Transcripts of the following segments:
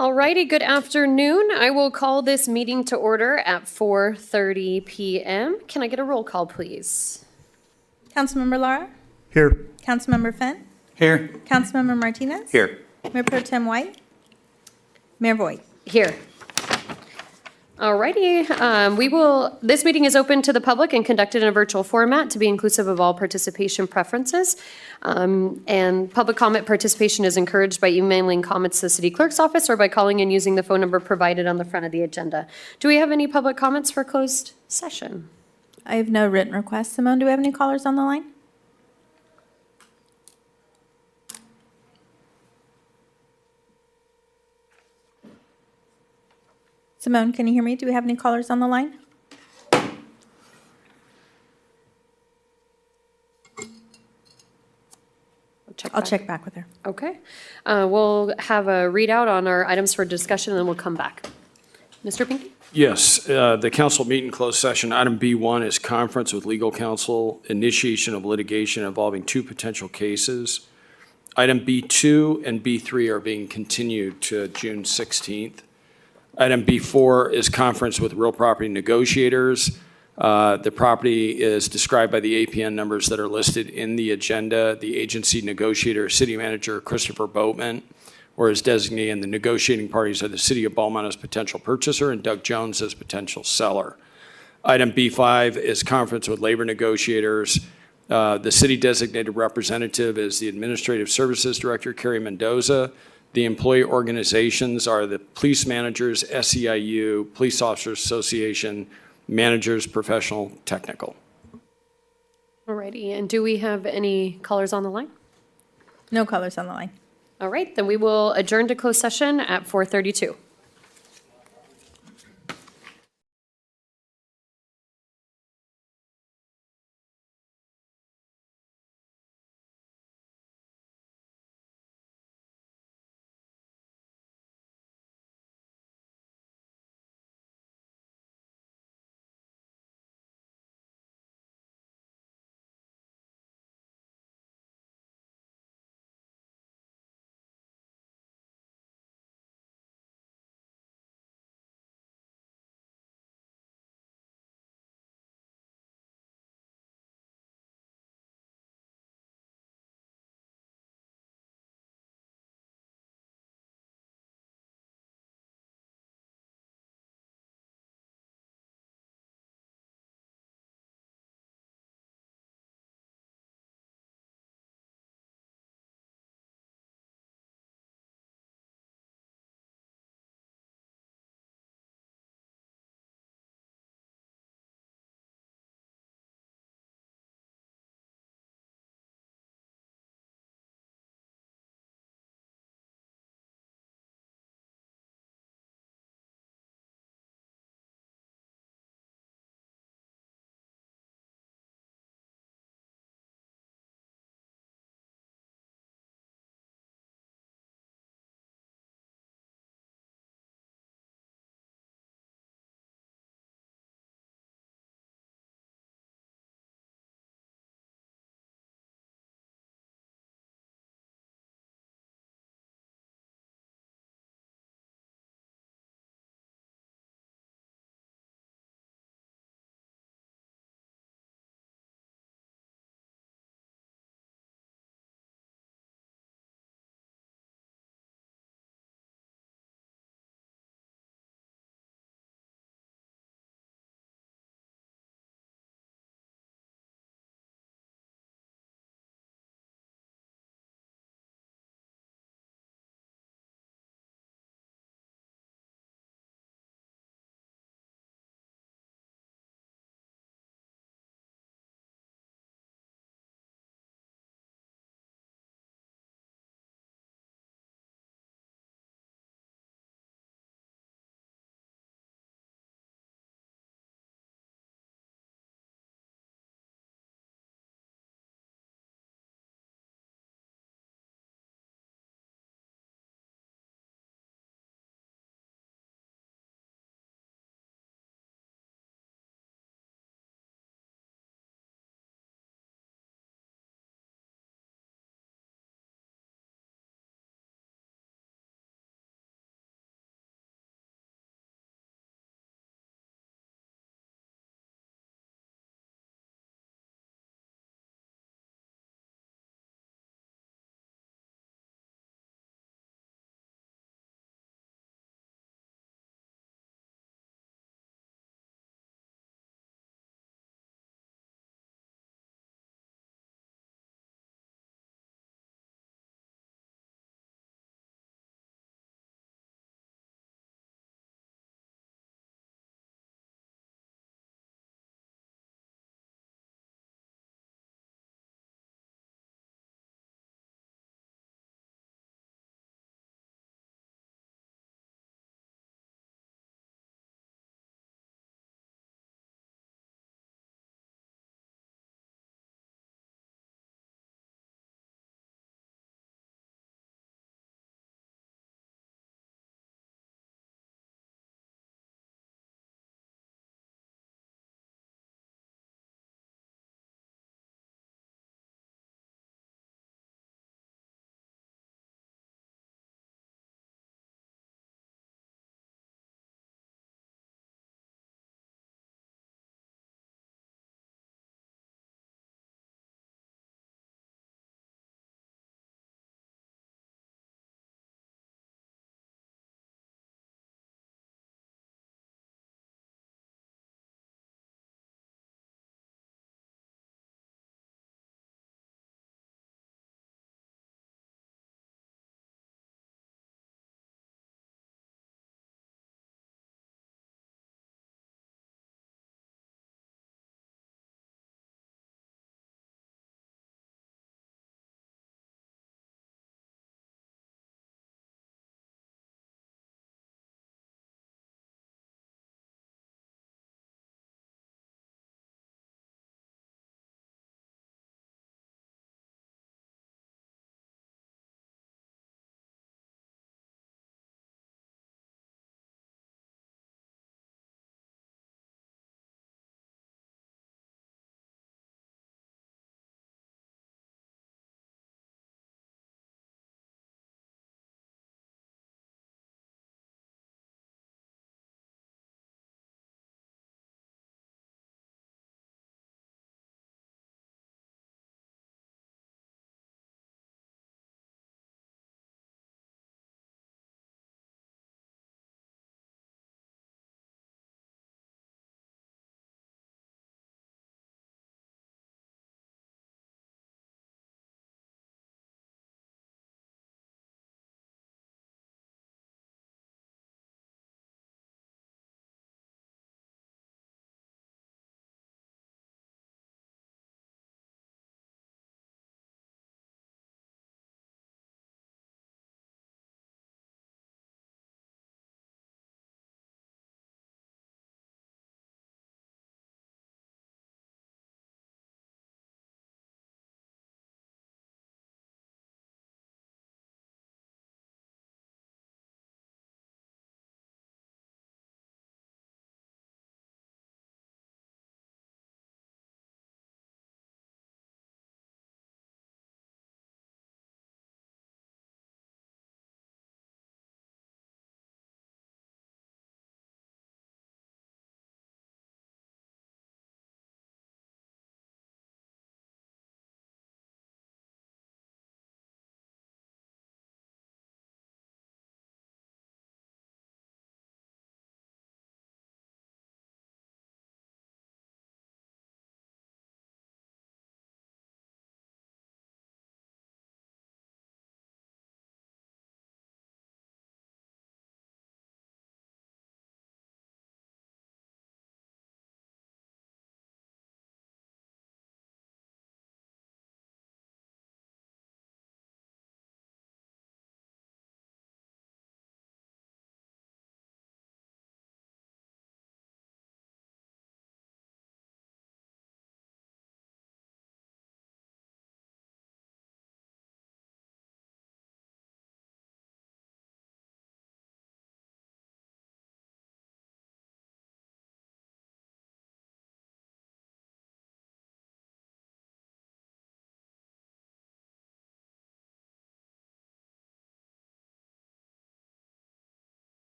Alrighty, good afternoon. I will call this meeting to order at 4:30 p.m. Can I get a roll call, please? Councilmember Lara? Here. Councilmember Fenn? Here. Councilmember Martinez? Here. Mayor Pro Tem White? Mayor Voigt? Here. Alrighty, this meeting is open to the public and conducted in a virtual format to be inclusive of all participation preferences. And public comment participation is encouraged by emailing comments to the city clerk's office or by calling and using the phone number provided on the front of the agenda. Do we have any public comments for closed session? I have no written requests. Simone, do we have any callers on the line? Simone, can you hear me? Do we have any callers on the line? I'll check back with her. Okay. We'll have a readout on our items for discussion and then we'll come back. Mr. Pinckney? Yes, the council meet in closed session. Item B1 is conference with legal counsel, initiation of litigation involving two potential cases. Item B2 and B3 are being continued to June 16th. Item B4 is conference with real property negotiators. The property is described by the APN numbers that are listed in the agenda. The agency negotiator, city manager Christopher Beaumont, or his designee, and the negotiating parties are the city of Beaumont as potential purchaser and Doug Jones as potential seller. Item B5 is conference with labor negotiators. The city designated representative is the Administrative Services Director, Carrie Mendoza. The employee organizations are the police managers, SEIU, Police Officers Association, managers, professional, technical. Alrighty, and do we have any callers on the line? No callers on the line. All right, then we will adjourn to closed session at 4:32.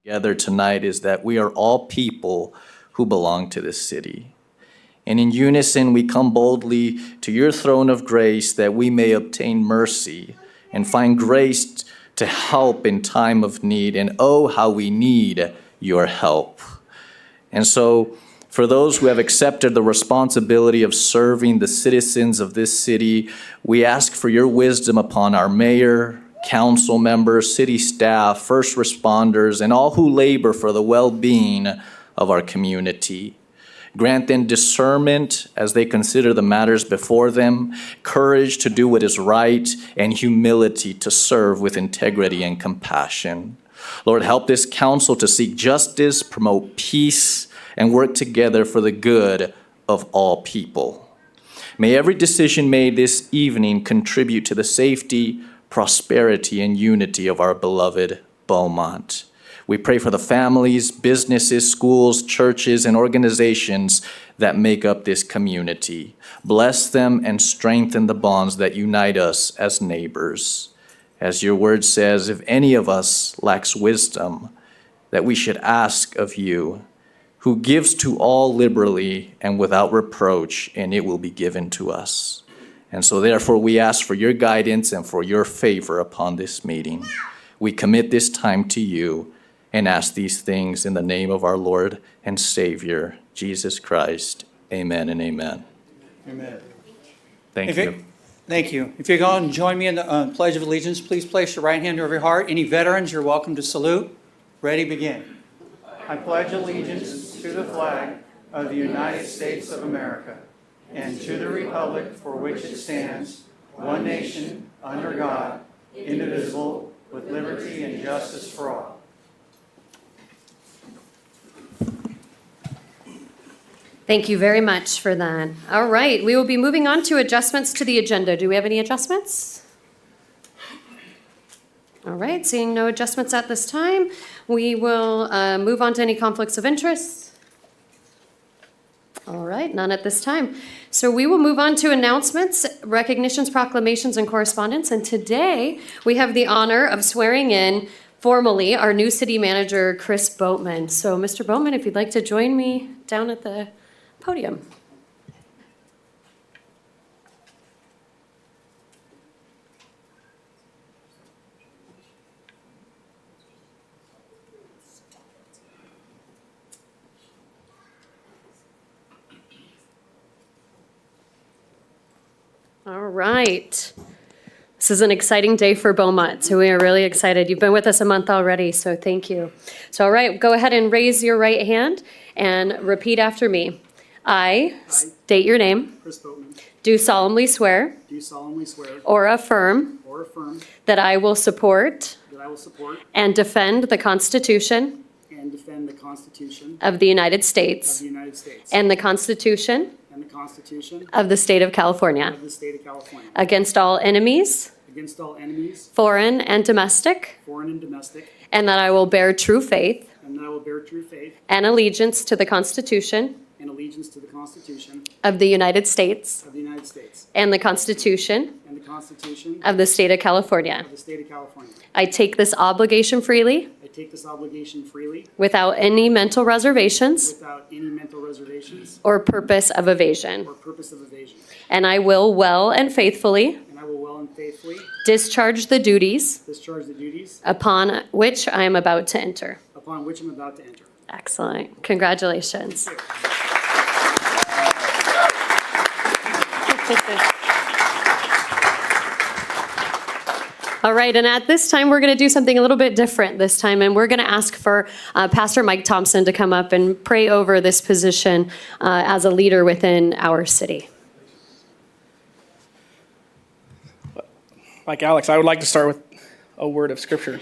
together tonight is that we are all people who belong to this city. And in unison, we come boldly to your throne of grace that we may obtain mercy and find grace to help in time of need. And oh, how we need your help. And so, for those who have accepted the responsibility of serving the citizens of this city, we ask for your wisdom upon our mayor, council members, city staff, first responders, and all who labor for the well-being of our community. Grant them discernment as they consider the matters before them, courage to do what is right, and humility to serve with integrity and compassion. Lord, help this council to seek justice, promote peace, and work together for the good of all people. May every decision made this evening contribute to the safety, prosperity, and unity of our beloved Beaumont. We pray for the families, businesses, schools, churches, and organizations that make up this community. Bless them and strengthen the bonds that unite us as neighbors. As your word says, if any of us lacks wisdom, that we should ask of you, who gives to all liberally and without reproach, and it will be given to us. And so therefore we ask for your guidance and for your favor upon this meeting. We commit this time to you and ask these things in the name of our Lord and Savior, Jesus Christ. Amen and amen. Amen. Thank you. Thank you. If you're going to join me in the Pledge of Allegiance, please place your right hand over your heart. Any veterans, you're welcome to salute. Ready, begin. I pledge allegiance to the flag of the United States of America and to the republic for which it stands, one nation, under God, indivisible, with liberty and justice for all. Thank you very much for that. All right, we will be moving on to adjustments to the agenda. Do we have any adjustments? All right, seeing no adjustments at this time, we will move on to any conflicts of interest. All right, none at this time. So we will move on to announcements, recognitions, proclamations, and correspondence. And today, we have the honor of swearing in formally our new city manager, Chris Boatman. So Mr. Boatman, if you'd like to join me down at the podium. All right. This is an exciting day for Beaumont, so we are really excited. You've been with us a month already, so thank you. So, all right, go ahead and raise your right hand and repeat after me. I state your name, Chris Boatman, do solemnly swear do solemnly swear or affirm or affirm that I will support that I will support and defend the Constitution and defend the Constitution of the United of States the United States and the Constitution and the Constitution of the State of California of the State of California against all enemies, against all enemies, foreign and domestic, foreign and domestic, and that I will bear true faith and that I will bear true faith and allegiance to the Constitution and allegiance to the Constitution of the United States of the United States and the Constitution and the Constitution of the State of California. of the State of California. I take this obligation freely I take this obligation freely without any mental reservations without any mental reservations or purpose of evasion. or purpose of evasion, And I will well and faithfully and I will well and faithfully discharge the duties discharge the duties upon which I am about to enter. upon which I'm about to enter. Excellent. Congratulations. All right, and at this time, we're going to do something a little bit different this time, and we're going to ask for Pastor Mike Thompson to come up and pray over this position as a leader within our city. Like Alex, I would like to start with a word of scripture.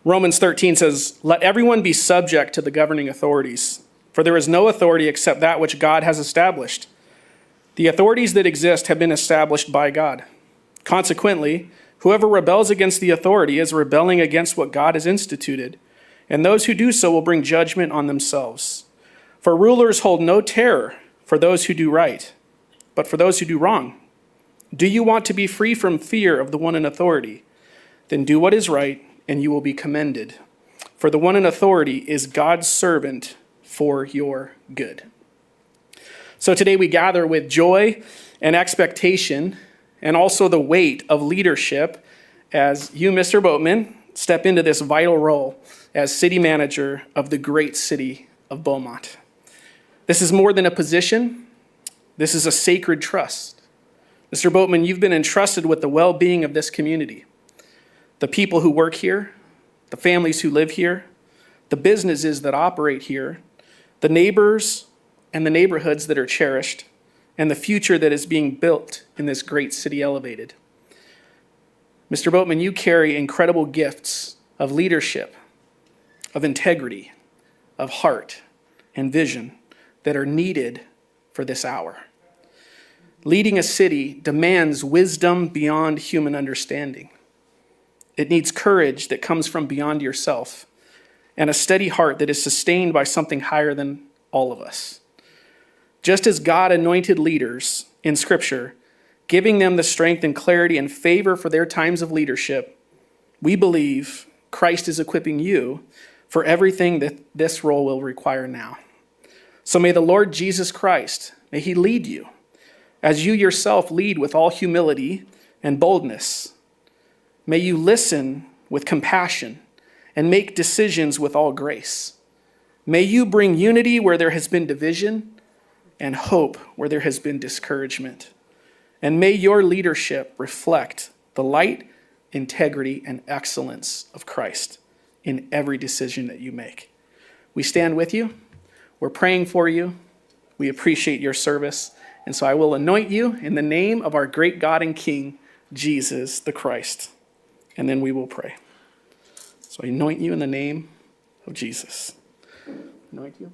Romans 13 says, "Let everyone be subject to the governing authorities, for there is no authority except that which God has established. The authorities that exist have been established by God. Consequently, whoever rebels against the authority is rebelling against what God has instituted, and those who do so will bring judgment on themselves. For rulers hold no terror for those who do right, but for those who do wrong. Do you want to be free from fear of the one in authority? Then do what is right, and you will be commended. For the one in authority is God's servant for your good. So today we gather with joy and expectation and also the weight of leadership as you, Mr. Boatman, step into this vital role as city manager of the great city of Beaumont. This is more than a position. This is a sacred trust. Mr. Boatman, you've been entrusted with the well-being of this community, the people who work here, the families who live here, the businesses that operate here, the neighbors and the neighborhoods that are cherished, and the future that is being built in this great city elevated. Mr. Boatman, you carry incredible gifts of leadership, of integrity, of heart, and vision that are needed for this hour. Leading a city demands wisdom beyond human understanding. It needs courage that comes from beyond yourself and a steady heart that is sustained by something higher than all of us. Just as God anointed leaders in Scripture, giving them the strength and clarity and favor for their times of leadership, we believe Christ is equipping you for everything that this role will require now. So may the Lord Jesus Christ, may he lead you as you yourself lead with all humility and boldness. May you listen with compassion and make decisions with all grace. May you bring unity where there has been division and hope where there has been discouragement. And may your leadership reflect the light, integrity, and excellence of Christ in every decision that you make. We stand with you. We're praying for you. We appreciate your service. And so I will anoint you in the name of our great God and King, Jesus the Christ. And then we will pray. So I anoint you in the name of Jesus. Anoint you.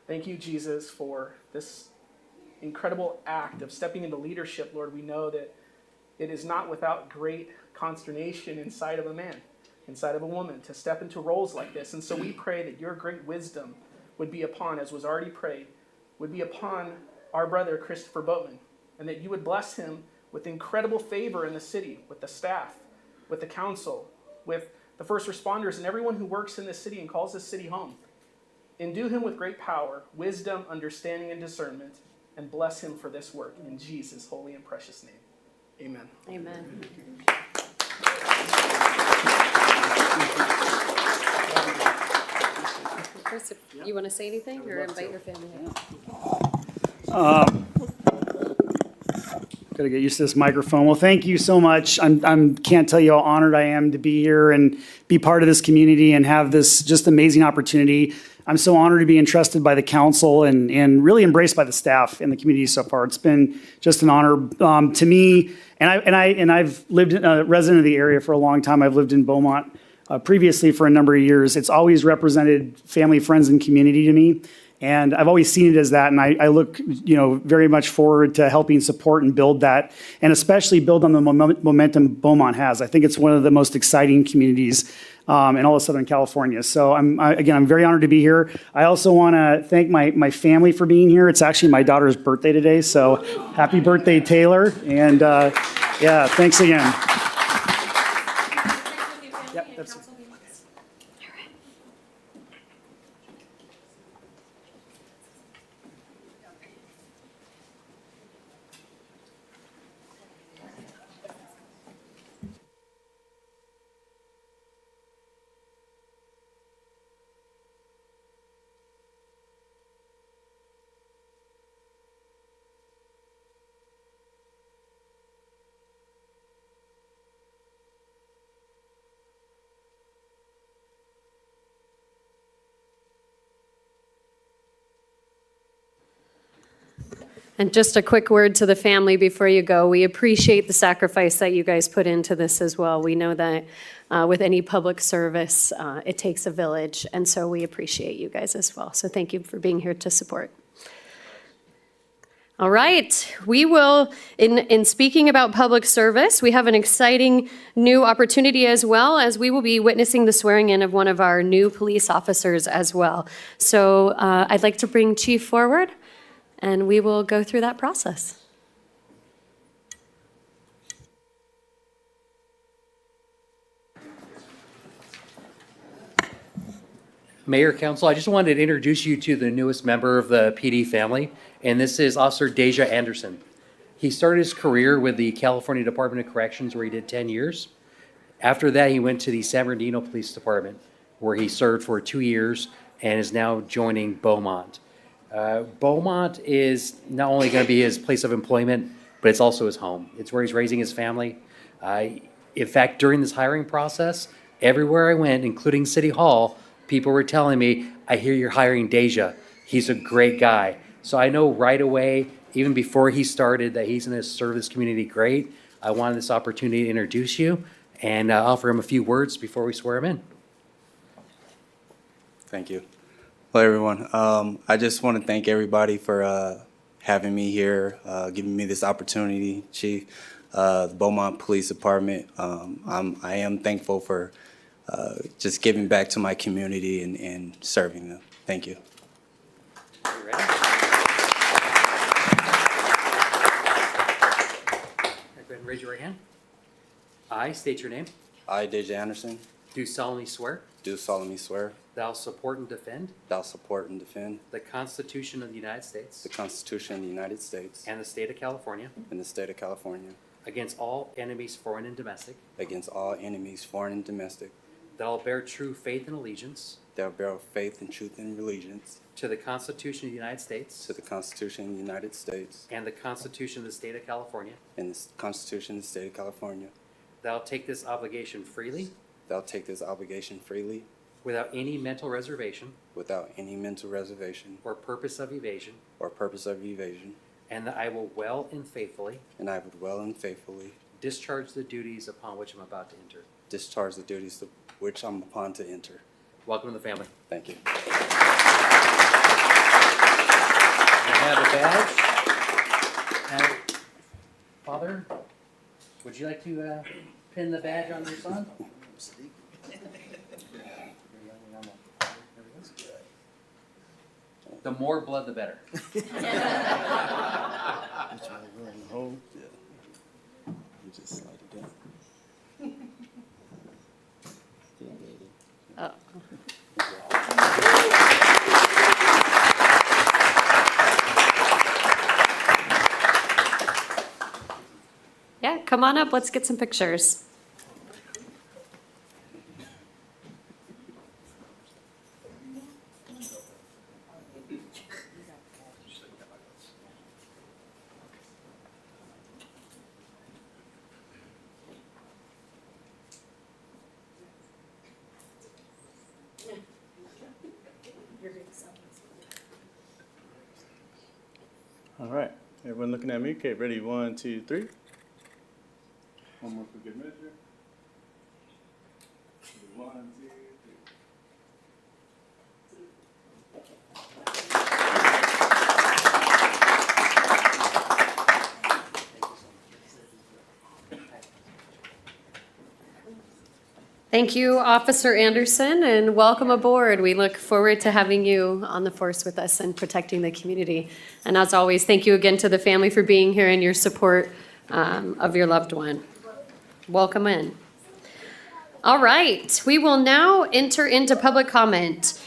Thank you, Jesus, for this incredible act of stepping into leadership, Lord. We know that it is not without great consternation inside of a man, inside of a woman, to step into roles like this. And so we pray that your great wisdom would be upon, as was already prayed, would be upon our brother, Christopher Boatman, and that you would bless him with incredible favor in the city, with the staff, with the council, with the first responders, and everyone who works in this city and calls this city home. Endue him with great power, wisdom, understanding, and discernment, and bless him for this work. In Jesus' holy and precious name, amen. Amen. Chris, if you want to say anything or invite your family in. Got to get used to this microphone. Well, thank you so much. Can't tell you how honored I am to be here and be part of this community and have this just amazing opportunity. I'm so honored to be entrusted by the council and really embraced by the staff in the community so far. It's been just an honor to me. I've lived a resident of the area for a long time. I've lived in Beaumont previously for a number of years. It's always represented family, friends, and community to me. And I've always seen it as that, and I look, very much forward to helping support and build that, and especially build on the momentum Beaumont has. I think it's one of the most exciting communities in all of Southern California. So I'm very honored to be here. I also want to thank my family for being here. It's actually my daughter's birthday today, so happy birthday, Taylor! And thanks again. Yep, that's. And just a quick word to the family before you go. We appreciate the sacrifice that you guys put into this as well. We know that with any public service, it takes a village, and so we appreciate you guys as well. So thank you for being here to support. All right, we will, in speaking about public service, we have an exciting new opportunity as well, as we will be witnessing the swearing in of one of our new police officers as well. So I'd like to bring Chief forward, and we will go through that process. Mayor, Council, I just wanted to introduce you to the newest member of the PD family, and this is Officer Deja Anderson. He started his career with the California Department of Corrections, where he did 10 years. After that, he went to the San Bernardino Police Department, where he served for 2 years and is now joining Beaumont. Beaumont is not only going to be his place of employment, but it's also his home. It's where he's raising his family. In fact, during this hiring process, everywhere I went, including City Hall, people were telling me, I hear you're hiring Deja. He's a great guy. So I know right away, even before he started, that he's going to serve this community great. I wanted this opportunity to introduce you and offer him a few words before we swear him in. Thank you. Hello, everyone. I just want to thank everybody for having me here, giving me this opportunity, Chief. The Beaumont Police Department. I am thankful for just giving back to my community and serving them. Thank you. You ready? Go ahead and raise your right hand. I state your name. I, Deja Anderson, Do solemnly swear do solemnly swear that I will support and defend that I will support and defend the Constitution of the United States the Constitution of the United States and the state of California and the state of California against all enemies, foreign and domestic, against all enemies, foreign and domestic, that I will bear true faith and allegiance that I will bear faith and truth and allegiance to the Constitution of the United States to the Constitution of the United States and the Constitution of the state of California, and the Constitution of the state of California, that I will take this obligation freely that I will take this obligation freely without any mental reservation without any mental reservation or purpose of evasion, or purpose of evasion, and that I will well and faithfully and I would well and faithfully discharge the duties upon which I'm about to enter. discharge the duties to which I'm upon to enter. Welcome to the family. Thank you. I have a badge. Now, Father, would you like to pin the badge on your son? The more blood, the better. Yeah, come on up, let's get some pictures. All right, everyone looking at me? Okay, ready? 1, 2, 3. One more for good measure. 1, 2, 3. Thank you, Officer Anderson, and welcome aboard. We look forward to having you on the force with us and protecting the community. And as always, thank you again to the family for being here and your support of your loved one. Welcome in. All right, we will now enter into public comment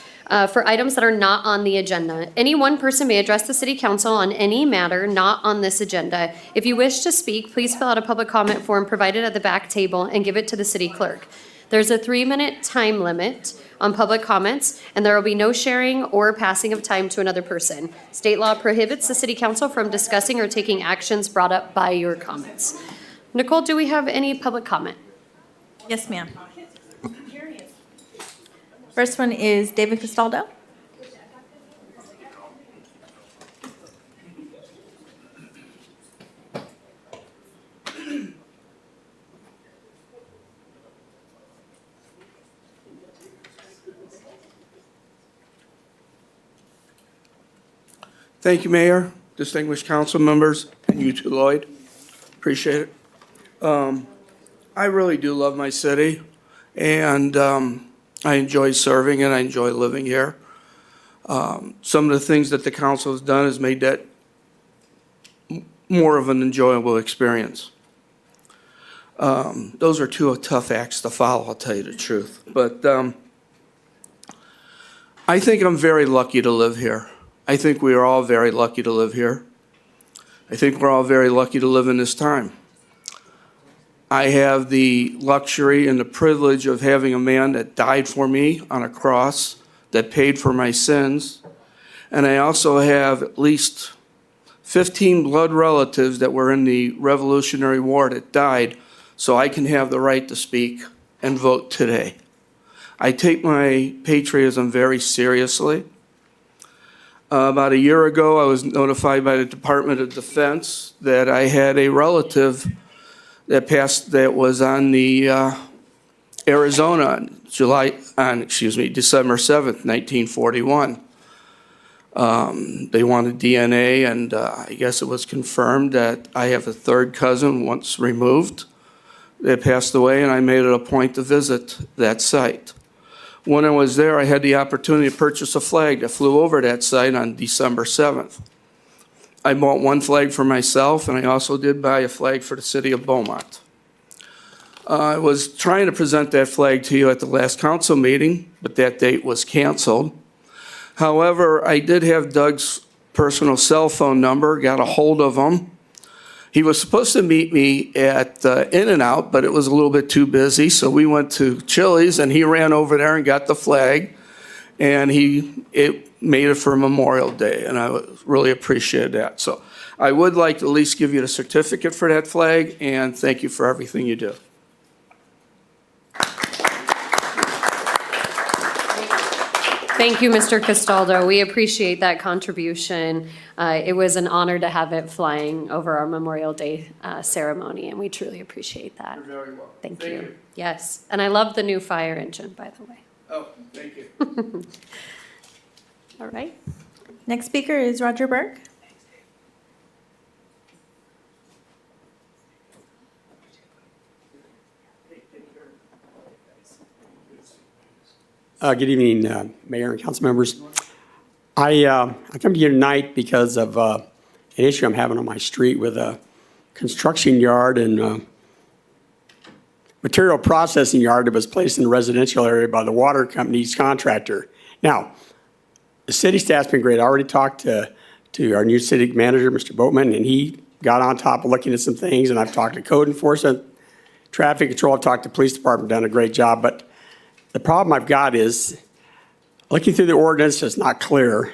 for items that are not on the agenda. Any one person may address the city council on any matter not on this agenda. If you wish to speak, please fill out a public comment form provided at the back table and give it to the city clerk. There's a 3-minute time limit on public comments, and there will be no sharing or passing of time to another person. State law prohibits the city council from discussing or taking actions brought up by your comments. Nicole, do we have any public comment? Yes, ma'am. First one is David Castaldo. Thank you, Mayor, distinguished council members, and you too, Lloyd. Appreciate it. I really do love my city, and I enjoy serving and I enjoy living here. Some of the things that the council has done has made that more of an enjoyable experience. Those are two tough acts to follow, I'll tell you the truth. But I think I'm very lucky to live here. I think we are all very lucky to live here. I think we're all very lucky to live in this time. I have the luxury and the privilege of having a man that died for me on a cross, that paid for my sins. And I also have at least 15 blood relatives that were in the Revolutionary War that died, so I can have the right to speak and vote today. I take my patriotism very seriously. About a year ago, I was notified by the Department of Defense that I had a relative that was on the Arizona on December 7th, 1941. They wanted DNA, and I guess it was confirmed that I have a third cousin once removed that passed away, and I made it a point to visit that site. When I was there, I had the opportunity to purchase a flag that flew over that site on December 7th. I bought one flag for myself, and I also did buy a flag for the city of Beaumont. I was trying to present that flag to you at the last council meeting, but that date was canceled. However, I did have Doug's personal cell phone number, got a hold of him. He was supposed to meet me at In-N-Out, but it was a little bit too busy, so we went to Chili's, and he ran over there and got the flag, and it made it for Memorial Day, and I really appreciated that. So I would like to at least give you the certificate for that flag, and thank you for everything you do. Thank you, Mr. Castaldo. We appreciate that contribution. It was an honor to have it flying over our Memorial Day ceremony, and we truly appreciate that. You're very welcome. Thank you. Yes, and I love the new fire engine, by the way. Oh, thank you. All right. Next speaker is Roger Burke. Good evening, Mayor and council members. I come to you tonight because of an issue I'm having on my street with a construction yard and material processing yard that was placed in the residential area by the water company's contractor. Now, the city staff's been great. I already talked to our new city manager, Mr. Beaumont, and he got on top of looking at some things, and I've talked to code enforcement, traffic control, I've talked to police department, done a great job, but the problem I've got is, looking through the ordinance, it's not clear.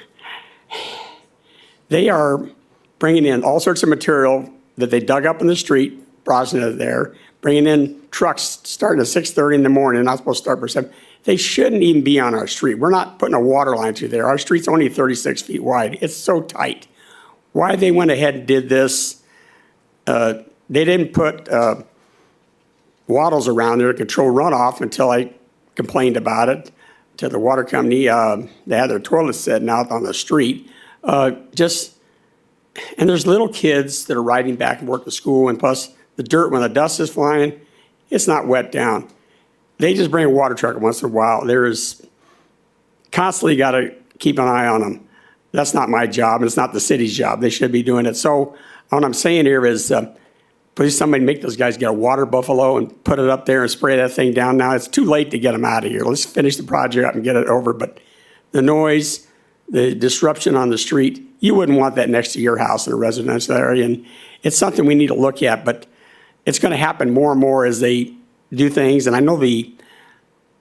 They are bringing in all sorts of material that they dug up in the street, processing it there, bringing in trucks starting at 6:30 in the morning, not supposed to start for 7. They shouldn't even be on our street. We're not putting a water line through there. Our street's only 36 feet wide. It's so tight. Why they went ahead and did this, they didn't put wattles around there to control runoff until I complained about it to the water company. They had their toilets sitting out on the street. And there's little kids that are riding back and forth to school, and plus the dirt, when the dust is flying, it's not wet down. They just bring a water truck once in a while. There is constantly got to keep an eye on them. That's not my job, and it's not the city's job. They should be doing it. So what I'm saying here is, please somebody make those guys get a water buffalo and put it up there and spray that thing down now. It's too late to get them out of here. Let's finish the project up and get it over. But the noise, the disruption on the street, you wouldn't want that next to your house in a residential area. And it's something we need to look at, but it's going to happen more and more as they do things. And I know the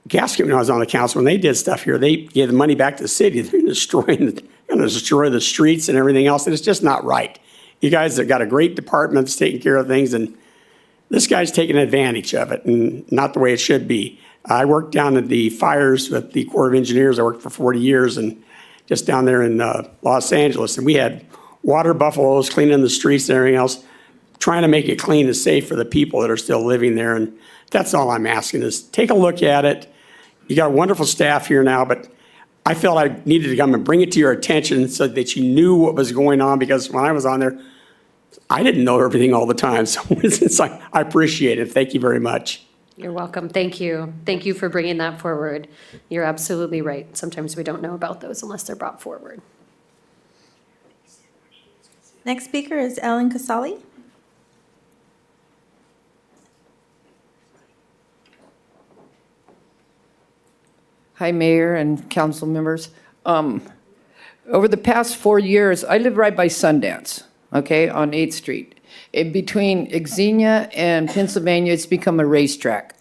gas company, when I was on the council, when they did stuff here, they gave the money back to the city. They're going to destroy the streets and everything else. And it's just not right. You guys have got a great department that's taking care of things, and this guy's taking advantage of it, and not the way it should be. I worked down at the fires with the Corps of Engineers. I worked for 40 years, and just down there in Los Angeles, and we had water buffaloes cleaning the streets and everything else, trying to make it clean and safe for the people that are still living there. And that's all I'm asking is take a look at it. You got wonderful staff here now, but I felt I needed to come and bring it to your attention so that you knew what was going on, because when I was on there, I didn't know everything all the time. So it's like, I appreciate it. Thank you very much. You're welcome. Thank you. Thank you for bringing that forward. You're absolutely right. Sometimes we don't know about those unless they're brought forward. Next speaker is Ellen Casali. Hi, Mayor and council members. over the past 4 years, I live right by Sundance, okay, on 8th Street. In between Xenia and Pennsylvania, it's become a racetrack,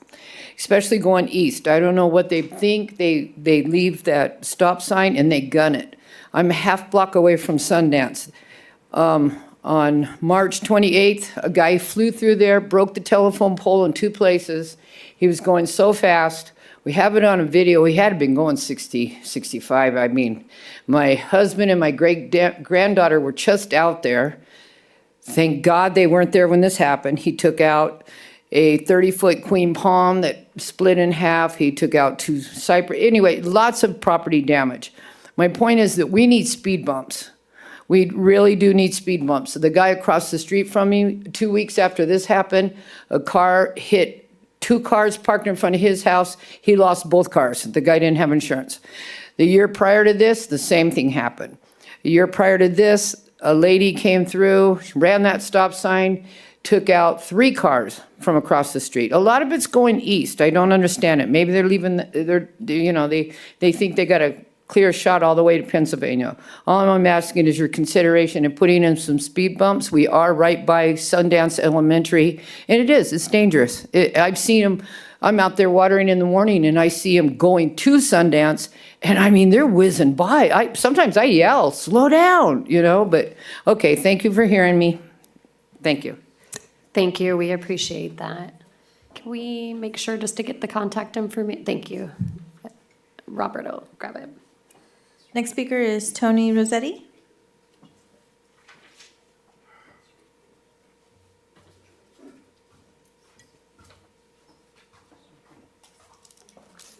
especially going east. I don't know what they think. They leave that stop sign and they gun it. I'm a half block away from Sundance. On March 28th, a guy flew through there, broke the telephone pole in 2 places. He was going so fast. We have it on a video. He had been going 60, 65. I mean, my husband and my great-granddaughter were just out there. Thank God they weren't there when this happened. He took out a 30-foot queen palm that split in half. He took out 2 cypress. Anyway, lots of property damage. My point is that we need speed bumps. We really do need speed bumps. The guy across the street from me, 2 weeks after this happened, a car hit 2 cars parked in front of his house. He lost both cars. The guy didn't have insurance. The year prior to this, the same thing happened. The year prior to this, a lady came through, ran that stop sign, took out 3 cars from across the street. A lot of it's going east. I don't understand it. Maybe they're leaving, they think they got a clear shot all the way to Pennsylvania. All I'm asking is your consideration in putting in some speed bumps. We are right by Sundance Elementary, and it's dangerous. I've seen them. I'm out there watering in the morning, and I see them going to Sundance, and I mean, they're whizzing by. Sometimes I yell, slow down, but okay, thank you for hearing me. Thank you. Thank you, we appreciate that. Can we make sure just to get the contact information? Thank you. Robert will grab it. Next speaker is Tony Rossetti.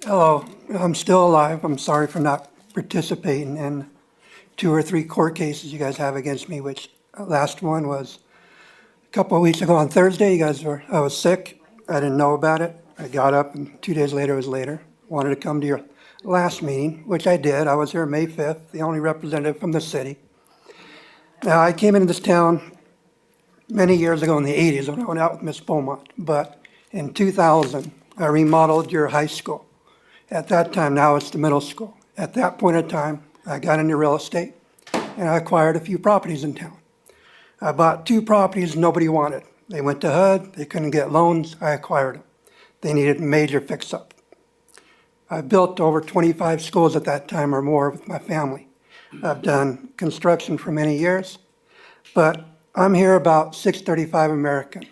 Hello, I'm still alive. I'm sorry for not participating in 2 or 3 court cases you guys have against me, which last one was a couple of weeks ago on Thursday. I was sick. I didn't know about it. I got up and 2 days later it was later. Wanted to come to your last meeting, which I did. I was here May 5th, the only representative from the city. Now, I came into this town many years ago in the 80s when I went out with Miss Beaumont, but in 2000, I remodeled your high school. At that time, now it's the middle school. At that point in time, I got into real estate and I acquired a few properties in town. I bought 2 properties nobody wanted. They went to HUD, they couldn't get loans, I acquired them. They needed major fix-up. I built over 25 schools at that time or more with my family. I've done construction for many years, but I'm here about 635 American.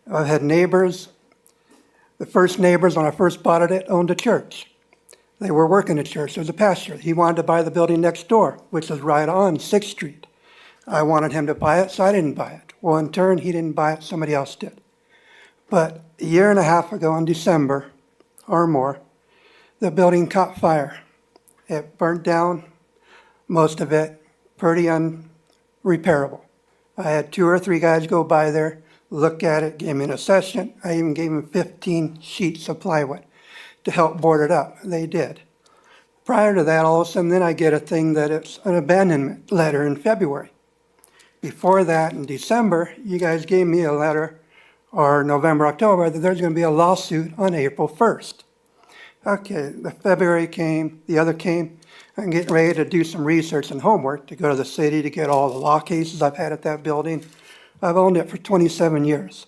I've had neighbors. The first neighbors, when I first bought it, owned a church. They were working at church. There was a pastor. He wanted to buy the building next door, which is right on 6th Street. I wanted him to buy it, so I didn't buy it. Well, in turn, he didn't buy it, somebody else did. But a year and a half ago in December, or more, the building caught fire. It burnt down, most of it, pretty unrepairable. I had 2 or 3 guys go by there, look at it, gave me an assessment. I even gave them 15 sheets of plywood to help board it up. They did. Prior to that, all of a sudden, then I get a thing that it's an abandonment letter in February. Before that, in December, you guys gave me a letter, or November, October, that there's going to be a lawsuit on April 1st. Okay, the February came, the other came. I'm getting ready to do some research and homework to go to the city to get all the law cases I've had at that building. I've owned it for 27 years.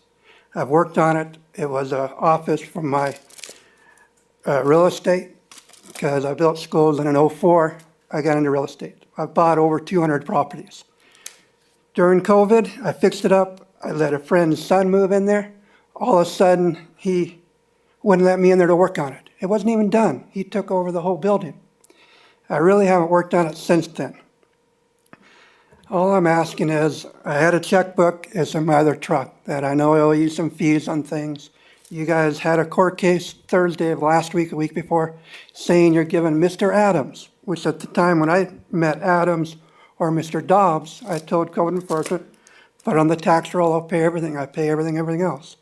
I've worked on it. It was an office for my real estate because I built schools, and in '04, I got into real estate. I've bought over 200 properties. During COVID, I fixed it up. I let a friend's son move in there. All of a sudden, he wouldn't let me in there to work on it. It wasn't even done. He took over the whole building. I really haven't worked on it since then. All I'm asking is, I had a checkbook, it's in my other truck, that I know I owe you some fees on things. You guys had a court case Thursday of last week, a week before, saying you're giving Mr. Adams, which at the time when I met Adams or Mr. Dobbs, I told code enforcement, put it on the tax roll, I'll pay everything, I pay everything else.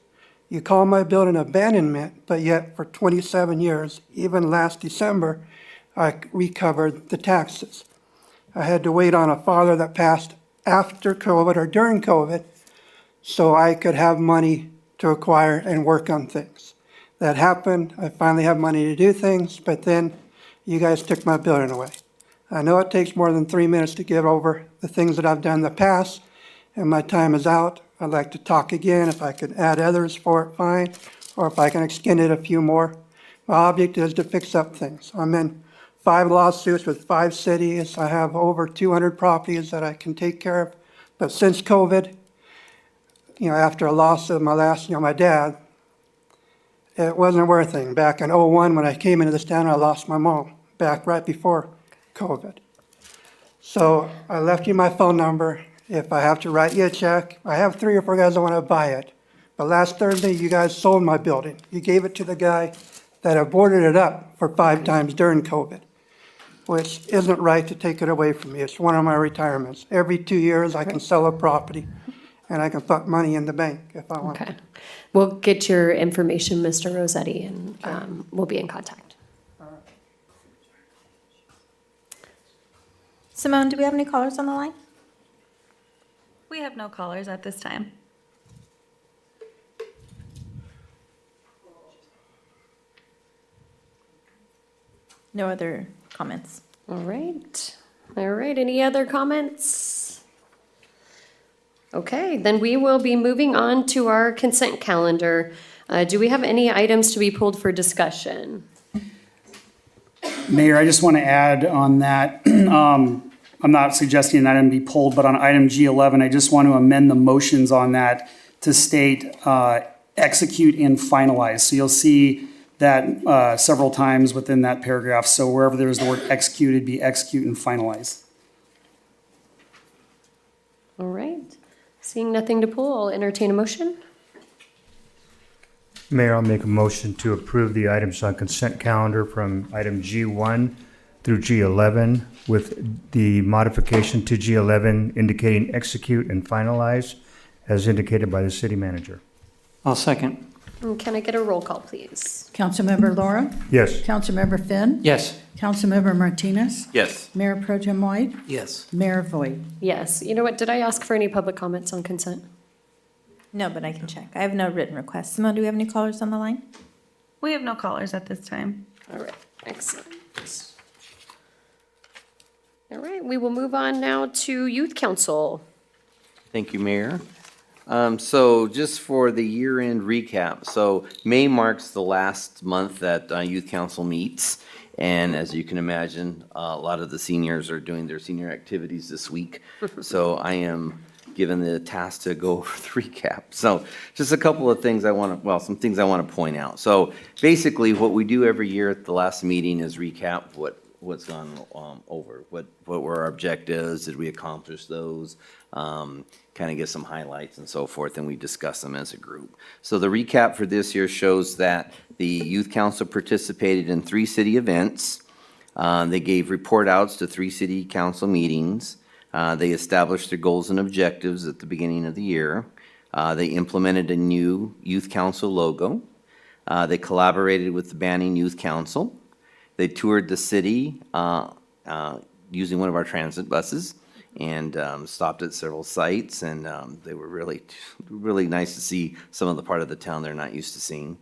You call my building abandonment, but yet for 27 years, even last December, I recovered the taxes. I had to wait on a father that passed after COVID or during COVID so I could have money to acquire and work on things. That happened. I finally have money to do things, but then you guys took my building away. I know it takes more than 3 minutes to get over the things that I've done in the past, and my time is out. I'd like to talk again. If I could add others for it, fine, or if I can extend it a few more. My object is to fix up things. I'm in 5 lawsuits with 5 cities. I have over 200 properties that I can take care of. But since COVID, after a loss of my dad, it wasn't worth it. Back in '01, when I came into this town, I lost my mom, back right before COVID. So I left you my phone number. If I have to write you a check, I have 3 or 4 guys that want to buy it. But last Thursday, you guys sold my building. You gave it to the guy that have boarded it up for 5 times during COVID, which isn't right to take it away from me. It's one of my retirements. Every 2 years, I can sell a property, and I can put money in the bank if I want. Okay. We'll get your information, Mr. Rossetti, and we'll be in contact. Simone, do we have any callers on the line? We have no callers at this time. No other comments. All right. All right. Any other comments? Okay, then we will be moving on to our consent calendar. Do we have any items to be pulled for discussion? Mayor, I just want to add on that, I'm not suggesting an item be pulled, but on item G11, I just want to amend the motions on that to state execute and finalize. So you'll see that several times within that paragraph. So wherever there's the word execute, it'd be execute and finalize. All right. Seeing nothing to pull, I'll entertain a motion. Mayor, I'll make a motion to approve the items on consent calendar from item G1 through G11 with the modification to G11 indicating execute and finalize as indicated by the city manager. I'll second. And can I get a roll call, please? Councilmember Laura? Yes. Councilmember Finn? Yes. Councilmember Martinez? Yes. Mayor Pro Tem White? Yes. Mayor Voigt? Yes. You know what? Did I ask for any public comments on consent? No, but I can check. I have no written requests. Simone, do we have any callers on the line? We have no callers at this time. All right. Excellent. All right. We will move on now to Youth Council. Thank you, Mayor. So just for the year-end recap, so May marks the last month that Youth Council meets. And as you can imagine, a lot of the seniors are doing their senior activities this week. So I am given the task to go over the recap. So just a couple of things some things I want to point out. So basically what we do every year at the last meeting is recap what's gone over, what were our objectives, did we accomplish those, kind of give some highlights and so forth, and we discuss them as a group. So the recap for this year shows that the Youth Council participated in 3 city events. They gave report outs to 3 city council meetings. They established their goals and objectives at the beginning of the year. They implemented a new Youth Council logo. They collaborated with the Banning Youth Council. They toured the city using one of our transit buses and stopped at several sites, and they were really nice to see some of the part of the town they're not used to seeing.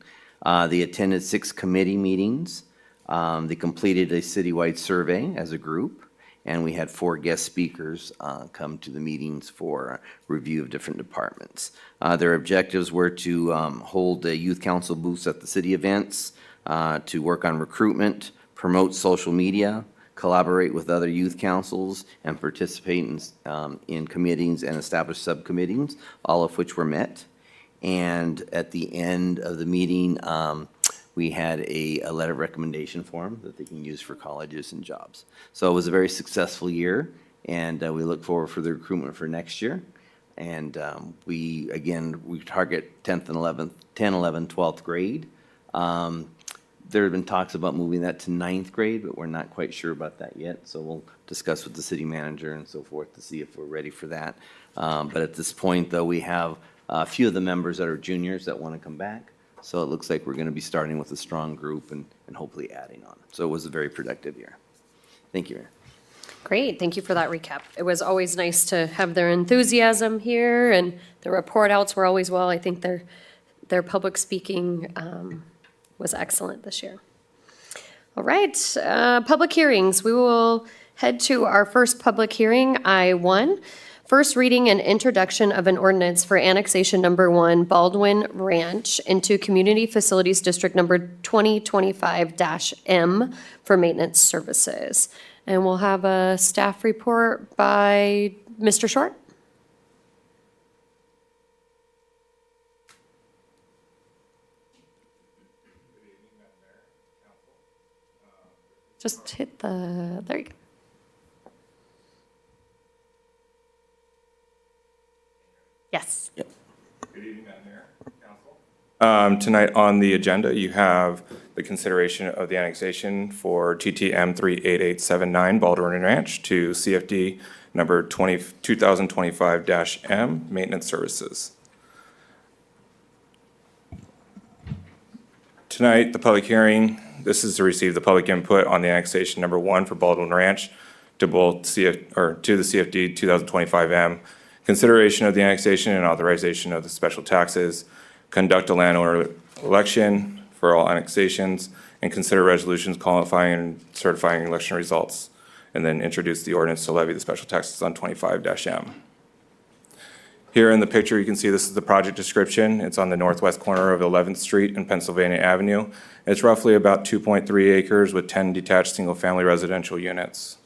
They attended 6 committee meetings. They completed a citywide survey as a group, and we had 4 guest speakers come to the meetings for review of different departments. Their objectives were to hold youth council booths at the city events, to work on recruitment, promote social media, collaborate with other youth councils, and participate in committees and establish subcommittees, all of which were met. And at the end of the meeting, we had a letter of recommendation form that they can use for colleges and jobs. So it was a very successful year, and we look forward for the recruitment for next year. And we target 10th and 11th, 10, 11, 12th grade. There have been talks about moving that to 9th grade, but we're not quite sure about that yet. So we'll discuss with the city manager and so forth to see if we're ready for that. But at this point, though, we have a few of the members that are juniors that want to come back. So it looks like we're going to be starting with a strong group and hopefully adding on. So it was a very productive year. Thank you, Mayor. Great, thank you for that recap. It was always nice to have their enthusiasm here, and the report outs were always well. I think their public speaking was excellent this year. All right, public hearings. We will head to our first public hearing, I-1. First reading and introduction of an ordinance for annexation number 1 Baldwin Ranch into Community Facilities District number 2025-M for maintenance services. And we'll have a staff report by Mr. Short. Just hit the, there you go. Yes. Good evening, Madam Mayor, Council. Tonight on the agenda, you have the consideration of the annexation for TTM 38879 Baldwin Ranch to CFD number 2025-M Maintenance Services. Tonight, the public hearing, this is to receive the public input on the annexation number 1 for Baldwin Ranch to both to the CFD 2025-M. Consideration of the annexation and authorization of the special taxes, conduct a landowner election for all annexations, and consider resolutions qualifying and certifying election results, and then introduce the ordinance to levy the special taxes on 25-M. Here in the picture, you can see this is the project description. It's on the northwest corner of 11th Street and Pennsylvania Avenue. It's roughly about 2.3 acres with 10 detached single-family residential units.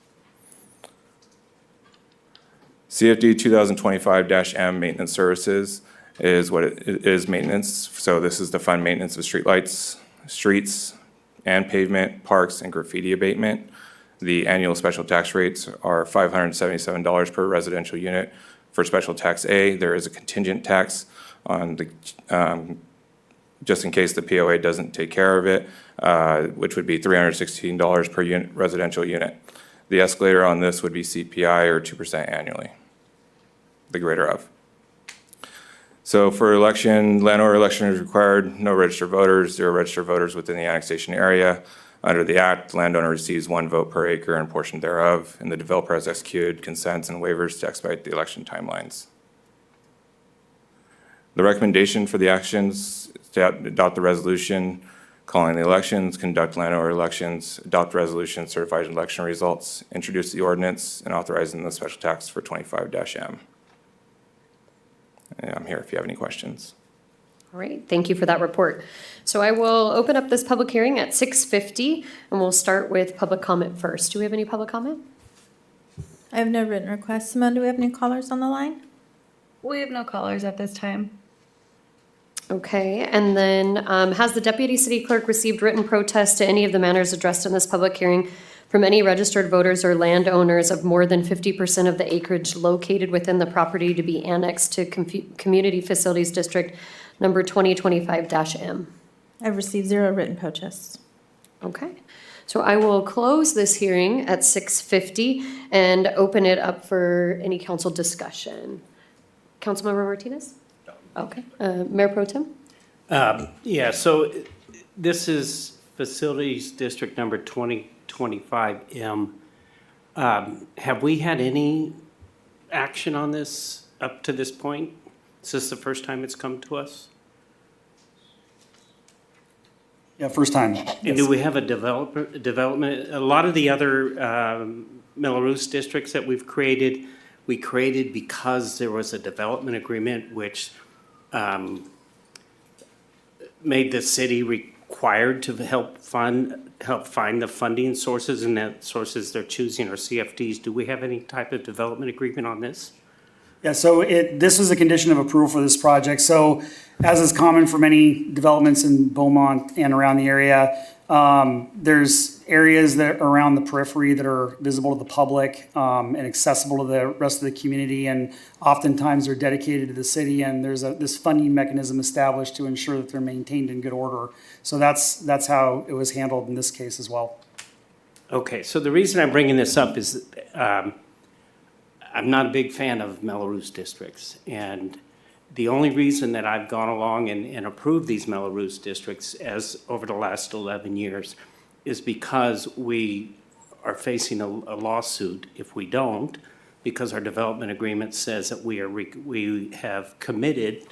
CFD 2025-M maintenance services is what it is maintenance. So this is to fund maintenance of streetlights, streets, and pavement, parks, and graffiti abatement. The annual special tax rates are $577 per residential unit. For special tax A, there is a contingent tax on the, just in case the POA doesn't take care of it, which would be $316 per unit, residential unit. The escalator on this would be CPI or 2% annually, the greater of. So for election, landowner election is required, no registered voters, 0 registered voters within the annexation area. Under the act, the landowner receives 1 vote per acre and portion thereof, and the developer has executed consents and waivers to expedite the election timelines. The recommendation for the actions is to adopt the resolution calling the elections, conduct landowner elections, adopt resolution, certified election results, introduce the ordinance, and authorizing the special tax for 25-M. And I'm here if you have any questions. All right, thank you for that report. So I will open up this public hearing at 6:50, and we'll start with public comment first. Do we have any public comment? I have no written requests. Simone, do we have any callers on the line? We have no callers at this time. Okay, and then has the deputy city clerk received written protest to any of the matters addressed in this public hearing from any registered voters or landowners of more than 50% of the acreage located within the property to be annexed to Community Facilities District number 2025-M? I've received 0 written protests. Okay, so I will close this hearing at 6:50 and open it up for any council discussion. Councilmember Martinez? Okay, Mayor Pro Tem? Yeah, so this is Facilities District number 2025-M. Have we had any action on this up to this point? Is this the first time it's come to us? Yeah, first time. And do we have a development? A lot of the other Melrose districts that we created because there was a development agreement which made the city required to help find the funding sources, and that sources they're choosing are CFDs. Do we have any type of development agreement on this? Yeah, so this was a condition of approval for this project. So as is common for many developments in Beaumont and around the area, there's areas that are around the periphery that are visible to the public and accessible to the rest of the community, and oftentimes they're dedicated to the city, and there's this funding mechanism established to ensure that they're maintained in good order. So that's how it was handled in this case as well. Okay, so the reason I'm bringing this up is I'm not a big fan of Melrose districts, and the only reason that I've gone along and approved these Melrose districts as over the last 11 years is because we are facing a lawsuit if we don't, because our development agreement says that we have committed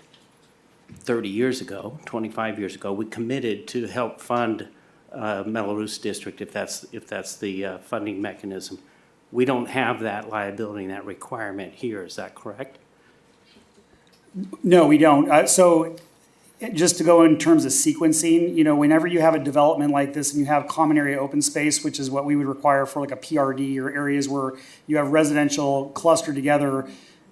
30 years ago, 25 years ago, we committed to help fund Melrose district if that's the funding mechanism. We don't have that liability and that requirement here, is that correct? No, we don't. So just to go in terms of sequencing, whenever you have a development like this and you have common area open space, which is what we would require for like a PRD or areas where you have residential clustered together,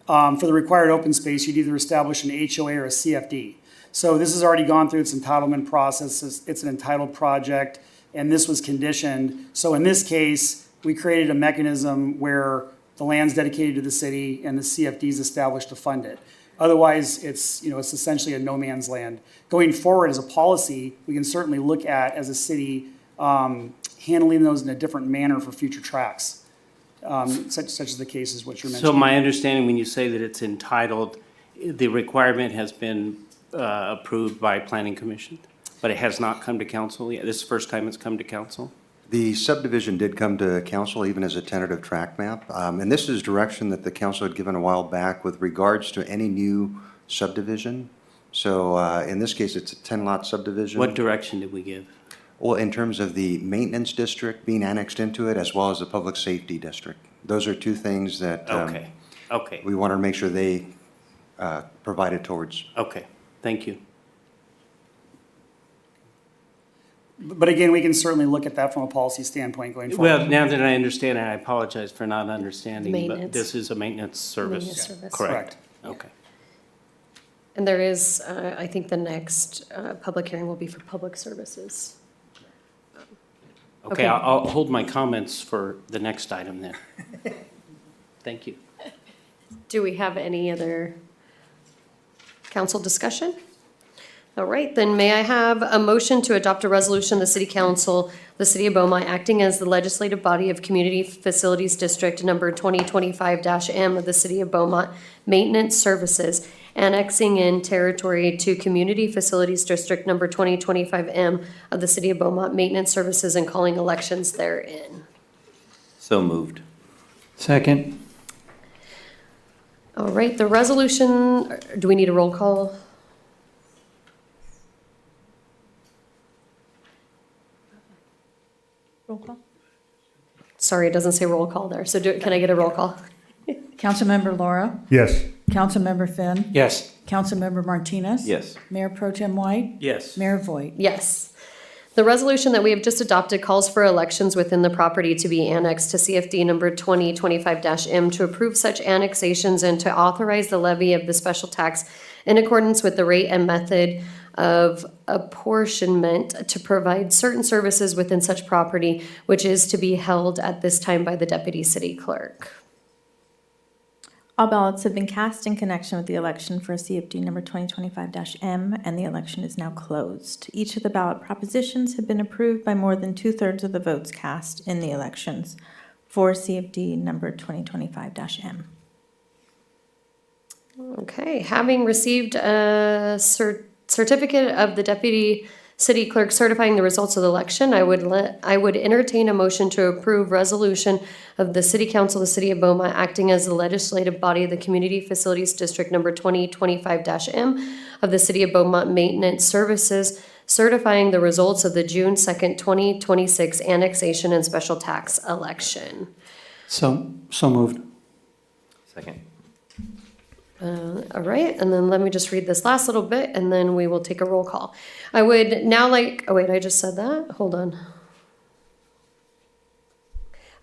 for the required open space, you'd either establish an HOA or a CFD. So this has already gone through its entitlement process. It's an entitled project, and this was conditioned. So in this case, we created a mechanism where the land's dedicated to the city and the CFD is established to fund it. Otherwise, it's essentially a no man's land. Going forward as a policy, we can certainly look at, as a city, handling those in a different manner for future tracks, such as the cases which you're mentioning. So my understanding, when you say that it's entitled, the requirement has been approved by Planning Commission, but it has not come to council yet? This is the first time it's come to council? The subdivision did come to council even as a tentative track map, and this is direction that the council had given a while back with regards to any new subdivision. So in this case, it's a 10-lot subdivision. What direction did we give? Well, in terms of the maintenance district being annexed into it, as well as the public safety district. Those are two things that Okay. we want to make sure they provided towards. Okay, thank you. But again, we can certainly look at that from a policy standpoint going forward. Well, now that I understand, and I apologize for not understanding, but Maintenance. this is a maintenance service? Maintenance service. Correct? Yeah. Okay. And there is, I think the next public hearing will be for public services. Okay, I'll hold my comments for the next item then. Thank you. Do we have any other council discussion? All right, then may I have a motion to adopt a resolution, the City Council, the City of Beaumont, acting as the legislative body of Community Facilities District number 2025-M of the City of Beaumont Maintenance Services, annexing in territory to Community Facilities District number 2025-M of the City of Beaumont Maintenance Services and calling elections therein. So moved. Second. All right, the resolution, do we need a roll call? Roll call. Sorry, it doesn't say roll call there, so can I get a roll call? Councilmember Laura? Yes. Councilmember Finn? Yes. Councilmember Martinez? Yes. Mayor Pro Tem White? Yes. Mayor Voigt? Yes. The resolution that we have just adopted calls for elections within the property to be annexed to CFD number 2025-M to approve such annexations and to authorize the levy of the special tax in accordance with the rate and method of apportionment to provide certain services within such property, which is to be held at this time by the Deputy City Clerk. All ballots have been cast in connection with the election for CFD number 2025-M, and the election is now closed. Each of the ballot propositions have been approved by more than 2/3 of the votes cast in the elections for CFD number 2025-M. Okay, having received a certificate of the Deputy City Clerk certifying the results of the election, I would entertain a motion to approve resolution of the City Council of the City of Beaumont acting as the legislative body of the Community Facilities District number 2025-M of the City of Beaumont Maintenance Services, certifying the results of the June 2nd, 2026 annexation and special tax election. So moved. Second. All right, and then let me just read this last little bit, and then we will take a roll call. I would now like, oh wait, I just said that? Hold on.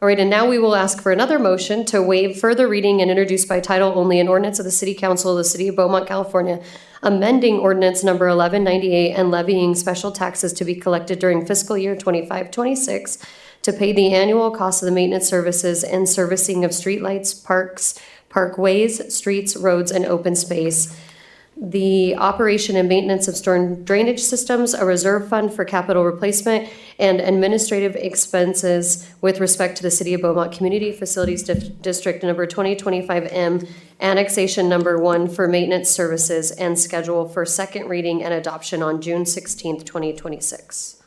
All right, and now we will ask for another motion to waive further reading and introduce by title only an ordinance of the City Council of the City of Beaumont, California, amending ordinance number 1198 and levying special taxes to be collected during fiscal year 25-26 to pay the annual cost of the maintenance services and servicing of streetlights, parks, parkways, streets, roads, and open space, the operation and maintenance of storm drainage systems, a reserve fund for capital replacement, and administrative expenses with respect to the City of Beaumont Community Facilities District number 2025-M, annexation number 1 for maintenance services, and schedule for second reading and adoption on June 16th, 2026.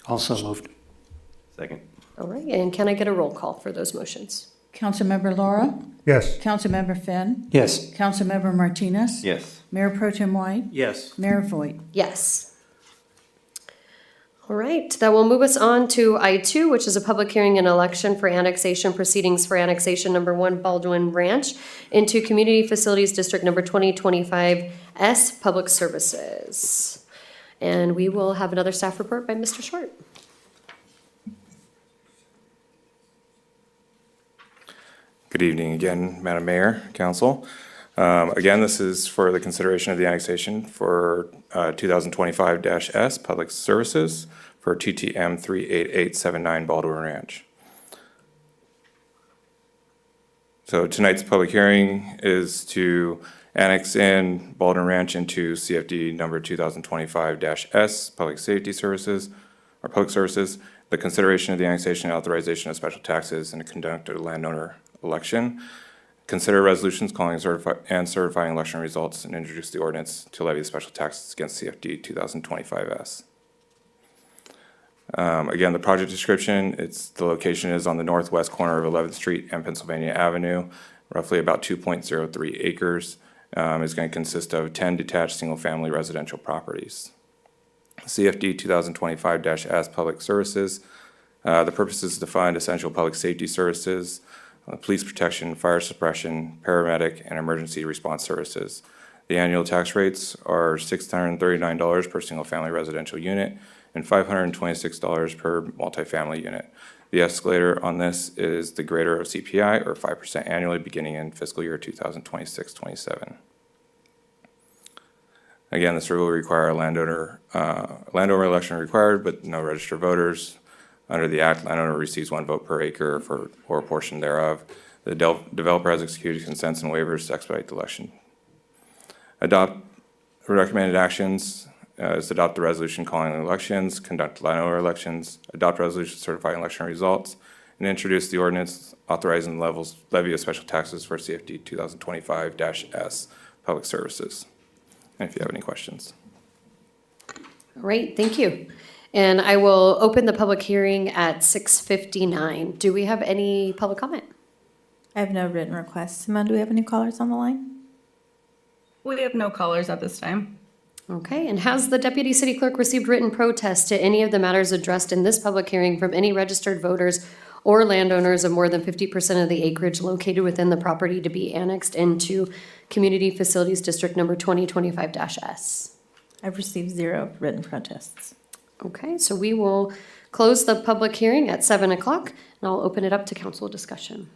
Also moved. Second. All right, and can I get a roll call for those motions? Councilmember Laura? Yes. Councilmember Finn? Yes. Councilmember Martinez? Yes. Mayor Pro Tem White? Yes. Mayor Voigt? Yes. All right, that will move us on to I-2, which is a public hearing and election for annexation proceedings for annexation number 1 Baldwin Ranch into Community Facilities District number 2025S Public Services. And we will have another staff report by Mr. Short. Good evening again, Madam Mayor, Council. Again, this is for the consideration of the annexation for 2025-S Public Services for TTM 38879 Baldwin Ranch. So tonight's public hearing is to annex in Baldwin Ranch into CFD number 2025-S Public Safety Services or Public Services, the consideration of the annexation and authorization of special taxes and to conduct a landowner election. Consider resolutions calling and certifying election results and introduce the ordinance to levy the special taxes against CFD 2025-S. Again, the project description, the location is on the northwest corner of 11th Street and Pennsylvania Avenue, roughly about 2.03 acres. Is going to consist of 10 detached single-family residential properties. CFD 2025-S Public Services. The purpose is to fund essential public safety services, police protection, fire suppression, paramedic, and emergency response services. The annual tax rates are $639 per single-family residential unit and $526 per multifamily unit. The escalator on this is the greater of CPI, or 5% annually, beginning in fiscal year 2026-27. Again, this will require a landowner election required, but no registered voters. Under the Act, landowner receives 1 vote per acre or a portion thereof. The developer has executed consents and waivers to expedite the election. Adopt recommended actions is adopt the resolution calling the elections, conduct landowner elections, adopt resolution certifying election results, and introduce the ordinance authorizing the levy of special taxes for CFD 2025-S Public Services. And if you have any questions. All right, thank you. And I will open the public hearing at 6:59. Do we have any public comment? I have no written requests. Simone, do we have any callers on the line? We have no callers at this time. Okay, and has the deputy city clerk received written protest to any of the matters addressed in this public hearing from any registered voters or landowners of more than 50% of the acreage located within the property to be annexed into Community Facilities District number 2025-S? I've received 0 written protests. Okay, so we will close the public hearing at 7 o'clock, and I'll open it up to council discussion.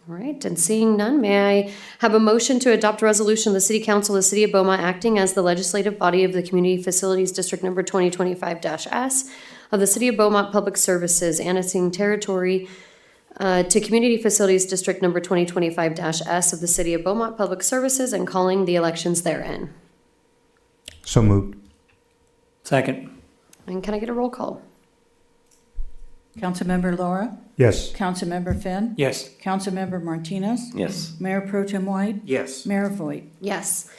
All right, and seeing none, may I have a motion to adopt a resolution of the City Council of the City of Beaumont acting as the legislative body of the Community Facilities District number 2025-S of the City of Beaumont Public Services, annexing territory to Community Facilities District number 2025-S of the City of Beaumont Public Services and calling the elections therein. So moved. Second. And can I get a roll call? Councilmember Laura? Yes. Councilmember Finn? Yes. Councilmember Martinez? Yes. Mayor Pro Tem White? Yes. Mayor Voigt? Yes.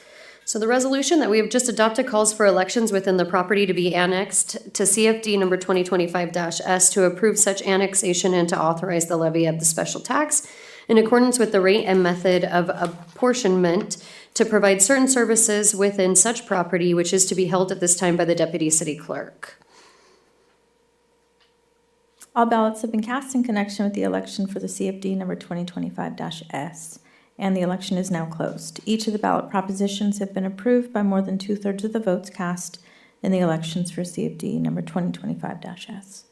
So the resolution that we have just adopted calls for elections within the property to be annexed to CFD number 2025-S to approve such annexation and to authorize the levy of the special tax in accordance with the rate and method of apportionment to provide certain services within such property, which is to be held at this time by the deputy city clerk. All ballots have been cast in connection with the election for the CFD number 2025-S, and the election is now closed. Each of the ballot propositions have been approved by more than 2/3 of the votes cast in the elections for CFD number 2025-S.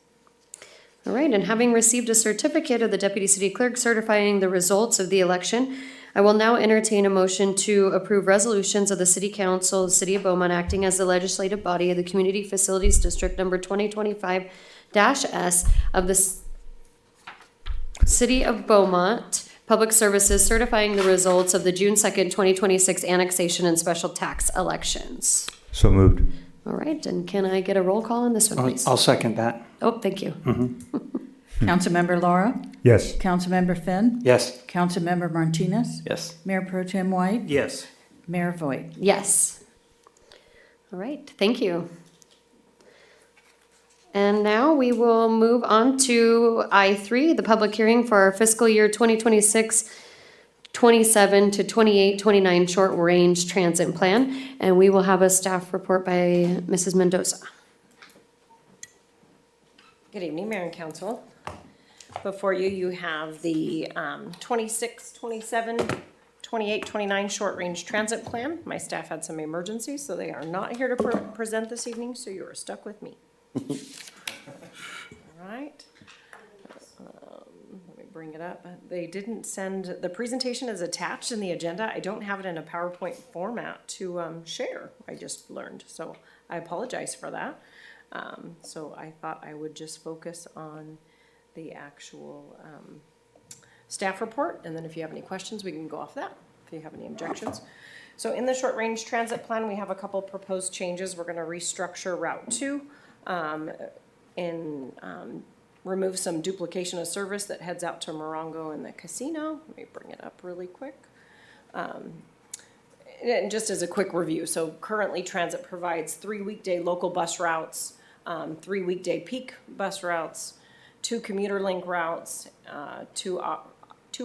All right, and having received a certificate of the deputy city clerk certifying the results of the election, I will now entertain a motion to approve resolutions of the City Council of the City of Beaumont acting as the legislative body of the Community Facilities District number 2025-S of the City of Beaumont Public Services certifying the results of the June 2nd, 2026 annexation and special tax elections. So moved. All right, and can I get a roll call on this one, please? I'll second that. Oh, thank you. Councilmember Laura? Yes. Councilmember Finn? Yes. Councilmember Martinez? Yes. Mayor Pro Tem White? Yes. Mayor Voigt? Yes. All right, thank you. And now we will move on to I3, the public hearing for our fiscal year 2026 27 to 28, 29 short-range transit plan. And we will have a staff report by Mrs. Mendoza. Good evening, Mayor and Council. Before you, you have the 26, 27, 28, 29 short-range transit plan. My staff had some emergencies, so they are not here to present this evening, so you are stuck with me. All right. Let me bring it up. They didn't send, the presentation is attached in the agenda. I don't have it in a PowerPoint format to share, I just learned, so I apologize for that. So I thought I would just focus on the actual staff report, and then if you have any questions, we can go off that, if you have any objections. So in the short-range transit plan, we have a couple proposed changes. We're gonna restructure Route 2 and remove some duplication of service that heads out to Morongo and the casino. Let me bring it up really quick. And just as a quick review, so currently transit provides 3 weekday local bus routes, 3 weekday peak bus routes, 2 commuter link routes, two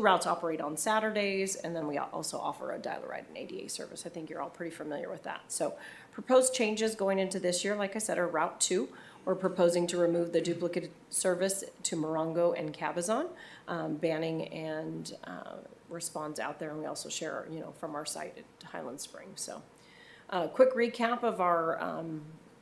routes operate on Saturdays, and then we also offer a dial-a-ride and ADA service. I think you're all pretty familiar with that. So proposed changes going into this year, like I said, are Route 2. We're proposing to remove the duplicate service to Morongo and Cabazon. Banning and responds out there, and we also share, from our site at Highland Springs. So quick recap of our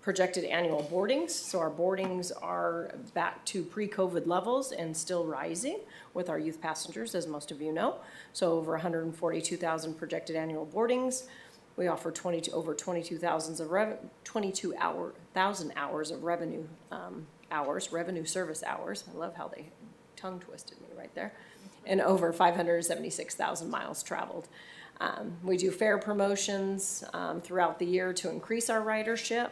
projected annual boardings. So our boardings are back to pre-COVID levels and still rising with our youth passengers, as most of you know. So over 142,000 projected annual boardings. We offer over 22,000 hours of revenue revenue service hours. I love how they tongue twisted me right there. And over 576,000 miles traveled. We do fare promotions throughout the year to increase our ridership.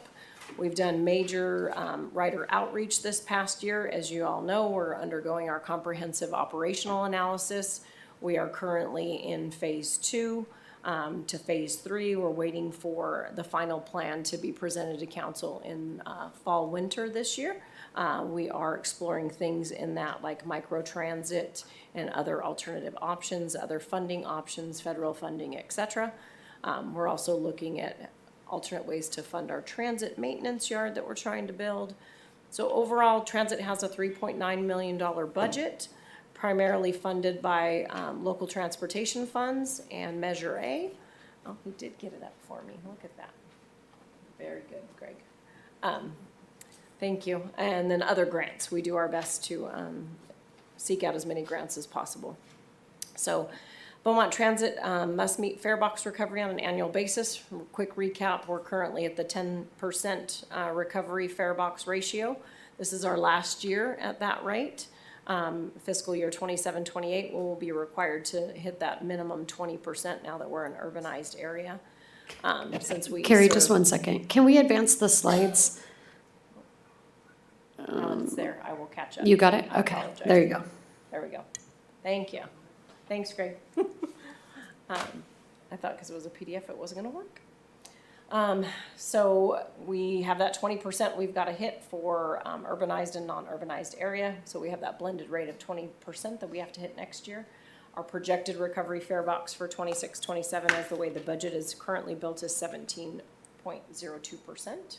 We've done major rider outreach this past year. As you all know, we're undergoing our comprehensive operational analysis. We are currently in phase 2 to phase 3. We're waiting for the final plan to be presented to council in fall, winter this year. We are exploring things in that like microtransit and other alternative options, other funding options, federal funding, etc. We're also looking at alternate ways to fund our transit maintenance yard that we're trying to build. So overall, transit has a $3.9 million budget, primarily funded by local transportation funds and Measure A. Oh, he did get it up for me. Look at that. Very good, Greg. Thank you. And then other grants. We do our best to seek out as many grants as possible. So Beaumont Transit must meet fare box recovery on an annual basis. Quick recap, we're currently at the 10% recovery fare box ratio. This is our last year at that rate. Fiscal year 27-28 will be required to hit that minimum 20% now that we're an urbanized area. Since we Carrie, just 1 second. Can we advance the slides? It's there. I will catch up. You got it? I Okay, apologize. there you go. There we go. Thank you. Thanks, Greg. I thought because it was a PDF, it wasn't going to work. So we have that 20% we've got to hit for urbanized and non-urbanized area. So we have that blended rate of 20% that we have to hit next year. Our projected recovery fare box for 26-27, as the way the budget is currently built, is 17.02%.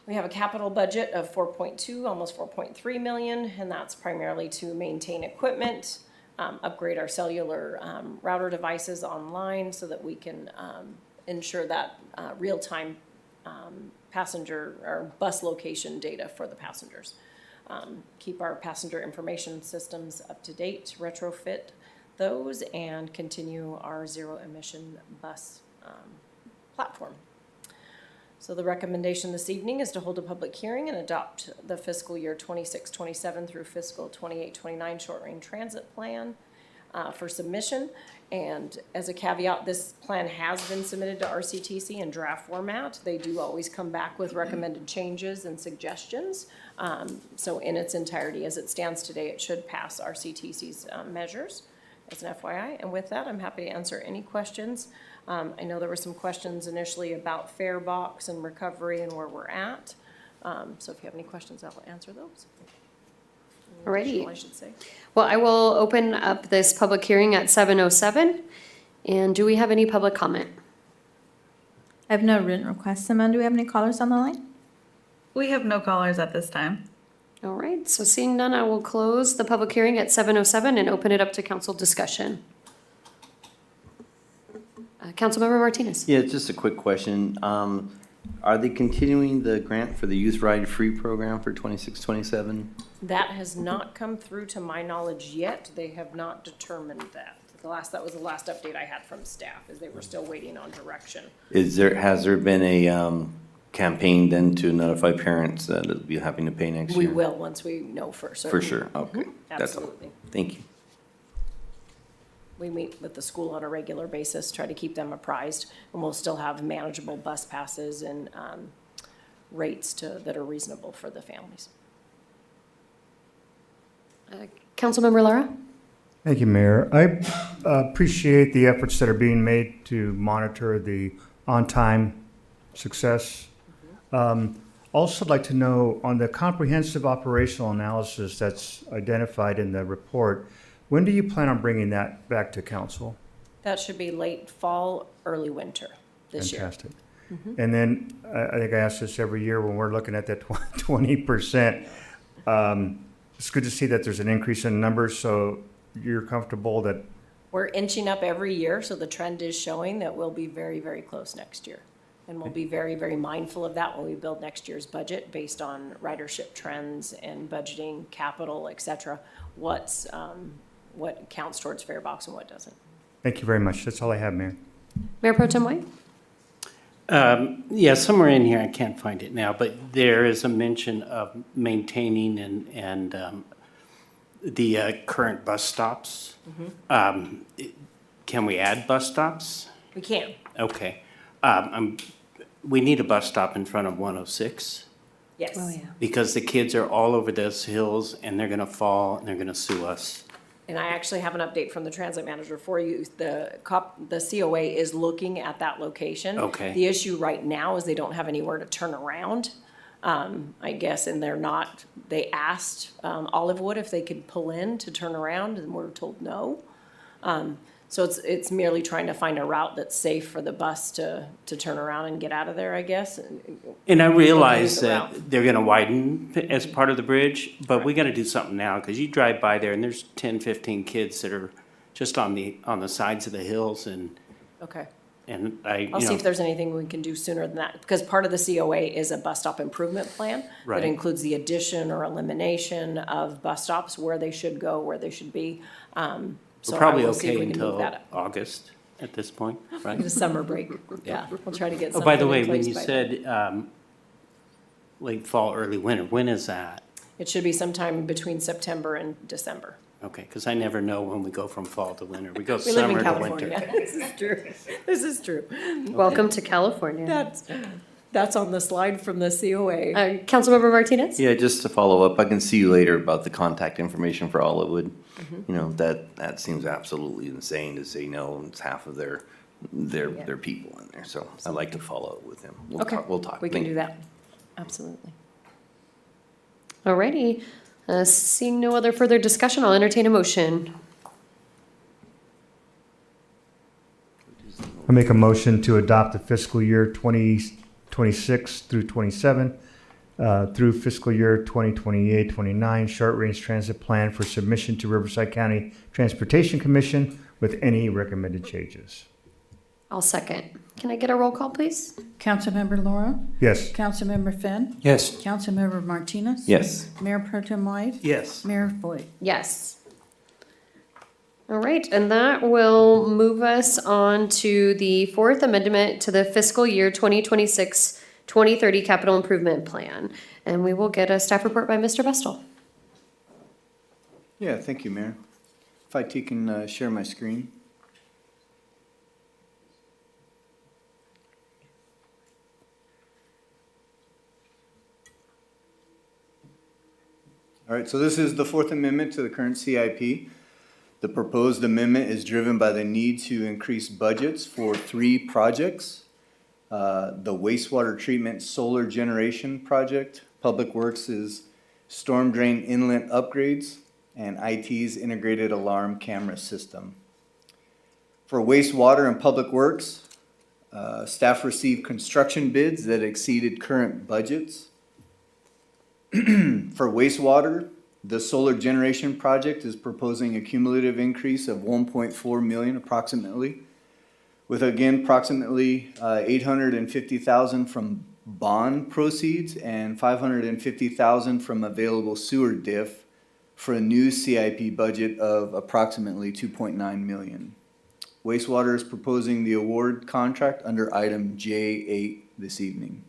We have a capital budget of 4.2, almost 4.3 million, and that's primarily to maintain equipment, upgrade our cellular router devices online so that we can ensure that real-time passenger or bus location data for the passengers. Keep our passenger information systems up to date, retrofit those, and continue our zero-emission bus platform. So the recommendation this evening is to hold a public hearing and adopt the fiscal year 26-27 through fiscal 28-29 short-range transit plan for submission. And as a caveat, this plan has been submitted to RCTC in draft format. They do always come back with recommended changes and suggestions. So in its entirety, as it stands today, it should pass RCTC's measures as an FYI. And with that, I'm happy to answer any questions. I know there were some questions initially about fare box and recovery and where we're at. So if you have any questions, I'll answer those. Alrighty. I should say. Well, I will open up this public hearing at 7:07. And do we have any public comment? I have no written requests. Simone, do we have any callers on the line? We have no callers at this time. All right, so seeing none, I will close the public hearing at 7:07 and open it up to council discussion. Councilmember Martinez. Yeah, just a quick question. Are they continuing the grant for the Youth Ride Free program for 26-27? That has not come through to my knowledge yet. They have not determined that. That was the last update I had from staff, is they were still waiting on direction. Has there been a campaign then to notify parents that it'll be having to pay next We year? will, once we know for certain. For sure, okay. That's all. Absolutely. Thank you. We meet with the school on a regular basis, try to keep them apprised, and we'll still have manageable bus passes and rates that are reasonable for the families. Councilmember Lara. Thank you, Mayor. I appreciate the efforts that are being made to monitor the on-time success. Also like to know on the comprehensive operational analysis that's identified in the report, when do you plan on bringing that back to council? That should be late fall, early winter this year. Fantastic. And then I think I ask this every year when we're looking at that 20%. It's good to see that there's an increase in numbers, so you're comfortable that, We're inching up every year, so the trend is showing that we'll be very, very close next year. And we'll be very, very mindful of that when we build next year's budget based on ridership trends and budgeting, capital, et cetera. What counts towards fare box and what doesn't. thank you very much. That's all I have, Mayor. Mayor Pro Tem White. Yeah, somewhere in here, I can't find it now, but there is a mention of maintaining and the current bus stops. Can we add bus stops? We can. Okay. We need a bus stop in front of 106 Yes. Oh, yeah. because the kids are all over those hills and they're gonna fall and they're gonna sue us. And I actually have an update from the transit manager for you. The COA is looking at that location. Okay. The issue right now is they don't have anywhere to turn around, I guess, and they asked Olivewood if they could pull in to turn around, and we're told no. So it's merely trying to find a route that's safe for the bus to turn around and get out of there, I guess. And I realize Use the that route. they're gonna widen as part of the bridge, but we gotta do something now, because you drive by there and there's 10, 15 kids that are just on the sides of the hills and Okay. I I'll see if there's anything we can do sooner than that, because part of the COA is a bus stop improvement plan. Right. That includes the addition or elimination of bus stops, where they should go, where they should be. So We're I probably will see if okay we can move until that up. August at this point, right? The summer break, yeah, we'll try to get Oh, something by the way, in when place you by then. said late fall, early winter, when is that? It should be sometime between September and December. Okay, because I never know when we go from fall to winter. We go We live in summer to California. winter. This is true. This is true. Welcome to California. That's on the slide from the COA. Councilmember Martinez? Yeah, just to follow up, I can see you later about the contact information for Olivewood. You know, that seems absolutely insane to say no, it's half of their people in there. So I'd like to follow up with him. Okay. We'll talk. We can Thank do you. that. Absolutely. Alrighty. Seeing no other further discussion, I'll entertain a motion. I make a motion to adopt the fiscal year 2026 through 27 through fiscal year 2028-29 short-range transit plan for submission to Riverside County Transportation Commission with any recommended changes. I'll second. Can I get a roll call, please? Councilmember Laura? Yes. Councilmember Finn? Yes. Councilmember Martinez? Yes. Mayor Pro Tem White? Yes. Mayor Voigt? Yes. All right, and that will move us on to the fourth amendment to the fiscal year 2026-2030 capital improvement plan. And we will get a staff report by Mr. Vestal. Yeah, thank you, Mayor. If I can share my screen. All right, so this is the Fourth Amendment to the current CIP. The proposed amendment is driven by the need to increase budgets for 3 projects. The wastewater treatment solar generation project. Public Works is storm drain inlet upgrades, and IT's integrated alarm camera system. For wastewater and public works, staff received construction bids that exceeded current budgets. For wastewater, the solar generation project is proposing a cumulative increase of 1.4 million approximately, with again approximately 850,000 from bond proceeds and 550,000 from available sewer diff for a new CIP budget of approximately 2.9 million. Wastewater is proposing the award contract under item J8 this evening.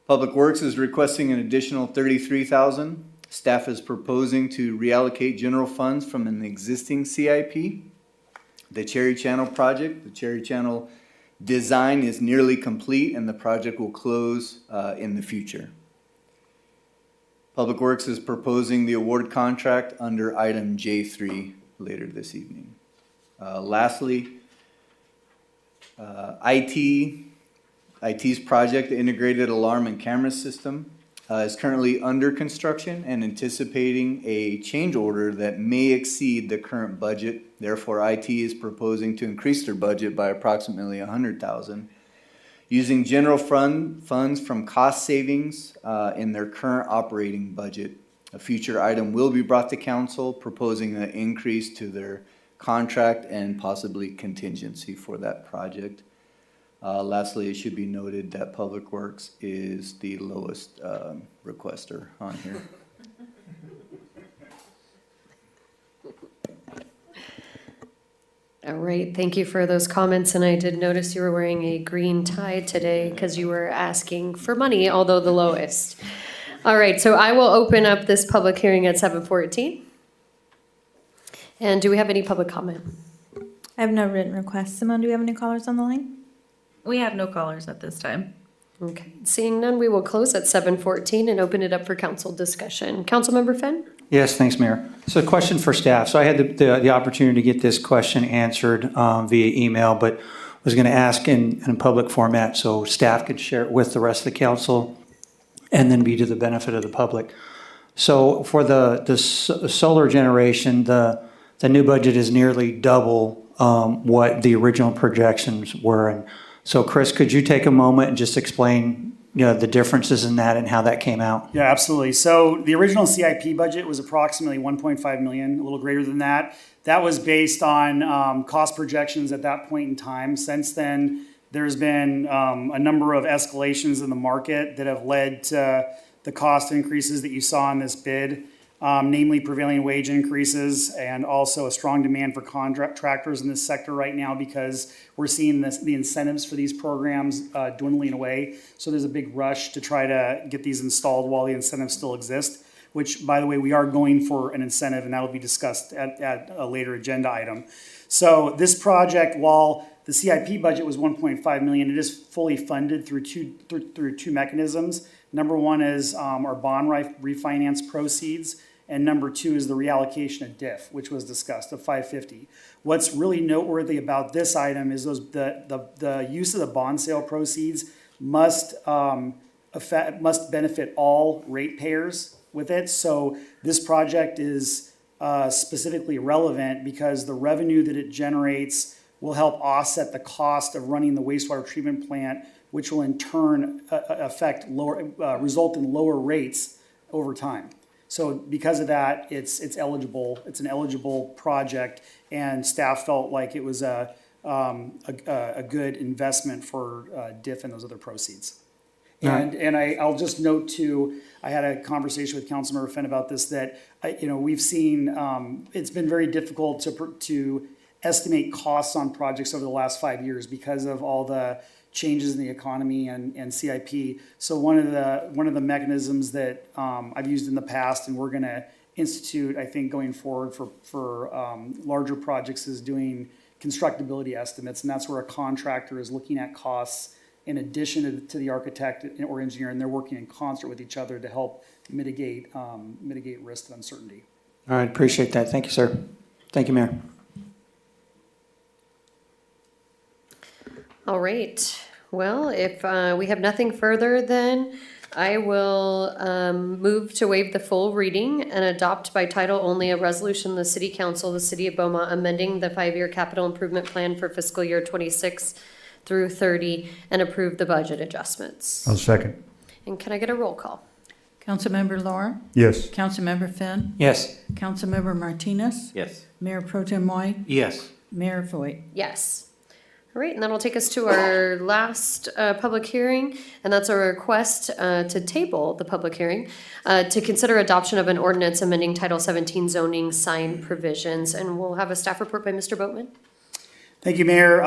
Public Works is requesting an additional 33,000. Staff is proposing to reallocate general funds from an existing CIP. The Cherry Channel project, the Cherry Channel design is nearly complete and the project will close in the future. Public Works is proposing the award contract under item J3 later this evening. Lastly, IT's project, the Integrated Alarm and Camera System, is currently under construction and anticipating a change order that may exceed the current budget. Therefore, IT is proposing to increase their budget by approximately 100,000, using general funds from cost savings in their current operating budget. A future item will be brought to council proposing an increase to their contract and possibly contingency for that project. Lastly, it should be noted that Public Works is the lowest requester on here. All right, thank you for those comments, and I did notice you were wearing a green tie today because you were asking for money, although the lowest. All right, so I will open up this public hearing at 7:14. And do we have any public comment? I have no written requests. Simone, do we have any callers on the line? We have no callers at this time. Okay, seeing none, we will close at 7:14 and open it up for council discussion. Councilmember Finn? Yes, thanks, Mayor. So a question for staff. So I had the opportunity to get this question answered via email, but was going to ask in public format so staff could share it with the rest of the council and then be to the benefit of the public. So for the solar generation, the new budget is nearly double what the original projections were. And so Chris, could you take a moment and just explain the differences in that and how that came out? Yeah, absolutely. So the original CIP budget was approximately 1.5 million, a little greater than that. That was based on cost projections at that point in time. Since then, there's been a number of escalations in the market that have led to the cost increases that you saw in this bid, namely prevailing wage increases and also a strong demand for contractors in this sector right now because we're seeing the incentives for these programs dwindling away. So there's a big rush to try to get these installed while the incentives still exist, which, by the way, we are going for an incentive, and that will be discussed at a later agenda item. So this project, while the CIP budget was 1.5 million, it is fully funded through two mechanisms. Number one is our bond refinance proceeds, and number two is the reallocation of diff, which was discussed, of 550. What's really noteworthy about this item is the use of the bond sale proceeds must benefit all ratepayers with it. So this project is specifically relevant because the revenue that it generates will help offset the cost of running the wastewater treatment plant, which will in turn result in lower rates over time. So because of that, it's eligible. It's an eligible project, and staff felt like it was a good investment for DIF and those other proceeds. And I'll just note too, I had a conversation with Councilmember Fenn about this, that we've seen it's been very difficult to estimate costs on projects over the last 5 years because of all the changes in the economy and CIP. So one of the mechanisms that I've used in the past, and we're going to institute, I think, going forward for larger projects, is doing constructability estimates, and that's where a contractor is looking at costs in addition to the architect or engineer, and they're working in concert with each other to help mitigate risk and uncertainty. All right, appreciate that. Thank you, sir. Thank you, Mayor. All right. Well, if we have nothing further, then I will move to waive the full reading and adopt by title only a resolution of the City Council of the City of Beaumont amending the 5-year capital improvement plan for fiscal year 26 through 30 and approve the budget adjustments. I'll second. And can I get a roll call? Councilmember Laura? Yes. Councilmember Finn? Yes. Councilmember Martinez? Yes. Mayor Pro Tem White? Yes. Mayor Voigt? Yes. All right, and that'll take us to our last public hearing, and that's a request to table the public hearing to consider adoption of an ordinance amending Title 17 zoning sign provisions, and we'll have a staff report by Mr. Boatman. Thank you, Mayor.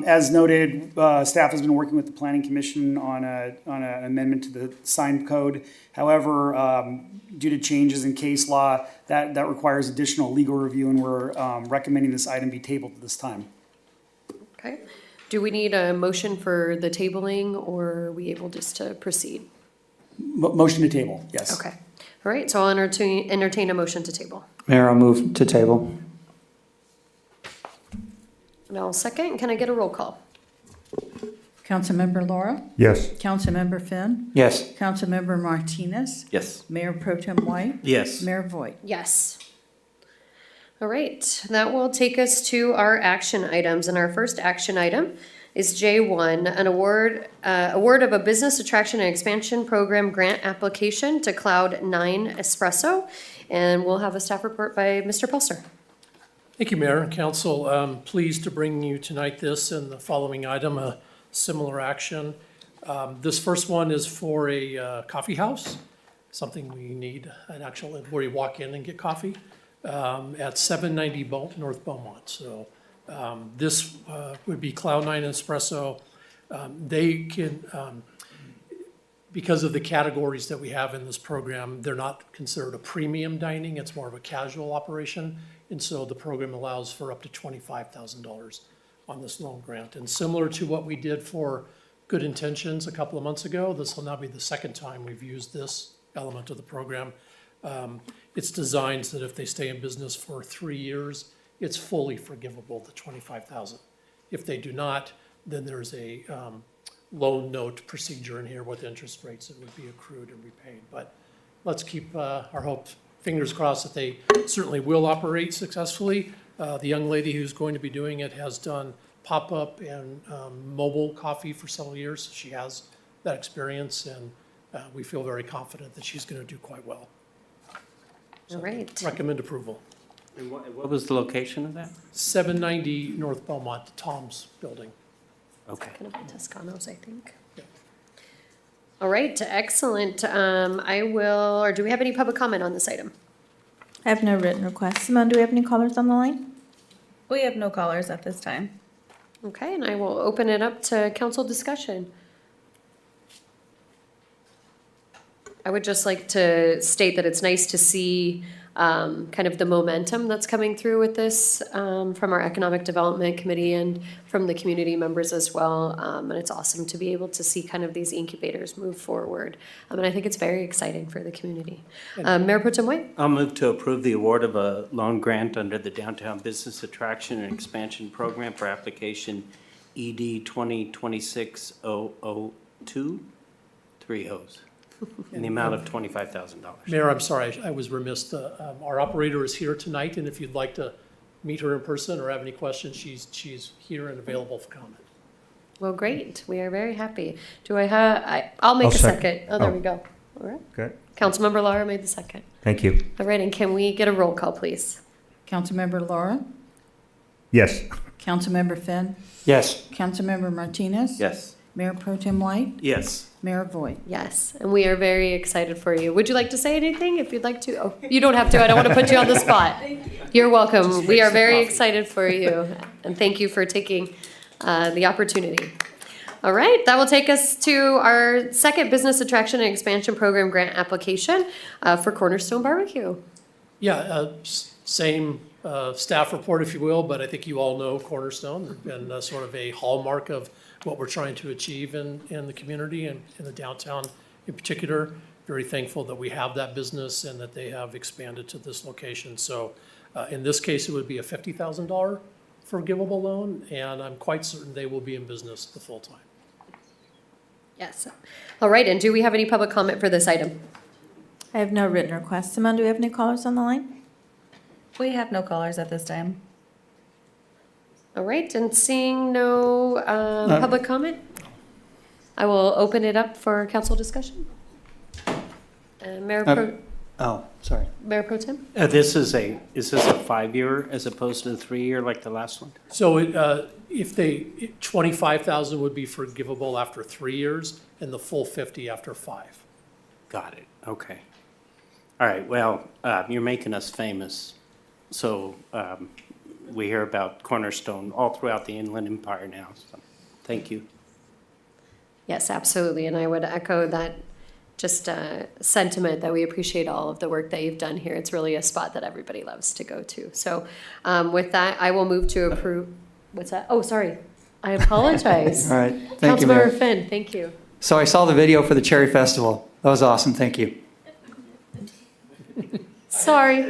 As noted, staff has been working with the Planning Commission on an amendment to the sign code. However, due to changes in case law, that requires additional legal review, and we're recommending this item be tabled at this time. Okay. Do we need a motion for the tabling, or are we able just to proceed? Motion to table, yes. Okay. All right, so I'll entertain a motion to table. Mayor, I'll move to table. And I'll second. Can I get a roll call? Councilmember Laura? Yes. Councilmember Finn? Yes. Councilmember Martinez? Yes. Mayor Pro Tem White? Yes. Mayor Voigt? Yes. All right, that will take us to our action items, and our first action item is J1, an award of a business attraction and expansion program grant application to Cloud9 Espresso, and we'll have a staff report by Mr. Pulser. Thank you, Mayor and Council. I'm pleased to bring you tonight this and the following item, a similar action. This first one is for a coffee house, something we need, an actual, where you walk in and get coffee. At 790 North Beaumont. So this would be Cloud9 Espresso. They can, because of the categories that we have in this program, they're not considered a premium dining. It's more of a casual operation. And so the program allows for up to $25,000 on this loan grant. And similar to what we did for Good Intentions a couple of months ago, this will now be the second time we've used this element of the program. It's designed so that if they stay in business for 3 years, it's fully forgivable, the $25,000. If they do not, then there's a loan note procedure in here with interest rates that would be accrued and repaid. But let's keep our hopes, fingers crossed that they certainly will operate successfully. The young lady who's going to be doing it has done pop-up and mobile coffee for several years. So she has that experience, and we feel very confident that she's going to do quite well. All right. Recommend approval. And what was the location of that? 790 North Beaumont, Tom's building. Okay. Gonna be Toscano's, I think. All right, excellent. I will, or do we have any public comment on this item? I have no written requests. Simone, do we have any callers on the line? We have no callers at this time. Okay, and I will open it up to council discussion. I would just like to state that it's nice to see kind of the momentum that's coming through with this from our Economic Development Committee and from the community members as well. And it's awesome to be able to see kind of these incubators move forward. And I think it's very exciting for the community. Mayor Pro Tem White? I'll move to approve the award of a loan grant under the Downtown Business Attraction and Expansion Program for application ED 2026-002, 3 O's. In the amount of $25,000. Mayor, I'm sorry, I was remiss. Our operator is here tonight, and if you'd like to meet her in person or have any questions, she's here and available for comment. Well, great. We are very happy. Do I have, I'll make a second. Oh, there we go. All right. Okay. Councilmember Laura made the second. Thank you. All right, and can we get a roll call, please? Councilmember Laura? Yes. Councilmember Finn? Yes. Councilmember Martinez? Yes. Mayor Pro Tem White? Yes. Mayor Voigt? Yes, and we are very excited for you. Would you like to say anything if you'd like to? Oh, you don't have to. I don't want to put you on the spot. You're welcome. We are very excited for you, and thank you for taking the opportunity. All right, that will take us to our second Business Attraction and Expansion Program grant application for Cornerstone Barbecue. Yeah, same staff report, if you will, but I think you all know Cornerstone. They've been sort of a hallmark of what we're trying to achieve in the community and in the downtown in particular. Very thankful that we have that business and that they have expanded to this location. So in this case, it would be a $50,000 forgivable loan, and I'm quite certain they will be in business the full time. Yes. All right, and do we have any public comment for this item? I have no written requests. Simone, do we have any callers on the line? We have no callers at this time. All right, and seeing no public comment, I will open it up for council discussion. Mayor Pro Tem? Is this a 5-year as opposed to the 3-year like the last one? So if 25,000 would be forgivable after 3 years and the full 50 after 5. Got it, okay. All right, well, you're making us famous. So we hear about Cornerstone all throughout the Inland Empire now, so thank you. Yes, absolutely, and I would echo that just sentiment that we appreciate all of the work that you've done here. It's really a spot that everybody loves to go to. So with that, I will move to approve. What's that? Oh, sorry. I apologize. All right, thank you, Mayor. Councilmember Finn, thank you. So I saw the video for the Cherry Festival. That was awesome, thank you. Sorry.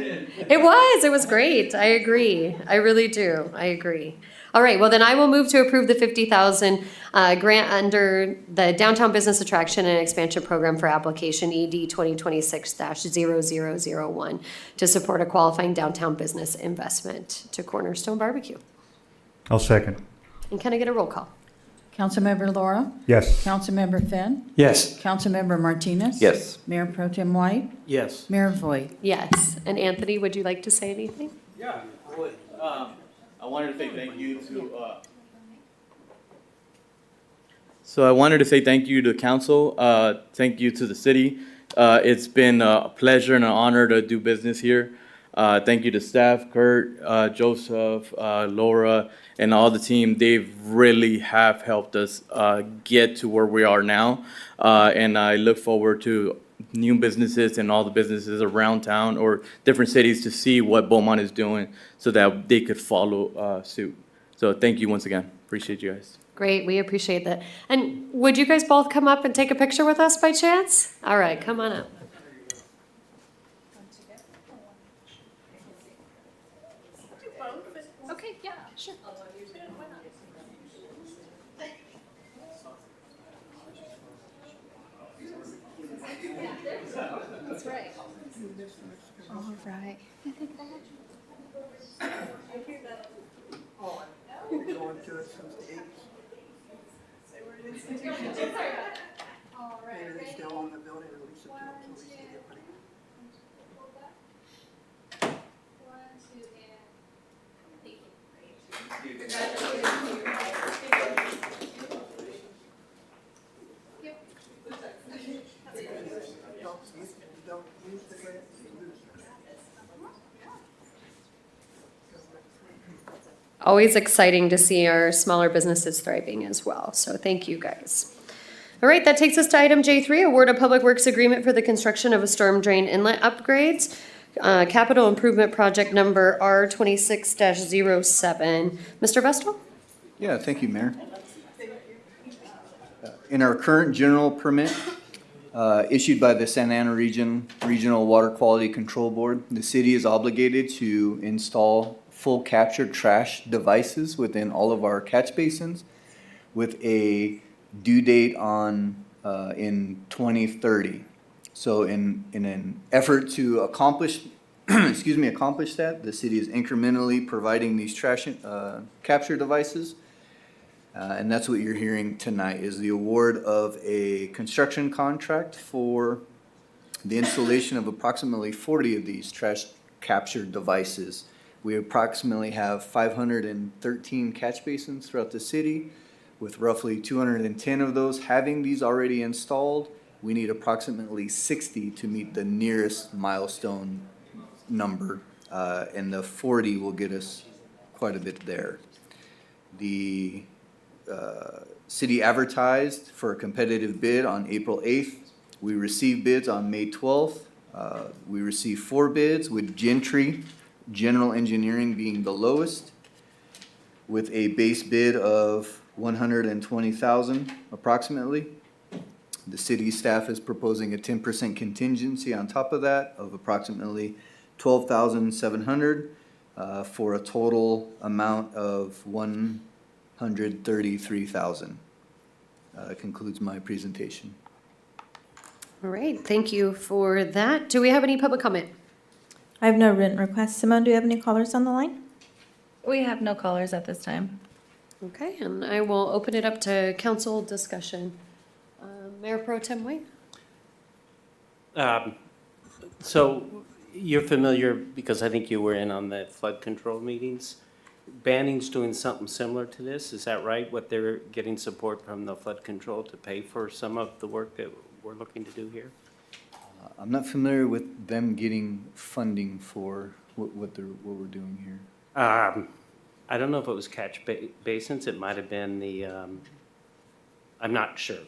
It was great. I agree. I really do. I agree. All right, well then I will move to approve the 50,000 grant under the Downtown Business Attraction and Expansion Program for application ED 2026-0001 to support a qualifying downtown business investment to Cornerstone Barbecue. I'll second. And can I get a roll call? Councilmember Laura? Yes. Councilmember Finn? Yes. Councilmember Martinez? Yes. Mayor Pro Tem White? Yes. Mayor Voigt? Yes. And Anthony, would you like to say anything? Yeah, I would. I wanted to say thank you to, So I wanted to say thank you to council, thank you to the city. It's been a pleasure and an honor to do business here. Thank you to staff, Kurt, Joseph, Laura, and all the team. They really have helped us get to where we are now. And I look forward to new businesses and all the businesses around town or different cities to see what Beaumont is doing so that they could follow suit. So thank you once again. Appreciate you guys. Great, we appreciate that. And would you guys both come up and take a picture with us by chance? All right, come on up. Okay, yeah, sure. That's right. All right. Always exciting to see our smaller businesses thriving as well. So thank you, guys. All right, that takes us to item J3, award a public works agreement for the construction of a storm drain inlet upgrades. Capital improvement project number R26-07. Mr. Vestal? Yeah, thank you, Mayor. In our current general permit issued by the Santa Ana Regional Water Quality Control Board, the city is obligated to install full captured trash devices within all of our catch basins with a due date on in 2030. So in an effort to accomplish that, the city is incrementally providing these trash capture devices. And that's what you're hearing tonight, is the award of a construction contract for the installation of approximately 40 of these trash capture devices. We approximately have 513 catch basins throughout the city, with roughly 210 of those having these already installed. We need approximately 60 to meet the nearest milestone number, and the 40 will get us quite a bit there. The city advertised for a competitive bid on April 8th. We received bids on May 12th. We received 4 bids, with Gentry General Engineering being the lowest, with a base bid of $120,000 approximately. The city staff is proposing a 10% contingency on top of that of approximately $12,700 for a total amount of $133,000. concludes my presentation. All right, thank you for that. Do we have any public comment? I have no written requests. Simone, do you have any callers on the line? We have no callers at this time. Okay, and I will open it up to council discussion. Mayor Pro Tem White? So you're familiar, because I think you were in on the flood control meetings. Banning's doing something similar to this, is that right? What they're getting support from the flood control to pay for some of the work that we're looking to do here? I'm not familiar with them getting funding for what we're doing here. I don't know if it was basins, it might have been the, I'm not sure.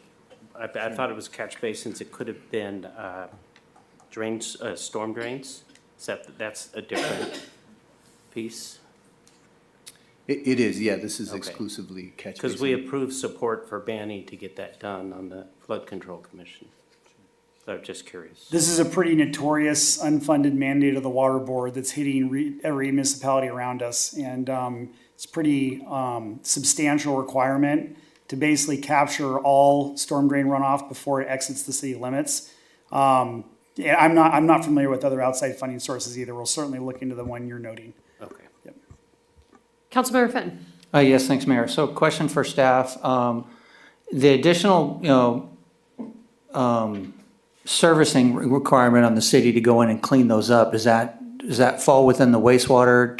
I thought it was catch basins, it could have been drains, storm drains, except that's a different piece. It is, yeah, this is Okay. exclusively catch basin. Because we approved support for Banning to get that done on the Flood Control Commission. So I'm just curious. This is a pretty notorious unfunded mandate of the water board that's hitting every municipality around us. And it's a pretty substantial requirement to basically capture all storm drain runoff before it exits the city limits. Yeah, I'm not familiar with other outside funding sources either. We'll certainly look into the one you're noting. Okay. Councilmember Fenton? Yes, thanks, Mayor. So question for staff. The additional, servicing requirement on the city to go in and clean those up, does that fall within the wastewater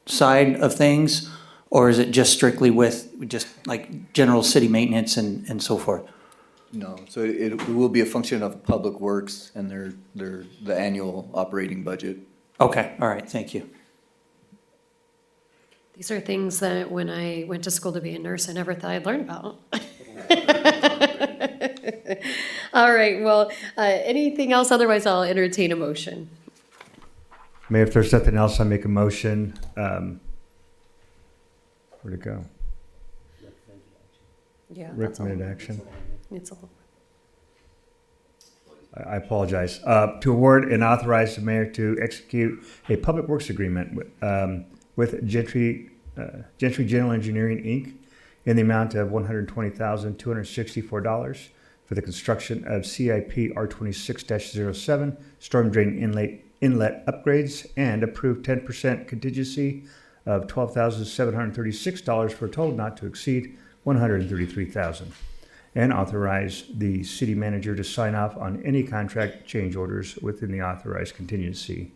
side of things? Or is it just strictly with just like general city maintenance and so forth? No, so it will be a function of Public Works and the annual operating budget. Okay, all right, thank you. These are things that when I went to school to be a nurse, I never thought I'd learn about. All right, well, anything else? Otherwise, I'll entertain a motion. Mayor, if there's nothing else, I make a motion. Where'd it go? Yeah. Recommended action. It's all. I apologize. To award and authorize the mayor to execute a public works agreement with Gentry General Engineering, Inc. in the amount of $120,264 for the construction of CIP R26-07 storm drain inlet upgrades and approved 10% contingency of $12,736 for a total not to exceed $133,000. And authorize the city manager to sign off on any contract change orders within the authorized contingency.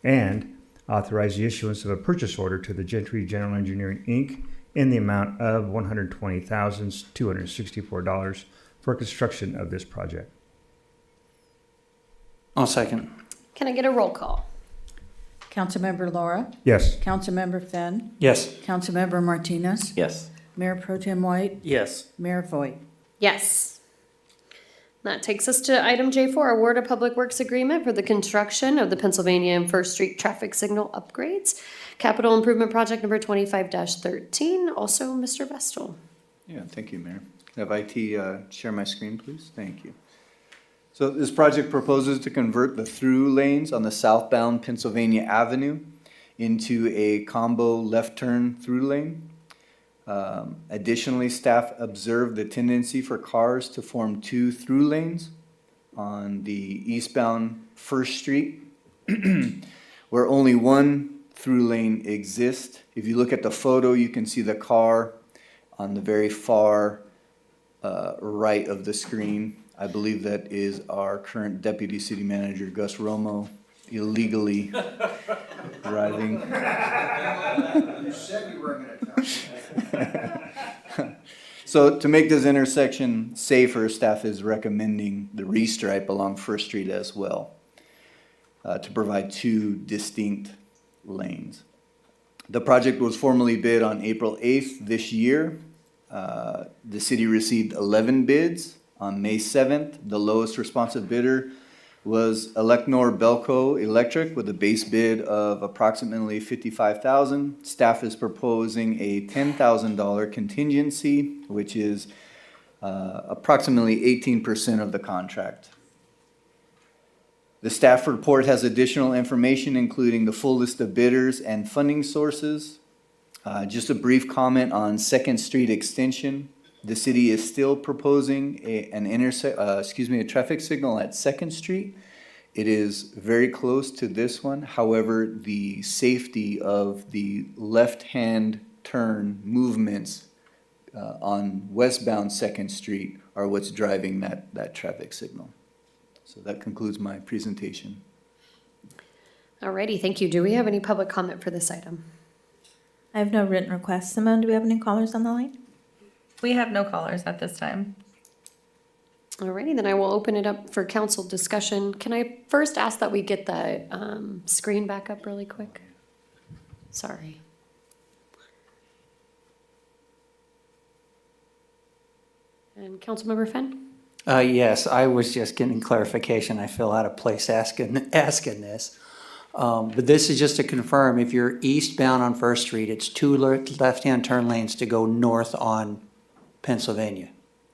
And authorize the issuance of a purchase order to the Gentry General Engineering, Inc. in the amount of $120,264 for construction of this project. I'll second. Can I get a roll call? Councilmember Laura? Yes. Councilmember Fenn? Yes. Councilmember Martinez? Yes. Mayor Pro Tem White? Yes. Mayor Voigt? Yes. That takes us to item J4, award a public works agreement for the construction of the Pennsylvania and First Street traffic signal upgrades. Capital Improvement Project number 25-13. Also, Mr. Vestal. Yeah, thank you, Mayor. Have IT share my screen, please? Thank you. So this project proposes to convert the through lanes on the southbound Pennsylvania Avenue into a combo left turn through lane. Additionally, staff observed the tendency for cars to form two through lanes on the eastbound First Street, where only one through lane exists. If you look at the photo, you can see the car on the very far right of the screen. I believe that is our current Deputy City Manager, Gus Romo, illegally driving. You said you were going to So to make this intersection safer, staff is recommending the restripe along First Street as well, to provide two distinct lanes. The project was formally bid on April 8th this year. The city received 11 bids. On May 7th, the lowest responsive bidder was Elecnor Belco Electric with a base bid of approximately $55,000. Staff is proposing a $10,000 contingency, which is approximately 18% of the contract. The staff report has additional information, including the full list of bidders and funding sources. Just a brief comment on Second Street Extension. The city is still proposing a traffic signal at Second Street. It is very close to this one. However, the safety of the left-hand turn movements on westbound Second Street are what's driving that traffic signal. So that concludes my presentation. Alrighty, thank you. Do we have any public comment for this item? I have no written requests. Simone, do we have any callers on the line? We have no callers at this time. Alrighty, then I will open it up for council discussion. Can I first ask that we get the screen back up really quick? Sorry. And Councilmember Fenn? Yes, I was just getting clarification. I feel out of place asking this. But this is just to confirm, if you're eastbound on First Street, it's two left-hand turn lanes to go north on Pennsylvania.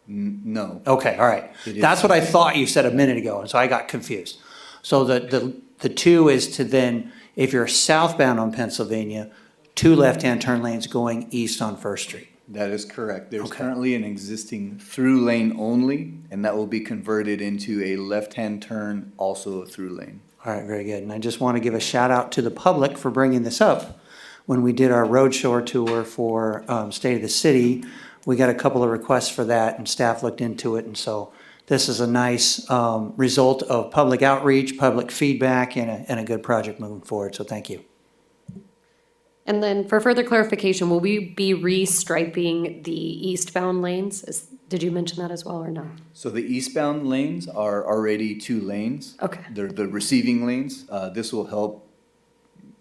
No. Okay, all right. It is- That's what I thought you said a minute ago, and so I got confused. So the two is to then, if you're southbound on Pennsylvania, two left-hand turn lanes going east on First Street. That is correct. There's Okay. currently an existing through lane only, and that will be converted into a left-hand turn, also a through lane. All right, very good. And I just want to give a shout out to the public for bringing this up. When we did our roadshow tour for State of the City, we got a couple of requests for that, and staff looked into it. And so this is a nice result of public outreach, public feedback, and a good project moving forward. So thank you. And then for further clarification, will we be restriping the eastbound lanes? Did you mention that as well or no? So the eastbound lanes are already 2 lanes. Okay. They're the receiving lanes. This will help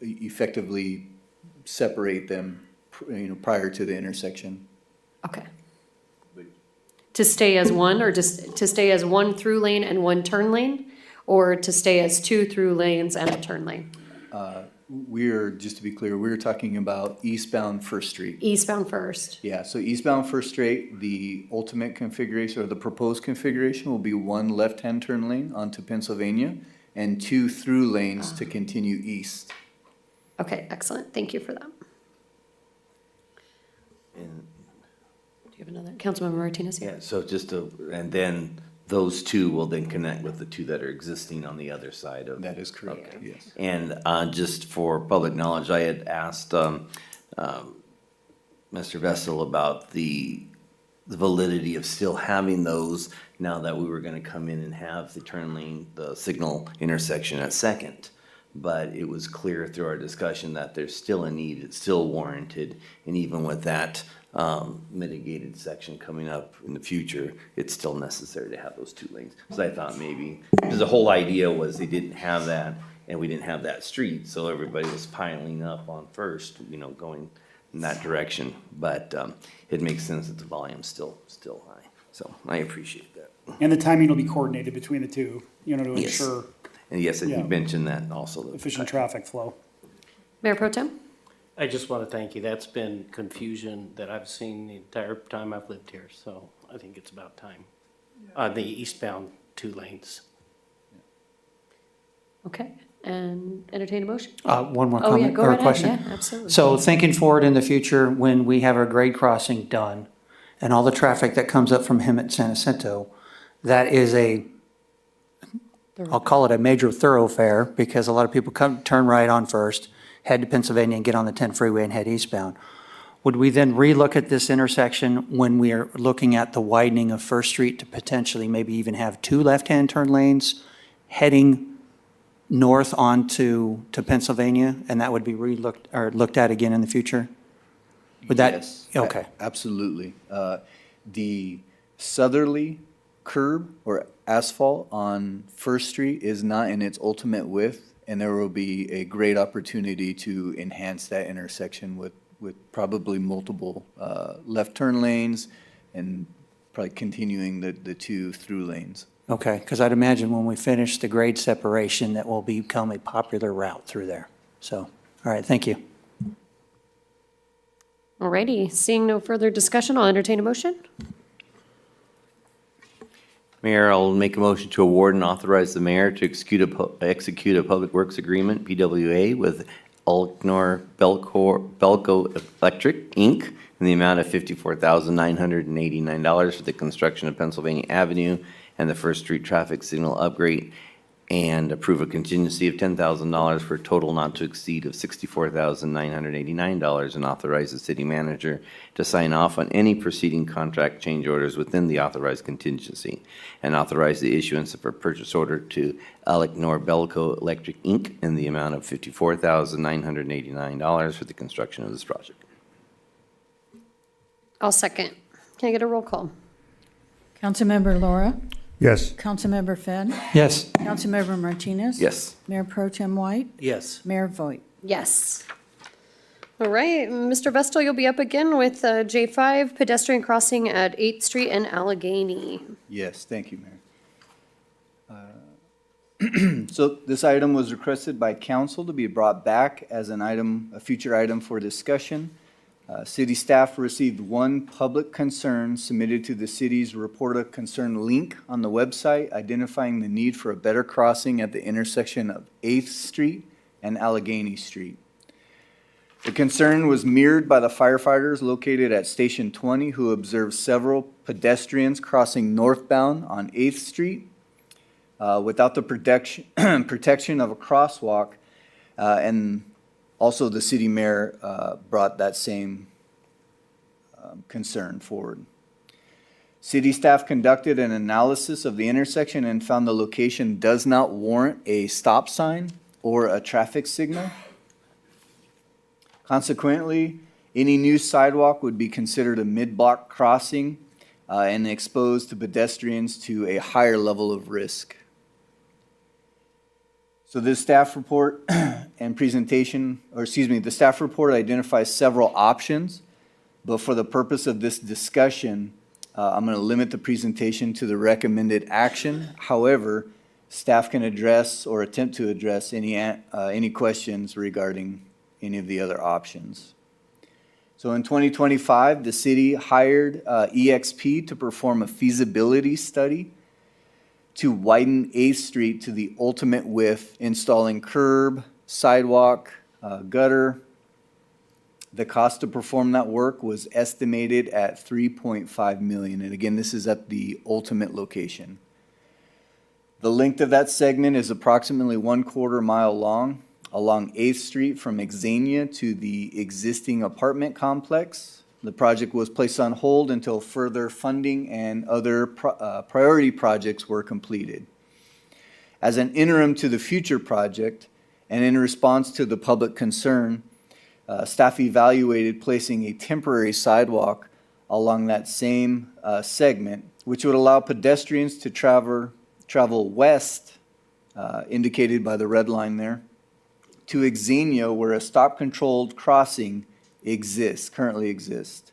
effectively separate them, prior to the intersection. Okay. To stay as one, or just to stay as one through lane and one turn lane? Or to stay as 2 through lanes and a turn lane? Just to be clear, we're talking about eastbound First Street. Eastbound first. Yeah, so eastbound First Street, the ultimate configuration or the proposed configuration will be 1 left-hand turn lane onto Pennsylvania and 2 through lanes to continue east. Okay, excellent. Thank you for that. And, Do you have another? Councilmember Martinez? yeah, so and then those 2 will then connect with the 2 that are existing on the other side of. That is correct, Okay. yes. And just for public knowledge, I had asked Mr. Vestal about the validity of still having those now that we were gonna come in and have the turn lane, the signal intersection at Second. But it was clear through our discussion that there's still a need, it's still warranted, and even with that mitigated section coming up in the future, it's still necessary to have those 2 lanes. So I thought maybe, because the whole idea was they didn't have that, and we didn't have that street, so everybody was piling up on First, going in that direction. But it makes sense that the volume's still high, so I appreciate that. And the timing will be coordinated between the two, to Yes. ensure And yes, and you Yeah. mentioned that also. efficient traffic flow. Mayor Pro Tem? I just want to thank you. That's been confusion that I've seen the entire time I've lived here, so I think it's about time. The eastbound 2 lanes. Okay, and entertain a motion? One more Oh, yeah, comment go or right ahead. question. Yeah, absolutely. So thinking forward in the future, when we have our grade crossing done and all the traffic that comes up from Hemet, San Jacinto, that is I'll call it a major thoroughfare, because a lot of people turn right on First, head to Pennsylvania and get on the 10 freeway and head eastbound. Would we then relook at this intersection when we are looking at the widening of First Street to potentially maybe even have 2 left-hand turn lanes heading north onto Pennsylvania, and that would be looked at again in the future? Would that? Yes. Okay. Absolutely. The southerly curb or asphalt on First Street is not in its ultimate width, and there will be a great opportunity to enhance that intersection with probably multiple left turn lanes and probably continuing the 2 through lanes. Okay, because I'd imagine when we finish the grade separation, that will become a popular route through there. So, all right, thank you. Alrighty, seeing no further discussion, I'll entertain a motion. Mayor, I'll make a motion to award and authorize the mayor to execute a public works agreement, PWA, with Elknor Belco Electric, Inc., in the amount of $54,989 for the construction of Pennsylvania Avenue and the First Street traffic signal upgrade, and approve a contingency of $10,000 for a total not to exceed of $64,989, and authorize the city manager to sign off on any preceding contract change orders within the authorized contingency, and authorize the issuance of a purchase order to Alec Belco Electric, Inc. in the amount of $54,989 for the construction of this project. I'll second. Can I get a roll call? Councilmember Laura? Yes. Councilmember Finn? Yes. Councilmember Martinez? Yes. Mayor Pro Tem White? Yes. Mayor Voigt? Yes. All right, Mr. Vestal, you'll be up again with J5 pedestrian crossing at 8th Street and Allegheny. Yes, thank you, Mayor. So this item was requested by council to be brought back as an item, a future item for discussion. City staff received one public concern submitted to the city's report of concern link on the website, identifying the need for a better crossing at the intersection of 8th Street and Allegheny Street. The concern was mirrored by the firefighters located at Station 20, who observed several pedestrians crossing northbound on 8th Street without the protection of a crosswalk, and also the city mayor brought that same concern forward. City staff conducted an analysis of the intersection and found the location does not warrant a stop sign or a traffic signal. Consequently, any new sidewalk would be considered a mid-block crossing and exposed to pedestrians to a higher level of risk. So this staff report and presentation, the staff report identifies several options, but for the purpose of this discussion, I'm going to limit the presentation to the recommended action. However, staff can address or attempt to address any questions regarding any of the other options. So in 2025, the city hired EXP to perform a feasibility study to widen 8th Street to the ultimate width, installing curb, sidewalk, gutter. The cost to perform that work was estimated at $3.5 million. And again, this is at the ultimate location. The length of that segment is approximately 1/4 mile long along 8th Street from Xenia to the existing apartment complex. The project was placed on hold until further funding and other priority projects were completed. As an interim to the future project, and in response to the public concern, staff evaluated placing a temporary sidewalk along that same segment, which would allow pedestrians to travel west, indicated by the red line there, to Xenia, where a stop-controlled crossing currently exists.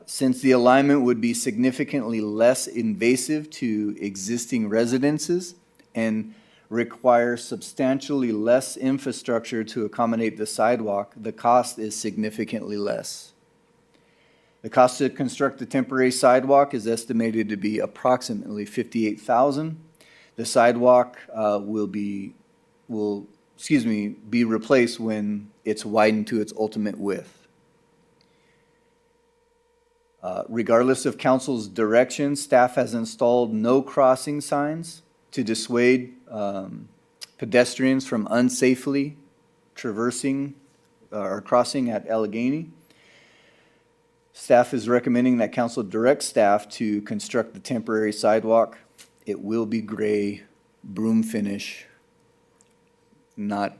Since the alignment would be significantly less invasive to existing residences and require substantially less infrastructure to accommodate the sidewalk, the cost is significantly less. The cost to construct the temporary sidewalk is estimated to be approximately $58,000. The sidewalk will be replaced when it's widened to its ultimate width. Regardless of council's direction, staff has installed no crossing signs to dissuade pedestrians from unsafely traversing or crossing at Allegheny. Staff is recommending that council direct staff to construct the temporary sidewalk. It will be gray, broom finish, not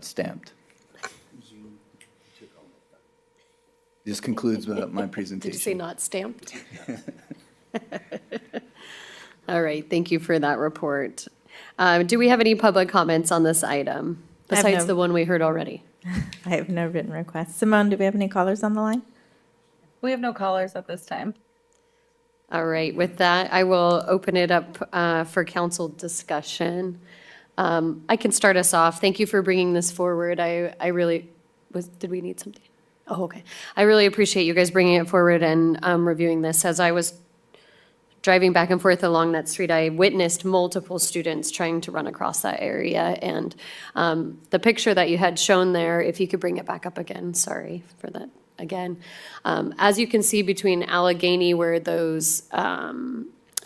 stamped. This concludes my presentation. Did you say not stamped? All right, thank you for that report. Do we have any public comments on this item, I have besides no- the one we heard already? I have no written requests. Simone, do we have any callers on the line? We have no callers at this time. All right, with that, I will open it up for council discussion. I can start us off. Thank you for bringing this forward. I really, did we need something? Oh, okay. I really appreciate you guys bringing it forward and reviewing this. As I was driving back and forth along that street, I witnessed multiple students trying to run across that area. And the picture that you had shown there, if you could bring it back up again, sorry for that again. As you can see between Allegheny, where those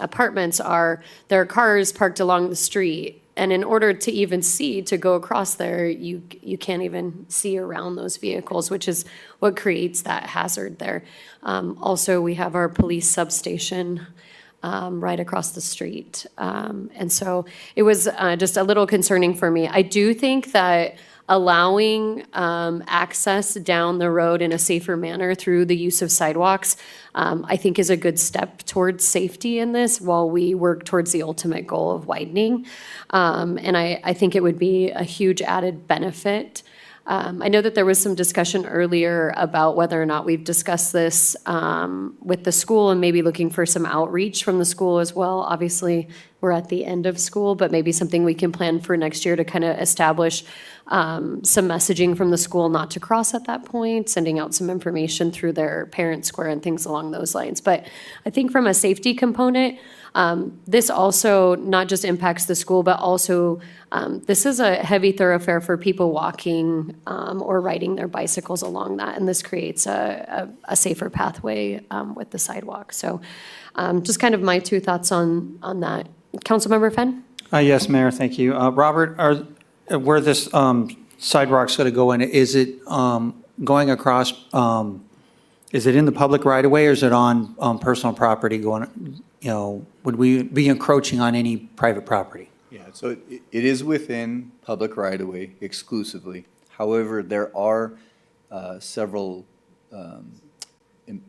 apartments are, there are cars parked along the street. And in order to even see, to go across there, you can't even see around those vehicles, which is what creates that hazard there. Also, we have our police substation right across the street. And so it was just a little concerning for me. I do think that allowing access down the road in a safer manner through the use of sidewalks, I think is a good step towards safety in this while we work towards the ultimate goal of widening. And I think it would be a huge added benefit. I know that there was some discussion earlier about whether or not we've discussed this with the school and maybe looking for some outreach from the school as well. Obviously, we're at the end of school, but maybe something we can plan for next year to kind of establish some messaging from the school not to cross at that point, sending out some information through their parent square and things along those lines. But I think from a safety component, this also not just impacts the school, but also this is a heavy thoroughfare for people walking or riding their bicycles along that, and this creates a safer pathway with the sidewalk. So just kind of my two thoughts on that. Councilmember Fenn? Yes, Mayor, thank you. Robert, where this sidewalk's going to go in, is it going across, is it in the public right-of-way or is it on personal property going, would we be encroaching on any private property? Yeah, so it is within public right-of-way exclusively. However, there are several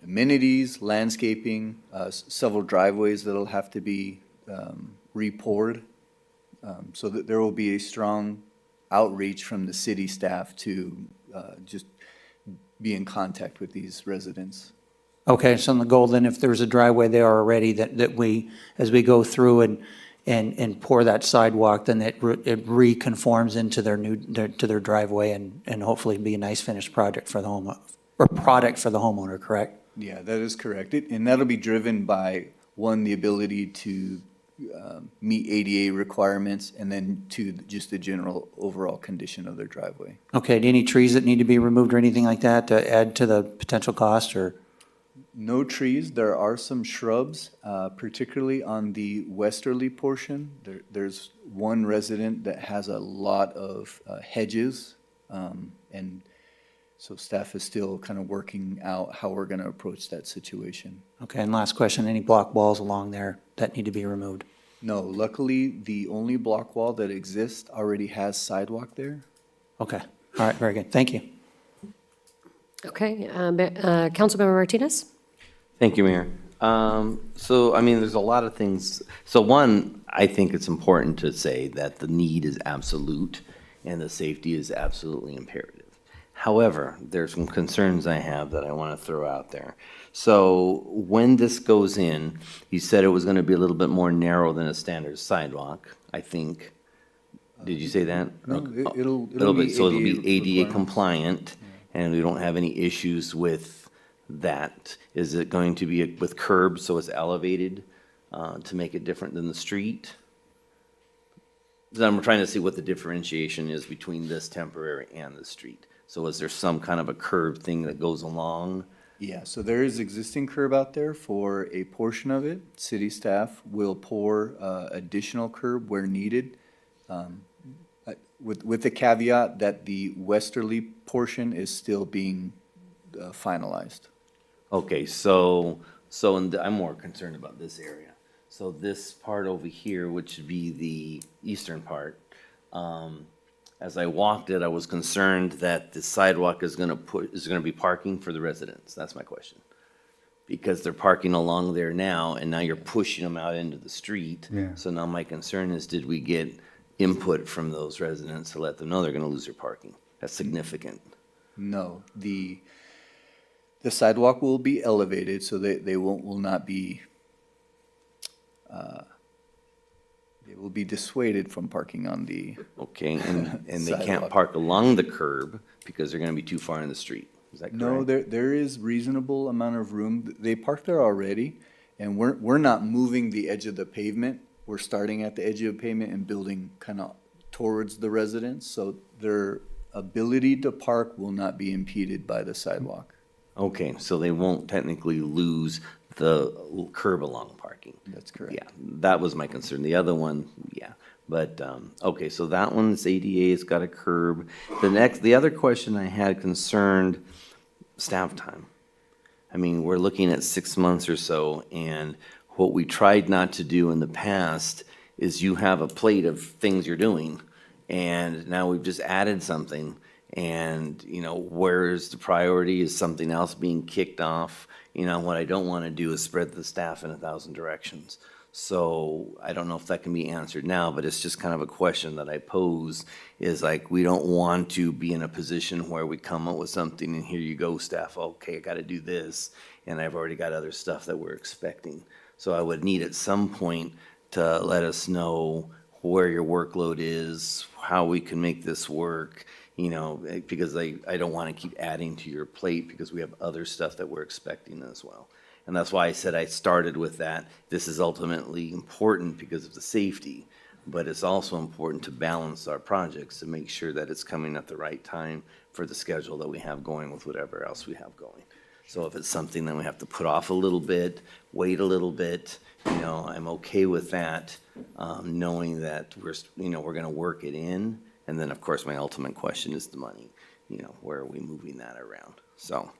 amenities, landscaping, several driveways that'll have to be re-poured. So that there will be a strong outreach from the city staff to just be in contact with these residents. Okay, so the goal then, if there's a driveway there already, that we, as we go through and pour that sidewalk, then it reconforms into their driveway and hopefully be a nice finished project for the home, or product for the homeowner, correct? Yeah, that is correct. And that'll be driven by, one, the ability to meet ADA requirements, and then two, just the general overall condition of their driveway. Okay, any trees that need to be removed or anything like that to add to the potential cost, or? No trees. There are some shrubs, particularly on the westerly portion. There's one resident that has a lot of hedges, and so staff is still kind of working out how we're going to approach that situation. Okay, and last question, any block walls along there that need to be removed? No, luckily, the only block wall that exists already has sidewalk there. Okay, all right, very good, thank you. Okay, Councilmember Martinez? Thank you, Mayor. So, I mean, there's a lot of things. So one, I think it's important to say that the need is absolute and the safety is absolutely imperative. However, there's some concerns I have that I want to throw out there. So when this goes in, you said it was going to be a little bit more narrow than a standard sidewalk, I think. Did you say that? No, It'll be, so it'll be ADA requirements. compliant, and we don't have any issues with that. Is it going to be with curbs, so it's elevated to make it different than the street? So I'm trying to see what the differentiation is between this temporary and the street. So is there some kind of a curb thing that goes along? Yeah, so there is existing curb out there for a portion of it. City staff will pour additional curb where needed, with the caveat that the westerly portion is still being finalized. Okay, I'm more concerned about this area. So this part over here, which would be the eastern part, as I walked it, I was concerned that the sidewalk is gonna be parking for the residents. That's my question. Because they're parking along there now, and now you're pushing them out into the street. Yeah. So now my concern is, did we get input from those residents to let them know they're gonna lose their parking? That's significant. No, the sidewalk will be elevated, so they will not be, they will be dissuaded from parking on the. Okay, and they can't sidewalk. park along the curb because they're gonna be too far in the street. Is that correct? No, there is reasonable amount of room. They park there already, And we're not moving the edge of the pavement. We're starting at the edge of the pavement and building kind of towards the residents, so their ability to park will not be impeded by the sidewalk. Okay, so they won't technically lose the curb along parking. That's correct. Yeah, that was my concern. The other one, yeah, but, okay, so that one's ADA, it's got a curb. The other question I had concerned staff time. I mean, we're looking at 6 months or so, and what we tried not to do in the past is you have a plate of things you're doing, and now we've just added something, and, you know, where's the priority? Is something else being kicked off? You know, what I don't want to do is spread the staff in 1,000 directions. So I don't know if that can be answered now, but it's just kind of a question that I pose, is like, we don't want to be in a position where we come up with something and here you go, staff, okay, I got to do this, and I've already got other stuff that we're expecting. So I would need at some point to let us know where your workload is, how we can make this work, you know, because I don't want to keep adding to your plate because we have other stuff that we're expecting as well. And that's why I said I started with that. This is ultimately important because of the safety, but it's also important to balance our projects to make sure that it's coming at the right time for the schedule that we have going with whatever else we have going. So if it's something that we have to put off a little bit, wait a little bit, you know, I'm okay with that, knowing that we're going to work it in. And then, of course, my ultimate question is the money. You know, where are we moving that around? So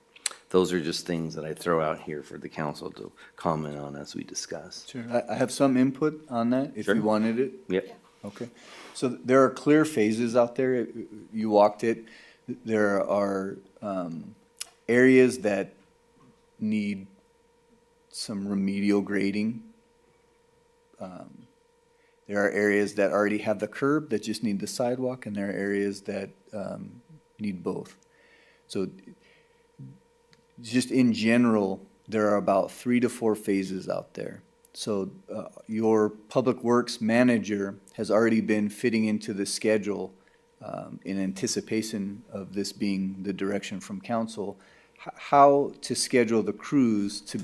those are just things that I throw out here for the council to comment on as we discuss. Sure. I have some input on that, if you wanted it. Yep. Okay. So there are clear phases out there. You walked it. There are areas that need some remedial grading. There are areas that already have the curb that just need the sidewalk, and there are areas that need both. So just in general, there are about 3 to 4 phases out there. So your public works manager has already been fitting into the schedule in anticipation of this being the direction from council, how to schedule the crews to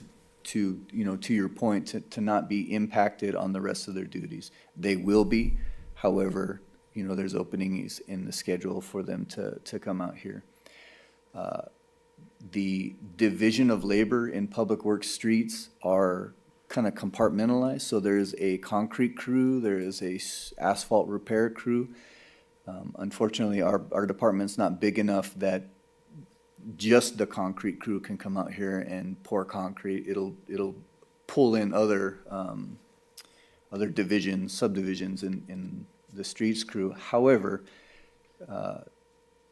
your point, to not be impacted on the rest of their duties. They will be, however, there's openings in the schedule for them to come out here. The division of labor in public works streets are kind of compartmentalized. So there's a concrete crew, there is a asphalt repair crew. Unfortunately, our department's not big enough that just the concrete crew can come out here and pour concrete. It'll pull in other divisions, subdivisions in the streets crew. However,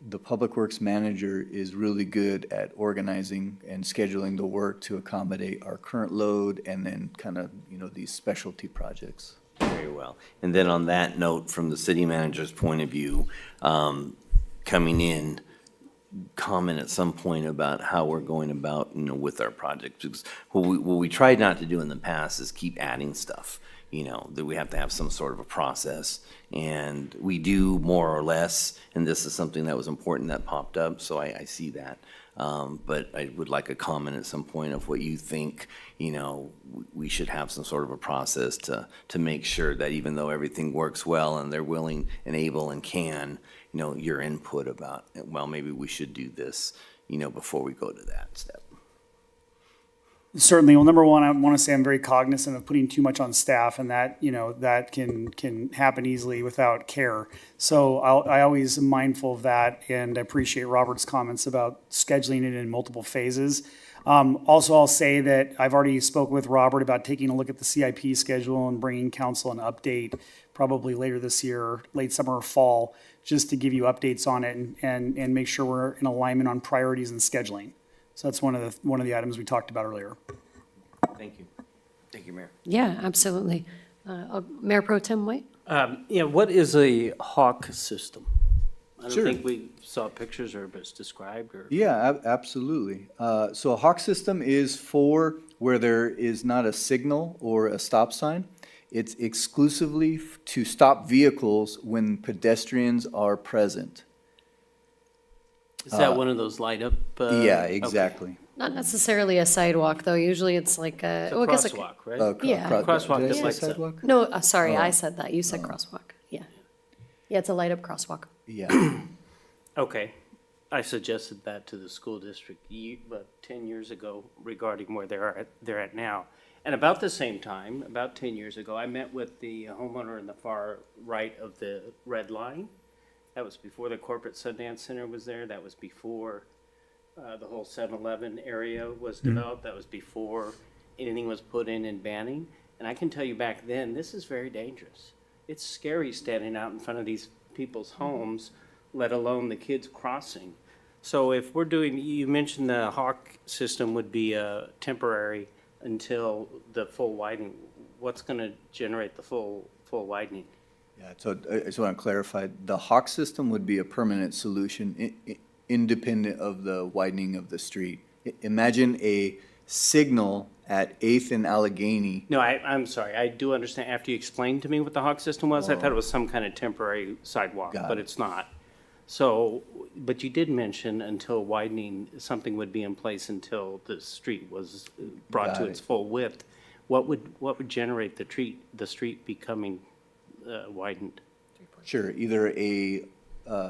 the public works manager is really good at organizing and scheduling the work to accommodate our current load and then kind of, these specialty projects. Very well. And then on that note, from the city manager's point of view, coming in, comment at some point about how we're going about, with our projects. Because what we tried not to do in the past is keep adding stuff, that we have to have some sort of a process. And we do more or less, and this is something that was important that popped up, so I see that. But I would like a comment at some point of what you think, we should have some sort of a process to make sure that even though everything works well and they're willing and able and can, your input about, well, maybe we should do this, before we go to that step. Certainly. Well, number one, I want to say I'm very cognizant of putting too much on staff, and that, that can happen easily without care. So I always am mindful of that, and I appreciate Robert's comments about scheduling it in multiple phases. Also, I'll say that I've already spoken with Robert about taking a look at the CIP schedule and bringing council an update probably later this year, late summer or fall, just to give you updates on it and make sure we're in alignment on priorities and scheduling. So that's one of the items we talked about earlier. Thank you. Thank you, Mayor. Yeah, absolutely. Mayor Pro Tem White? What is a hawk system? I don't Sure. think we saw pictures or it's described or. Yeah, absolutely. So a hawk system is for where there is not a signal or a stop sign. It's exclusively to stop vehicles when pedestrians are present. Is that one of those light up? Yeah, exactly. Not necessarily a sidewalk, though. Usually it's like a, It's a well, I guess crosswalk, right? Yeah. Crosswalk Did I that say lights up. sidewalk? No, sorry, I said that. You said crosswalk. Yeah. Yeah, it's a light up crosswalk. Yeah. Okay. I suggested that to the school district about 10 years ago regarding where they're at now. And about the same time, about 10 years ago, I met with the homeowner in the far right of the red line. That was before the corporate Sundance Center was there. That was before the whole 7-Eleven area was developed. That was before anything was put in Banning. And I can tell you back then, this is very dangerous. It's scary standing out in front of these people's homes, let alone the kids crossing. So if we're doing, you mentioned the Hawk system would be temporary until the full widening. What's going to generate the full widening? Yeah, so I just want to clarify, the Hawk system would be a permanent solution independent of the widening of the street. Imagine a signal at 8th and Allegheny. No, I'm sorry. I do understand. After you explained to me what the Hawk system was, I thought it was some kind of temporary sidewalk, Got but it. it's not. So, but you did mention until widening, something would be in place until the street was brought Got to it. its full width. What would generate the street becoming widened? Sure, either a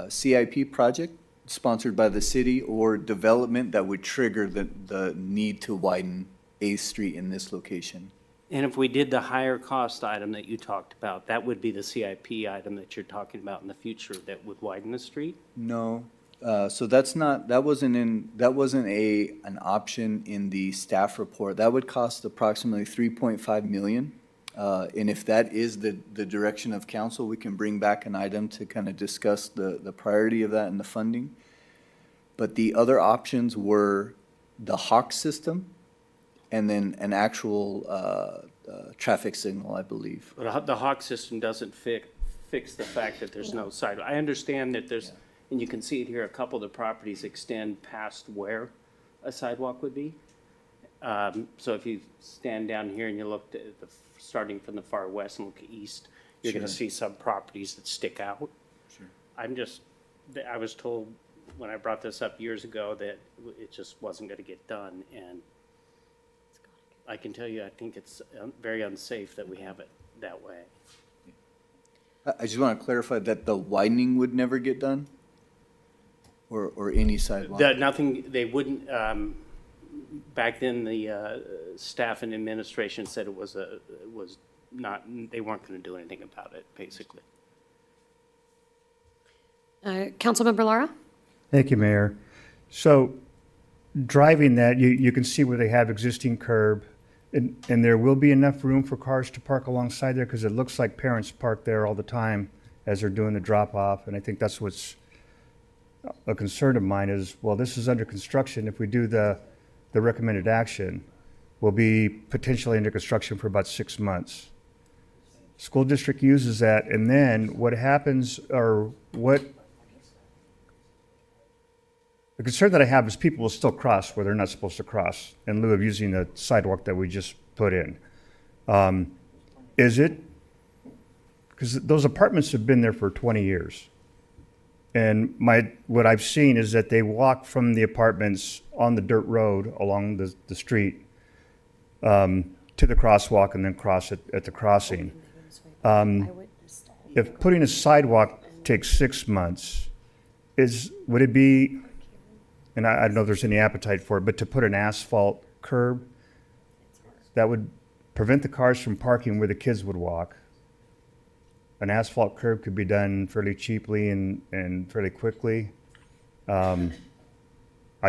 CIP project sponsored by the city or development that would trigger the need to widen 8th Street in this location. And if we did the higher cost item that you talked about, that would be the CIP item that you're talking about in the future that would widen the street? No, so that wasn't an option in the staff report. That would cost approximately 3.5 million. And if that is the direction of council, we can bring back an item to kind of discuss the priority of that and the funding. But the other options were the Hawk system and then an actual traffic signal, I believe. But the Hawk system doesn't fix the fact that there's no sidewalk. I understand that there's, and you can see it here, a couple of the properties extend past where a sidewalk would be. So if you stand down here and you look at starting from the far west and look east, you're gonna Sure. see some properties that stick out. Sure. I was told when I brought this up years ago that it just wasn't gonna get done, and I can tell you, I think it's very unsafe that we have it that way. I just want to clarify that the widening would never get done? Or any sidewalk? They wouldn't, back then, the staff and administration said it was not, they weren't gonna do anything about it, basically. Councilmember Lara? Thank you, Mayor. So driving that, you can see where they have existing curb, and there will be enough room for cars to park alongside there because it looks like parents park there all the time as they're doing the drop-off. And I think that's what's a concern of mine is, well, this is under construction. If we do the recommended action, we'll be potentially under construction for about 6 months. School district uses that, and then what happens, or what the concern that I have is people will still cross where they're not supposed to cross in lieu of using the sidewalk that we just put in. Is it, because those apartments have been there for 20 years. And what I've seen is that they walk from the apartments on the dirt road along the street to the crosswalk and then cross at the crossing. If putting a sidewalk takes 6 months, would it be, and I don't know if there's any appetite for it, but to put an asphalt curb, that would prevent the cars from parking where the kids would walk. An asphalt curb could be done fairly cheaply and fairly quickly. I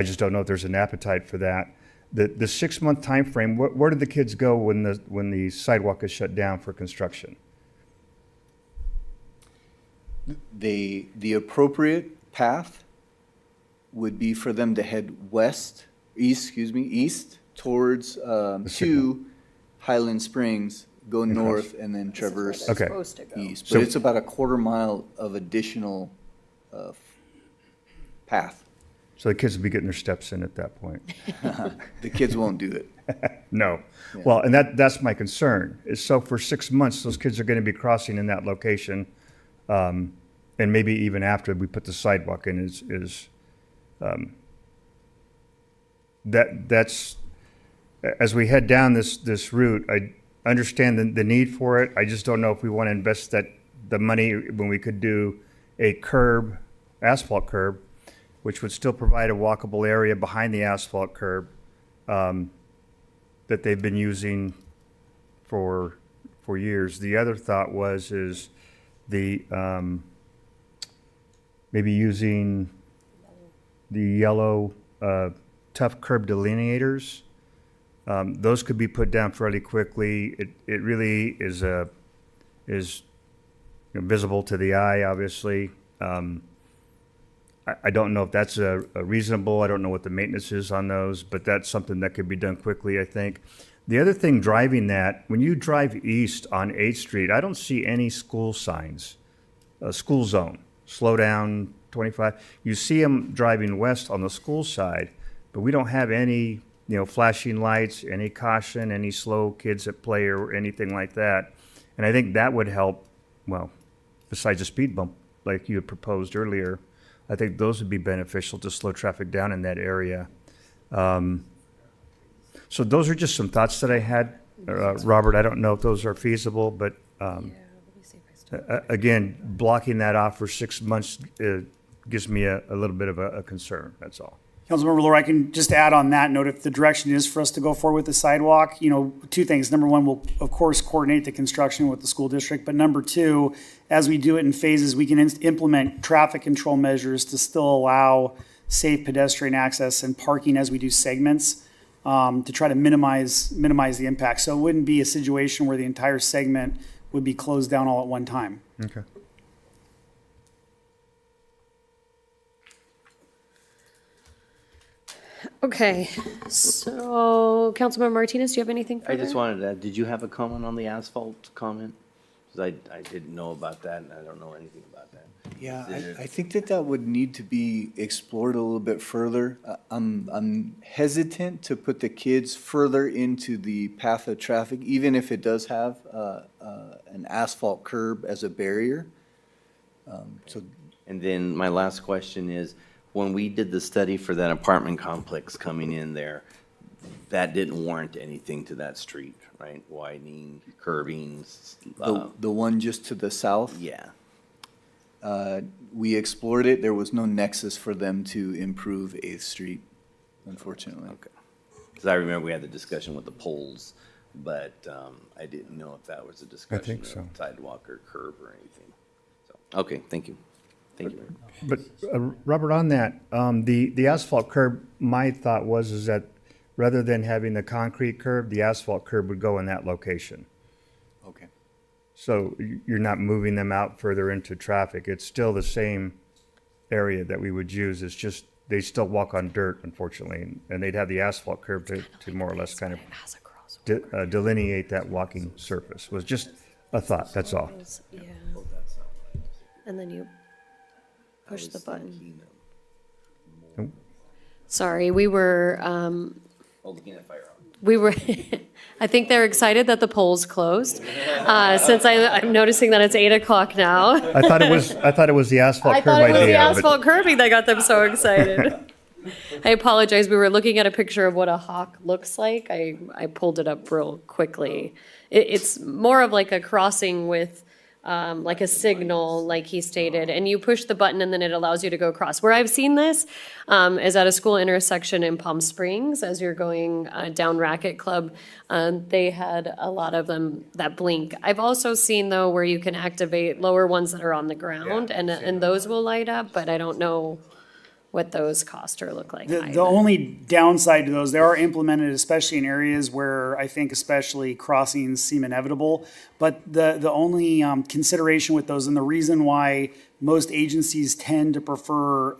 just don't know if there's an appetite for that. The 6 month time frame, where do the kids go when the sidewalk is shut down for construction? The appropriate path would be for them to head east towards, to Highland Springs, go north, and then traverse Okay. east. So- But it's about a 1/4 mile of additional path. So the kids will be getting their steps in at that point. The kids won't do it. No. Well, and that's my concern, is so for 6 months, those kids are going to be crossing in that location. And maybe even after we put the sidewalk in that's, as we head down this route, I understand the need for it. I just don't know if we want to invest the money when we could do a asphalt curb, which would still provide a walkable area behind the asphalt curb that they've been using for years. The other thought is the maybe using the yellow tough curb delineators. Those could be put down fairly quickly. It really is visible to the eye, obviously. I don't know if that's a reasonable. I don't know what the maintenance is on those, but that's something that could be done quickly, I think. The other thing driving that, when you drive east on 8th Street, I don't see any school signs. School zone, slow down, 25. You see them driving west on the school side, but we don't have any, flashing lights, any caution, any slow kids at play or anything like that. And I think that would help, well, besides a speed bump like you had proposed earlier, I think those would be beneficial to slow traffic down in that area. So those are just some thoughts that I had. Robert, I don't know if those are feasible, but again, blocking that off for 6 months gives me a little bit of a concern, that's all. Councilmember Laura, I can just add on that note, if the direction is for us to go forward with the sidewalk, two things. Number one, we'll of course coordinate the construction with the school district, but number two, as we do it in phases, we can implement traffic control measures to still allow safe pedestrian access and parking as we do segments, to try to minimize the impact. So it wouldn't be a situation where the entire segment would be closed down all at one time. Okay. Okay, so Councilmember Martinez, do you have anything further? I just wanted to, did you have a comment on the asphalt comment? Because I didn't know about that, and I don't know anything about that. Yeah, I think that would need to be explored a little bit further. I'm hesitant to put the kids further into the path of traffic, even if it does have an asphalt curb as a barrier. And then my last question is, when we did the study for that apartment complex coming in there, that didn't warrant anything to that street, right? Widening, curbing. The one just to the south? Yeah. We explored it. There was no nexus for them to improve 8th Street, unfortunately. Okay. Because I remember we had the discussion with the poles, but I didn't know if that was a discussion of so. sidewalk or curb or anything. So, okay, thank you. Thank you. But Robert, on that, the asphalt curb, my thought is that rather than having the concrete curb, the asphalt curb would go in that location. Okay. So you're not moving them out further into traffic. It's still the same area that we would use. It's just they still walk on dirt, unfortunately, and they'd have the asphalt curb to more or less kind of delineate that walking surface. Was just a thought. That's all. Yeah. And then you push the button. Sorry, we were, I think they're excited that the poll's closed, since I'm noticing that it's 8 o'clock now. I thought it was the asphalt I curb thought it was the idea. asphalt curbing that got them so excited. I apologize, we were looking at a picture of what a hawk looks like. I pulled it up real quickly. It's more of like a crossing with like a signal, like he stated, and you push the button and then it allows you to go across. Where I've seen this is at a school intersection in Palm Springs as you're going down Racket Club. They had a lot of them that blink. I've also seen though where you can activate lower ones that are on the ground and those will light up, but I don't know what those cost or look like. The only downside to those, they are implemented, especially in areas where I think especially crossings seem inevitable. But the only consideration with those, and the reason why most agencies tend to prefer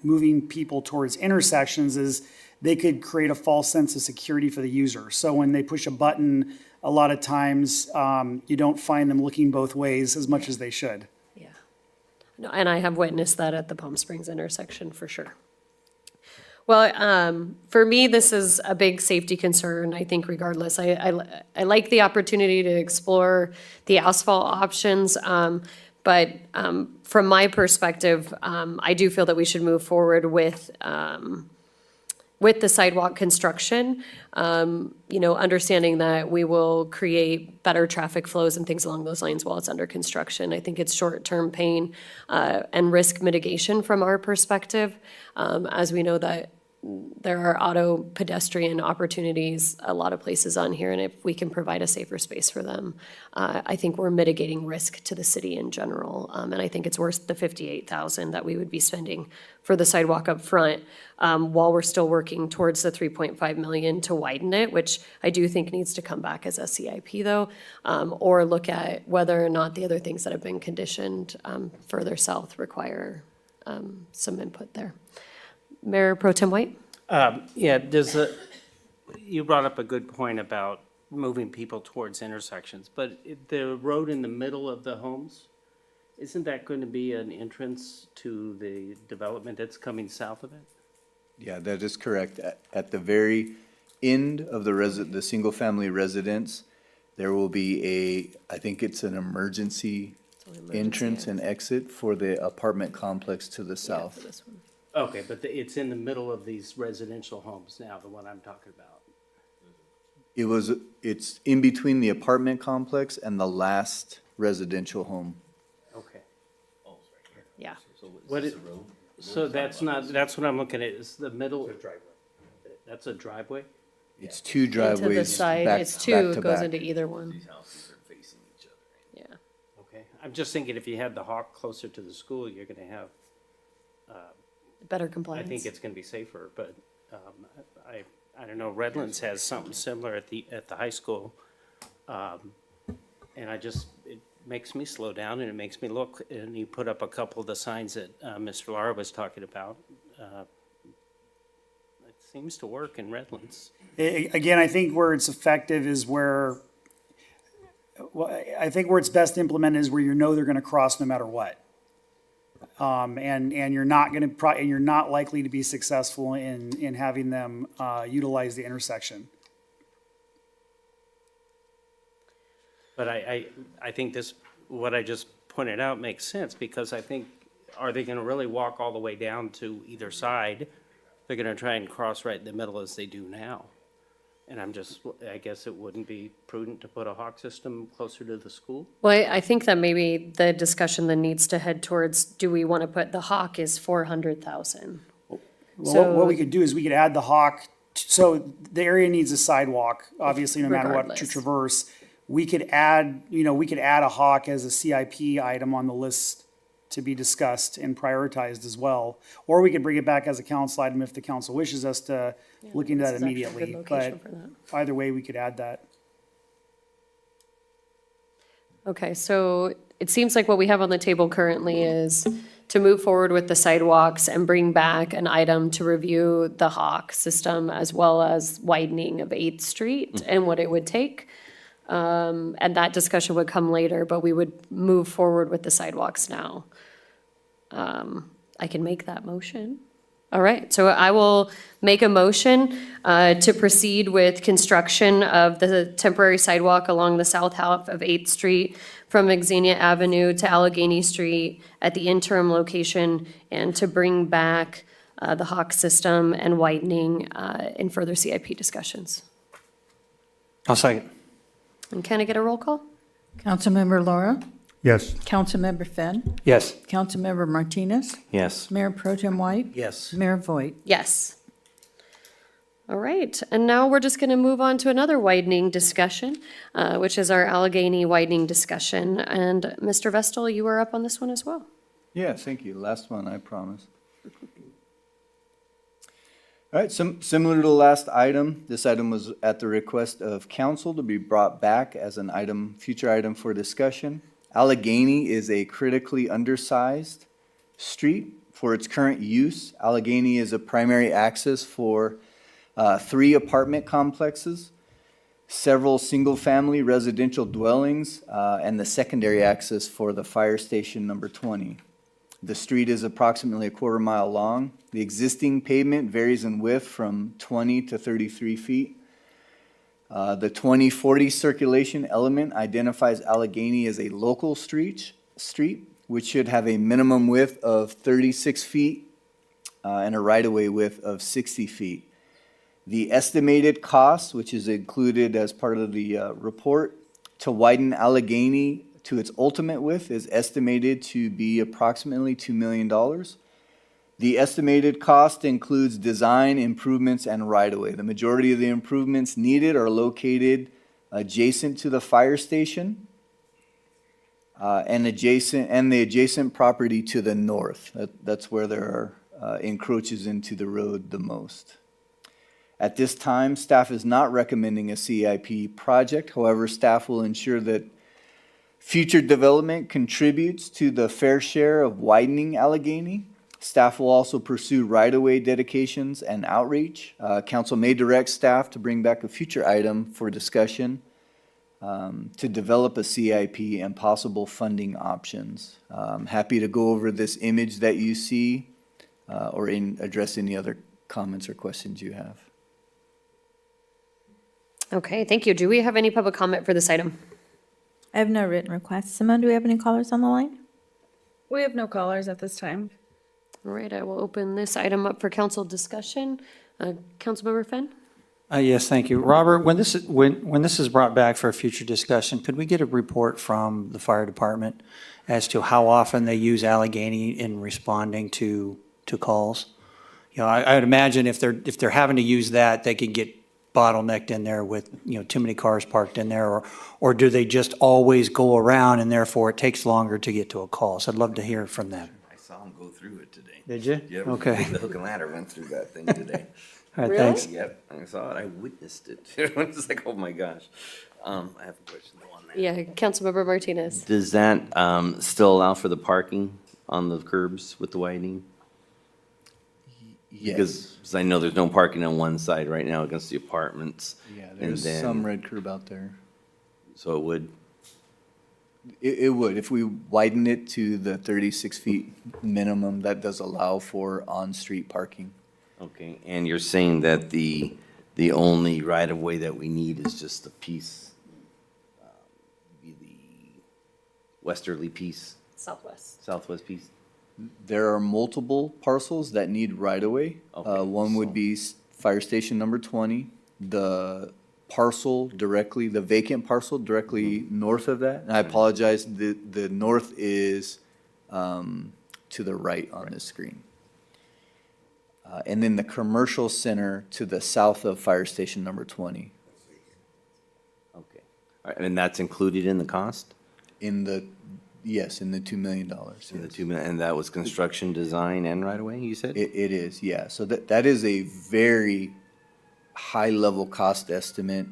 moving people towards intersections, is they could create a false sense of security for the user. So when they push a button, a lot of times you don't find them looking both ways as much as they should. No, and I have witnessed that at the Palm Springs intersection for sure. Well, for me, this is a big safety concern, I think, regardless. I like the opportunity to explore the asphalt options, but from my perspective, I do feel that we should move forward with with the sidewalk construction, understanding that we will create better traffic flows and things along those lines while it's under construction. I think it's short-term pain and risk mitigation from our perspective, as we know that there are auto pedestrian opportunities a lot of places on here, and if we can provide a safer space for them, I think we're mitigating risk to the city in general. And I think it's worth the $58,000 that we would be spending for the sidewalk up front, while we're still working towards the $3.5 million to widen it, which I do think needs to come back as a CIP though, or look at whether or not the other things that have been conditioned further south require some input there. Mayor Pro Tem White? Yeah, you brought up a good point about moving people towards intersections, but the road in the middle of the homes, isn't that going to be an entrance to the development that's coming south of it? Yeah, that is correct. At the very end of the single-family residence, there will be I think it's an emergency entrance and exit for the apartment complex to the south. Okay, but it's in the middle of these residential homes now, the one I'm talking about. It's in between the apartment complex and the last residential home. Okay. Yeah. So that's what I'm looking at, is the middle. That's a driveway? It's two To the driveways side, back it's back two, to goes back. into either one. These houses are facing each other. Yeah. Okay. I'm just thinking if you had the Hawk closer to the school, you're gonna have, Better I compliance. think it's gonna be safer, but, I don't know, Redlands has something similar at the high school. And it makes me slow down and it makes me look, and you put up a couple of the signs that, Mr. Lara was talking about. It seems to work in Redlands. Again, I think where it's effective is where it's best implemented is where they're gonna cross no matter what. And you're not likely to be successful in having them utilize the intersection. But I think what I just pointed out makes sense, because I think, are they gonna really walk all the way down to either side? They're gonna try and cross right in the middle as they do now. And I guess it wouldn't be prudent to put a Hawk system closer to the school? Well, I think that maybe the discussion then needs to head towards, do we want to put, the Hawk is 400,000. Well, what we could do is we could add the Hawk, so the area needs a sidewalk, obviously, no matter what to Regardless. traverse. We could add a Hawk as a CIP item on the list to be discussed and prioritized as well. Or we could bring it back as a council item if the council wishes us to look into that this is actually a good immediately. location But for that. either way, we could add that. Okay, so it seems like what we have on the table currently is to move forward with the sidewalks and bring back an item to review the Hawk system as well as widening of 8th Street and what it would take. And that discussion would come later, but we would move forward with the sidewalks now. I can make that motion. All right, so I will make a motion to proceed with construction of the temporary sidewalk along the south half of 8th Street from Xenia Avenue to Allegheny Street at the interim location, and to bring back the Hawk system and widening in further CIP discussions. I'll second. And can I get a roll call? Councilmember Laura? Yes. Councilmember Fenn? Yes. Councilmember Martinez? Yes. Mayor Pro Tem White? Yes. Mayor Voigt? Yes. All right, and now we're just going to move on to another widening discussion, which is our Allegheny widening discussion. And Mr. Vestal, you are up on this one as well. Yeah, thank you. Last one, I promise. All right, similar to the last item, this item was at the request of council to be brought back as an item, future item for discussion. Allegheny is a critically undersized street for its current use. Allegheny is a primary access for 3 apartment complexes, several single-family residential dwellings, and the secondary access for the fire station number 20. The street is approximately a quarter-mile long. The existing pavement varies in width from 20 to 33 feet. The 2040 circulation element identifies Allegheny as a local street, which should have a minimum width of 36 feet and a right-of-way width of 60 feet. The estimated cost, which is included as part of the report, to widen Allegheny to its ultimate width is estimated to be approximately $2 million. The estimated cost includes design, improvements, and right-of-way. The majority of the improvements needed are located adjacent to the fire station and the adjacent property to the north. That's where there are encroaches into the road the most. At this time, staff is not recommending a CIP project. However, staff will ensure that future development contributes to the fair share of widening Allegheny. Staff will also pursue right-of-way dedications and outreach. Council may direct staff to bring back a future item for discussion to develop a CIP and possible funding options. I'm happy to go over this image that you see or address any other comments or questions you have. Okay, thank you. Do we have any public comment for this item? I have no written requests. Simone, do we have any callers on the line? We have no callers at this time. All right, I will open this item up for council discussion. Councilmember Fenn? Yes, thank you. Robert, when this is brought back for a future discussion, could we get a report from the fire department as to how often they use Allegheny in responding to calls? You know, I would imagine if they're having to use that, they could get bottlenecked in there with, you know, too many cars parked in there, or do they just always go around and therefore it takes longer to get to a call? So I'd love to hear from them. I saw him go through it today. Did you? Yep. Okay. The hook and ladder went through that thing today. All right, Really? thanks. Yep, I saw it. I witnessed it. It was like, oh my gosh. I have a question on that. Yeah, Councilmember Martinez. Does that still allow for the parking on the curbs with the widening? Yes. Because I know there's no parking on one side right now against the apartments. Yeah, and there's then- some red curb out there. So it would, It would, if we widen it to the 36 feet minimum, that does allow for on-street parking. okay, and you're saying that the only right-of-way that we need is just the piece, be the westerly piece, Southwest. southwest piece? There are multiple parcels that need right-of-way. Okay, One would be Fire Station number 20, the parcel directly, the vacant parcel directly north of that. And I apologize, the north is to the right on this screen. And then the commercial center to the south of Fire Station number 20. Okay. All right, and that's included in the cost? Yes, in the $2 million. In the 2 million, and that was construction, design, and right-of-way, you said? It is, yeah. So that is a very high-level cost estimate,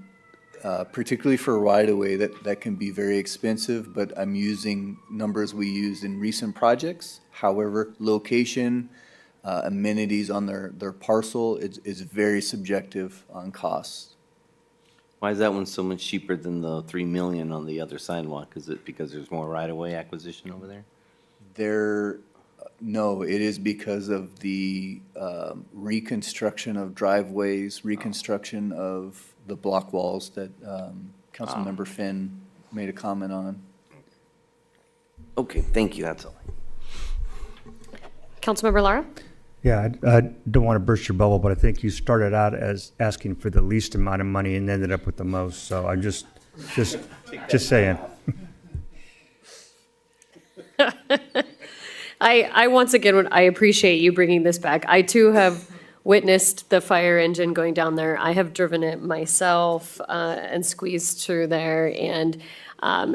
particularly for right-of-way, that can be very expensive, but I'm using numbers we used in recent projects. However, location, amenities on their parcel is very subjective on costs. Why is that one so much cheaper than the 3 million on the other sidewalk? Is it because there's more right-of-way acquisition over there? No, it is because of the reconstruction of driveways, reconstruction of the block walls that Councilmember Finn made a comment on. Okay, thank you, that's all. Councilmember Lara? Yeah, I don't want to burst your bubble, but I think you started out as asking for the least amount of money and ended up with the most. So I'm just saying. I once again, I appreciate you bringing this back. I too have witnessed the fire engine going down there. I have driven it myself and squeezed through there, and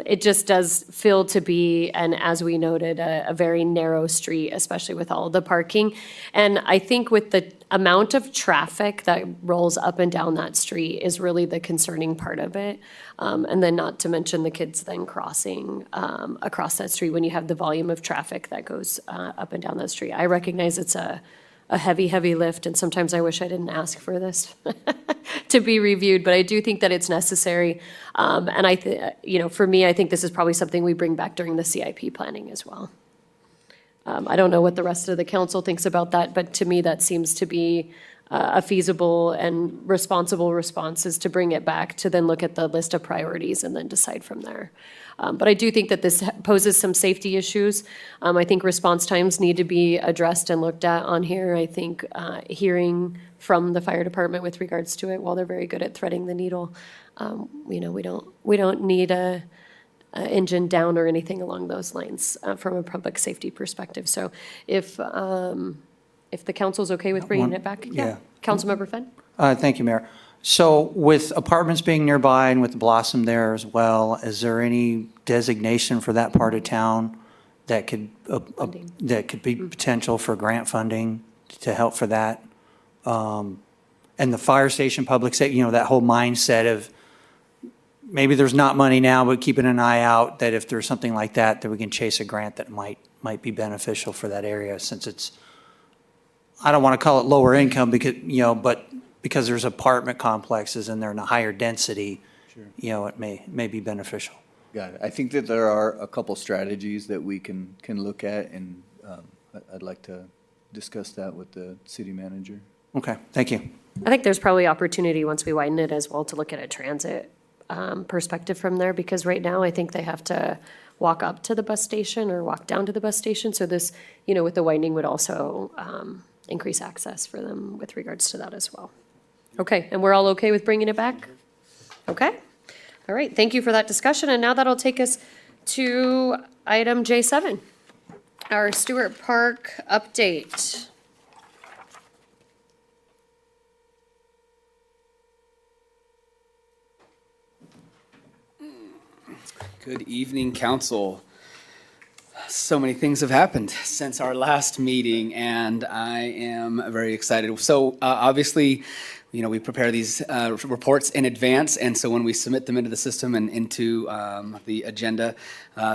it just does feel to be, and as we noted, a very narrow street, especially with all the parking. And I think with the amount of traffic that rolls up and down that street is really the concerning part of it. And then not to mention the kids then crossing across that street when you have the volume of traffic that goes up and down that street. I recognize it's a heavy, heavy lift, and sometimes I wish I didn't ask for this to be reviewed, but I do think that it's necessary. And for me, I think this is probably something we bring back during the CIP planning as well. I don't know what the rest of the council thinks about that, but to me, that seems to be a feasible and responsible response is to bring it back to then look at the list of priorities and then decide from there. But I do think that this poses some safety issues. I think response times need to be addressed and looked at on here. I think hearing from the fire department with regards to it, while they're very good at threading the needle, we don't need a engine down or anything along those lines from a public safety perspective. So if the council's okay with bringing it back? Yeah. Councilmember Fenn? Thank you, Mayor. So with apartments being nearby and with Blossom there as well, is there any designation for that part of town that could be potential for grant funding to help for that? And the fire station, public safety, that whole mindset of maybe there's not money now, but keeping an eye out that if there's something like that we can chase a grant that might be beneficial for that area, since it's, I don't want to call it lower income because, but because there's apartment complexes and they're in a higher density, it may be beneficial. Got it. I think that there are a couple strategies that we can look at, and I'd like to discuss that with the city manager. Okay, thank you. I think there's probably opportunity once we widen it as well to look at a transit perspective from there, because right now I think they have to walk up to the bus station or walk down to the bus station. So this, with the widening would also increase access for them with regards to that as well. Okay, and we're all okay with bringing it back? Okay. All right, thank you for that discussion. And now that'll take us to item J7, our Stewart Park update. Good evening, council. So many things have happened since our last meeting, and I am very excited. So obviously, we prepare these reports in advance, and so when we submit them into the system and into the agenda,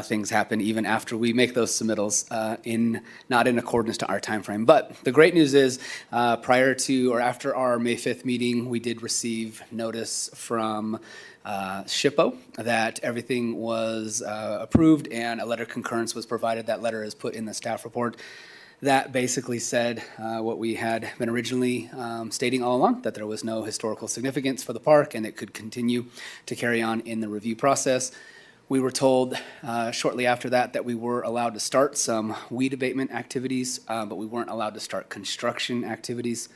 things happen even after we make those submittals, not in accordance to our time frame. But the great news is, prior to or after our May 5th meeting, we did receive notice from SHPO that everything was approved and a letter of concurrence was provided. That letter is put in the staff report. That basically said what we had been originally stating all along, that there was no historical significance for the park and it could continue to carry on in the review process. We were told shortly after that we were allowed to start some weed abatement activities, but we weren't allowed to start construction activities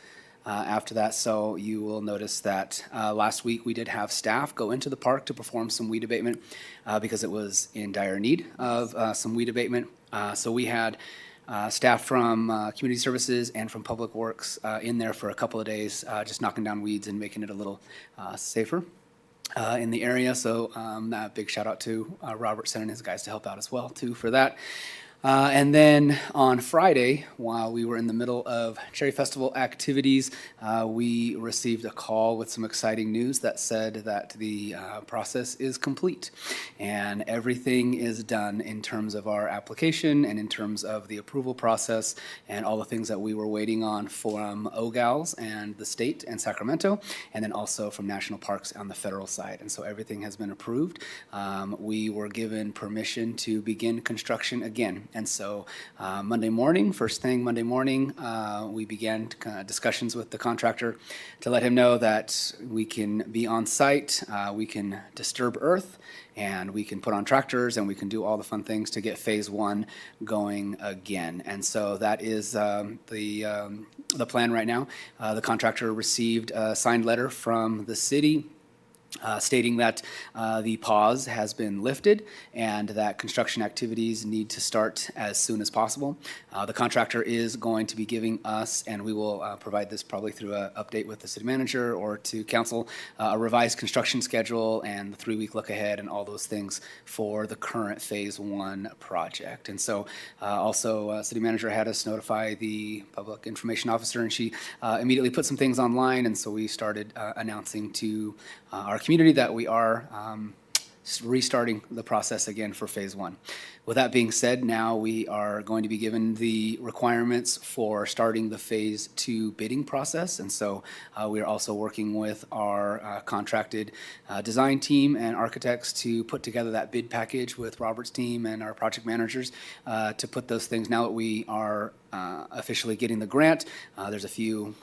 after that. So you will notice that last week we did have staff go into the park to perform some weed abatement because it was in dire need of some weed abatement. So we had staff from Community Services and from Public Works in there for a couple of days, just knocking down weeds and making it a little safer in the area. So a big shout out to Robertson and his guys to help out as well too for that. And then on Friday, while we were in the middle of Cherry Festival activities, we received a call with some exciting news that said that the process is complete and everything is done in terms of our application and in terms of the approval process and all the things that we were waiting on from OGALS and the state and Sacramento, and then also from National Parks on the federal side. And so everything has been approved. We were given permission to begin construction again. And so Monday morning, first thing Monday morning, we began discussions with the contractor to let him know that we can be on site, we can disturb earth, and we can put on tractors, and we can do all the fun things to get phase one going again. And so that is the plan right now. The contractor received a signed letter from the city stating that the pause has been lifted and that construction activities need to start as soon as possible. The contractor is going to be giving us, and we will provide this probably through an update with the city manager or to council, a revised construction schedule and the 3-week look ahead and all those things for the current phase one project. And so also city manager had us notify the public information officer, and she immediately put some things online. And so we started announcing to our community that we are restarting the process again for phase one. With that being said, now we are going to be given the requirements for starting the phase two bidding process. And so we are also working with our contracted design team and architects to put together that bid package with Robert's team and our project managers to put those things. Now that we are officially getting the grant, there's a few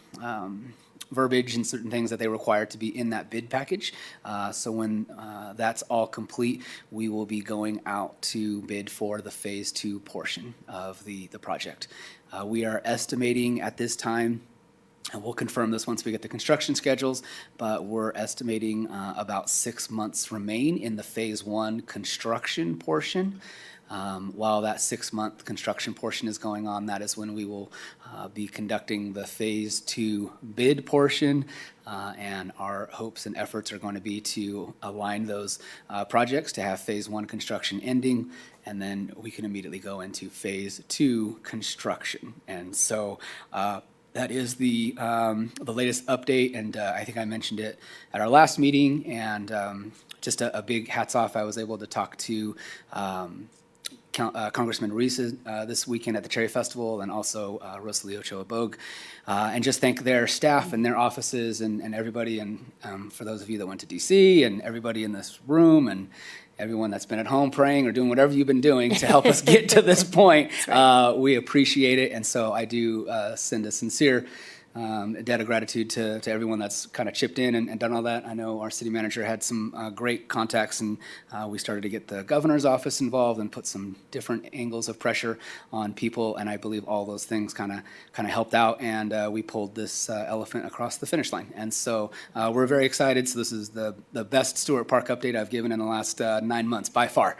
verbiage and certain things that they require to be in that bid package. So when that's all complete, we will be going out to bid for the phase two portion of the project. We are estimating at this time, and we'll confirm this once we get the construction schedules, but we're estimating about 6 months remain in the phase one construction portion. While that 6-month construction portion is going on, that is when we will be conducting the phase two bid portion. And our hopes and efforts are going to be to align those projects to have phase one construction ending, and then we can immediately go into phase two construction. And so that is the latest update, and I think I mentioned it at our last meeting, and just a big hats off. I was able to talk to Congressman Ruiz this weekend at the Cherry Festival, and also Rosalie Ochoa Bogue, and just thank their staff and their offices and everybody, and for those of you that went to DC and everybody in this room and everyone that's been at home praying or doing whatever you've been doing to help us get to this point. We appreciate it, and so I do send a sincere debt of gratitude to everyone that's kind of chipped in and done all that. I know our city manager had some great contacts, and we started to get the governor's office involved and put some different angles of pressure on people, and I believe all those things kind of helped out, and we pulled this elephant across the finish line. And so we're very excited. So this is the best Stewart Park update I've given in the last 9 months by far.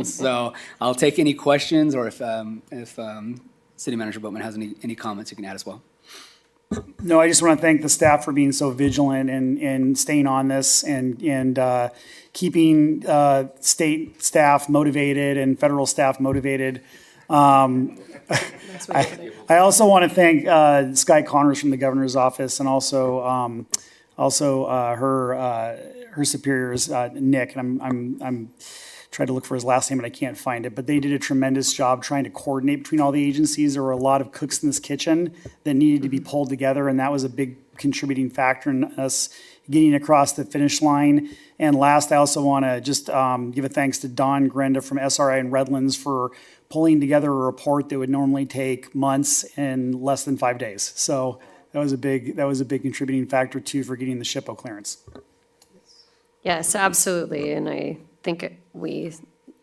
So I'll take any questions, or if City Manager Beaumont has any comments, you can add as well. No, I just want to thank the staff for being so vigilant and staying on this and keeping state staff motivated and federal staff motivated. I also want to thank Sky Connors from the governor's office, and also her superiors, Nick. And I'm tried to look for his last name and I can't find it, but they did a tremendous job trying to coordinate between all the agencies. There were a lot of cooks in this kitchen that needed to be pulled together, and that was a big contributing factor in us getting across the finish line. And last, I also want to just give a thanks to Don Grenda from SRI and Redlands for pulling together a report that would normally take months in less than 5 days. So that was a big contributing factor too for getting the SHPO clearance. Yes, absolutely, and I think we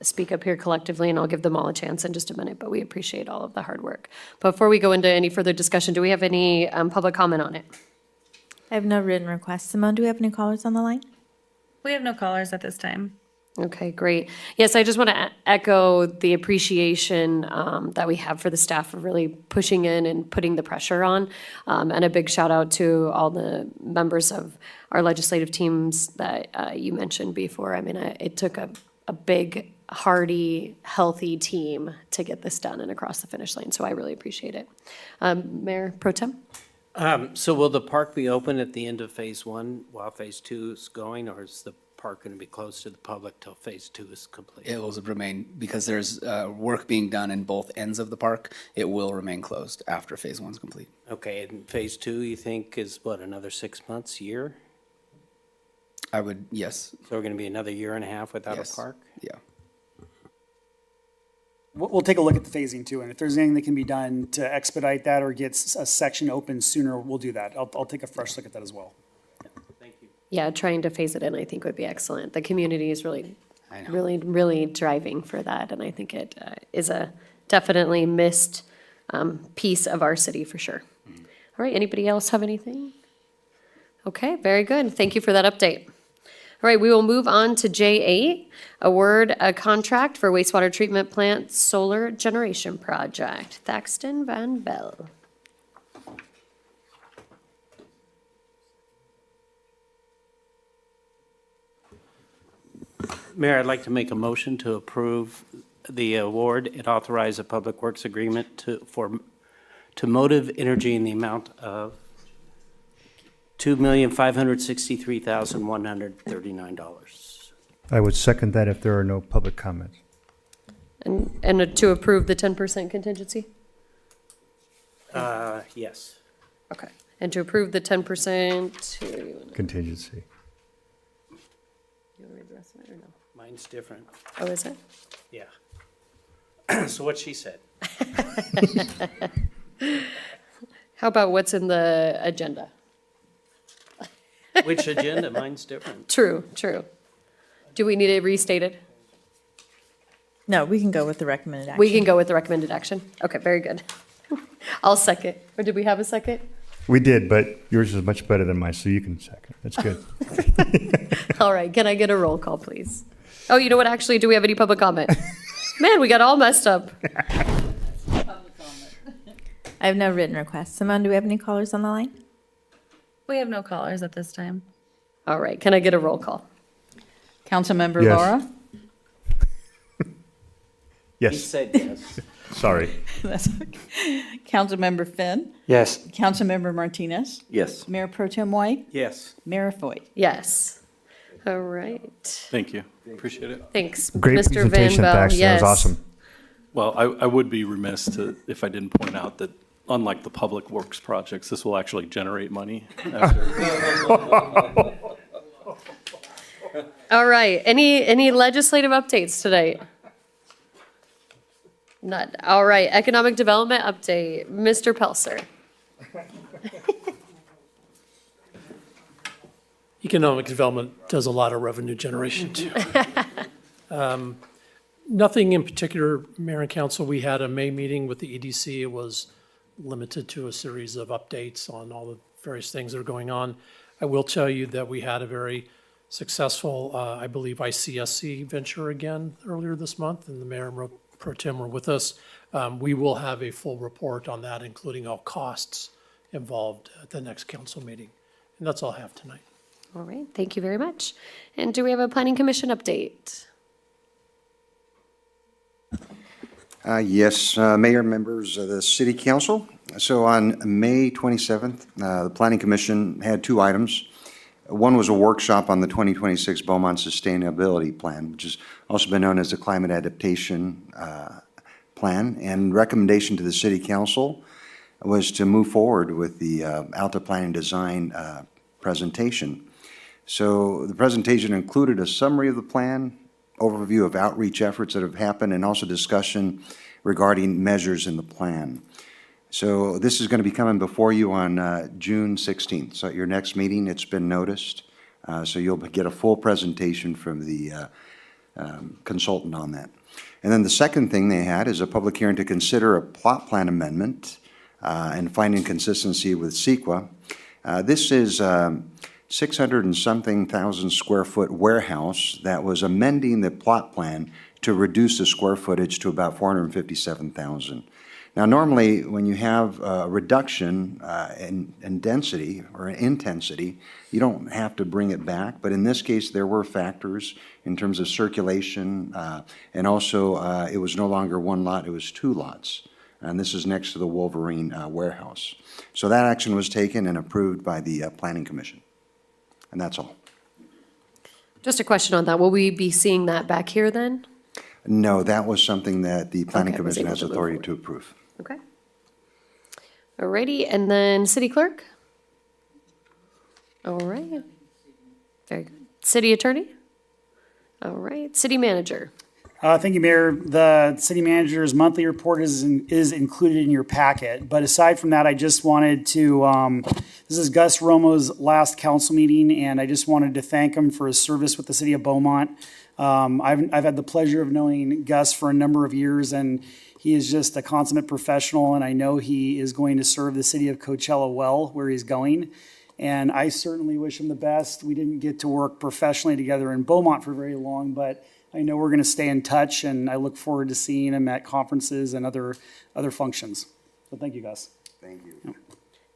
speak up here collectively, and I'll give them all a chance in just a minute, but we appreciate all of the hard work. Before we go into any further discussion, do we have any public comment on it? I have no written requests. Simone, do we have any callers on the line? We have no callers at this time. Okay, great. Yes, I just want to echo the appreciation that we have for the staff for really pushing in and putting the pressure on. And a big shout out to all the members of our legislative teams that you mentioned before. I mean, it took a big, hearty, healthy team to get this done and across the finish line. So I really appreciate it. Mayor Pro Tem? So will the park be open at the end of phase one while phase two is going, or is the park going to be closed to the public till phase two is complete? It will remain, because there's work being done in both ends of the park. It will remain closed after phase one's complete. Okay, and phase two, you think is what, another 6 months, year? Yes. So we're going to be another year and a half without Yes. a park? Yeah. We'll take a look at the phasing too, and if there's anything that can be done to expedite that or get a section open sooner, we'll do that. I'll take a fresh look at that as well. Yeah, trying to phase it in, I think, would be excellent. The community is really driving for that, and I think it is a definitely missed piece of our city for sure. All right, anybody else have anything? Okay, very good. Thank you for that update. All right, we will move on to J8, award a contract for wastewater treatment plant solar generation project. Thaxton Van Bell. Mayor, I'd like to make a motion to approve the award and authorize a public works agreement to Motive Energy in the amount of $2,563,139. I would second that if there are no public comments. And to approve the 10% contingency? Yes. Okay. And to approve the 10%, Contingency. you want to read the rest of it or no? Mine's different. Oh, is it? Yeah. So what she said. How about what's in the agenda? Which agenda? Mine's different. True, true. Do we need it restated? No, we can go with the recommended action. We can go with the recommended action. Okay, very good. I'll second. Or did we have a second? We did, but yours is much better than mine, so you can second. That's good. All right, can I get a roll call, please? Oh, you know what, actually, do we have any public comment? Man, we got all messed up. I have no written requests. Simone, do we have any callers on the line? We have no callers at this time. All right, can I get a roll call? Councilmember Yes. Laura? He Yes, said yes. sorry. That's okay. Councilmember Finn? Yes. Councilmember Martinez? Yes. Mayor Pro Tem White? Yes. Mayor Foy? Yes. All right. Thank you. Appreciate it. Thanks, Great Mr. Van presentation, Bell. Baxter. That Yes. was awesome. Well, I would be remiss if I didn't point out that unlike the public works projects, this will actually generate money. All right, any legislative updates tonight? None. All right, economic development update, Mr. Pelser. Economic development does a lot of revenue generation too. Nothing in particular, Mayor and Council. We had a May meeting with the EDC. It was limited to a series of updates on all the various things that are going on. I will tell you that we had a very successful, I believe, ICSC venture again earlier this month, and the Mayor and Pro Tem were with us. We will have a full report on that, including all costs involved at the next council meeting. And that's all I have tonight. All right, thank you very much. And do we have a planning commission update? Yes, Mayor, members of the City Council. So on May 27th, the Planning Commission had two items. One was a workshop on the 2026 Beaumont Sustainability Plan, which has also been known as the Climate Adaptation Plan. And recommendation to the City Council was to move forward with the Alta Planning Design presentation. So the presentation included a summary of the plan, overview of outreach efforts that have happened, and also discussion regarding measures in the plan. So this is going to be coming before you on June 16th. So at your next meeting, it's been noticed. So you'll get a full presentation from the consultant on that. And then the second thing they had is a public hearing to consider a plot plan amendment and finding consistency with CEQA. This is 600 and something thousand square foot warehouse that was amending the plot plan to reduce the square footage to about 457,000. Now, normally, when you have a reduction in density or intensity, you don't have to bring it back. But in this case, there were factors in terms of circulation, and also it was no longer one lot, it was two lots. And this is next to the Wolverine warehouse. So that action was taken and approved by the Planning Commission. And that's all. Just a question on that. Will we be seeing that back here then? No, that was something that the Planning Okay, was Commission able has to move authority forward. to approve. Okay. Alrighty, and then city clerk? All right. Very good. City attorney? All right, city manager? Thank you, Mayor. The city manager's monthly report is included in your packet. But aside from that, I just wanted to, this is Gus Romo's last council meeting, and I just wanted to thank him for his service with the city of Beaumont. I've had the pleasure of knowing Gus for a number of years, and he is just a consummate professional, and I know he is going to serve the city of Coachella well where he's going. And I certainly wish him the best. We didn't get to work professionally together in Beaumont for very long, but I know we're going to stay in touch, and I look forward to seeing him at conferences and other functions. So thank you, Gus. Thank you.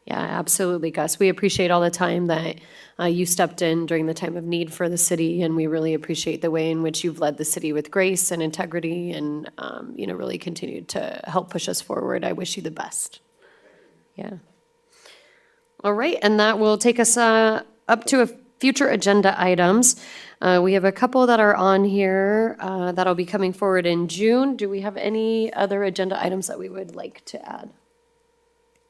Yeah, absolutely, Gus. We appreciate all the time that you stepped in during the time of need for the city, and we really appreciate the way in which you've led the city with grace and integrity and, really continued to help push us forward. I wish you the best. Yeah. All right, and that will take us up to future agenda items. We have a couple that are on here that'll be coming forward in June. Do we have any other agenda items that we would like to add?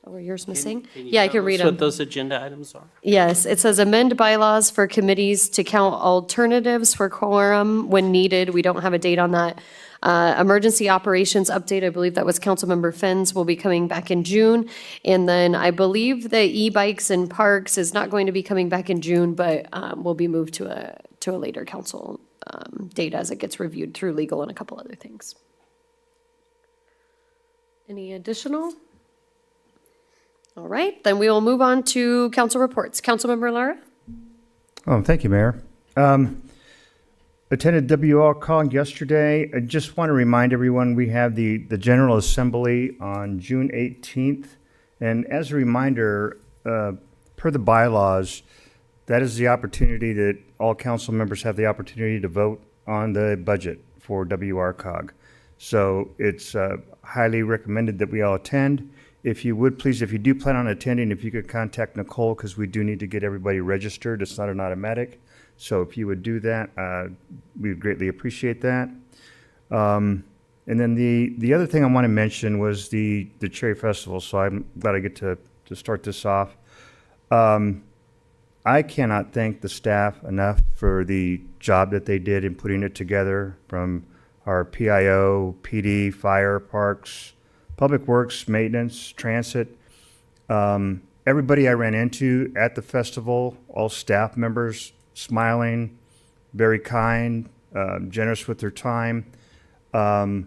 Oh, were yours missing? Yeah, I can read them. What those agenda items are? Yes, it says amend bylaws for committees to count alternatives for quorum when needed. We don't have a date on that. Emergency operations update, I believe that was Councilmember Finn's, will be coming back in June. And then I believe the e-bikes and parks is not going to be coming back in June, but will be moved to a later council date as it gets reviewed through legal and a couple other things. Any additional? All right, then we will move on to council reports. Councilmember Lara? Oh, thank you, Mayor. Attended WRCOG yesterday. I just want to remind everyone we have the General Assembly on June 18th. And as a reminder, per the bylaws, that is the opportunity that all council members have the opportunity to vote on the budget for WRCOG. So it's highly recommended that we all attend. If you would, please, if you do plan on attending, if you could contact Nicole, because we do need to get everybody registered. It's not an automatic. So if you would do that, we would greatly appreciate that. And then the other thing I want to mention was the Cherry Festival. So I'm glad I get to start this off. I cannot thank the staff enough for the job that they did in putting it together, from our PIO, PD, fire, parks, Public Works, maintenance, transit. Everybody I ran into at the festival, all staff members, smiling, very kind, generous with their time. I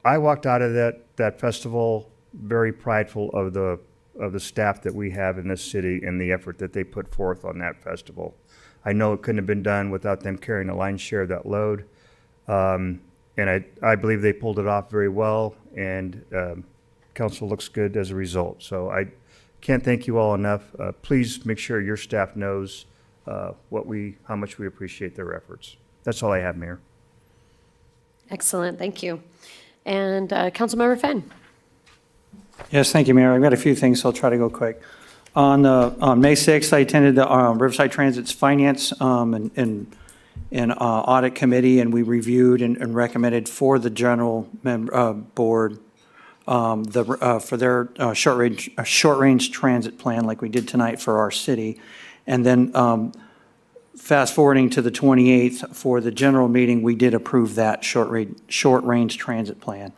walked out of that festival very prideful of the staff that we have in this city and the effort that they put forth on that festival. I know it couldn't have been done without them carrying a lion's share of that load. And I believe they pulled it off very well, and council looks good as a result. So I can't thank you all enough. Please make sure your staff knows how much we appreciate their efforts. That's all I have, Mayor. Excellent, thank you. And Councilmember Fenn? Yes, thank you, Mayor. I've got a few things, so I'll try to go quick. On May 6th, I attended the Riverside Transit's Finance and Audit Committee, and we reviewed and recommended for the general board for their short-range transit plan, like we did tonight for our city. And then fast forwarding to the 28th, for the general meeting, we did approve that short-range transit plan.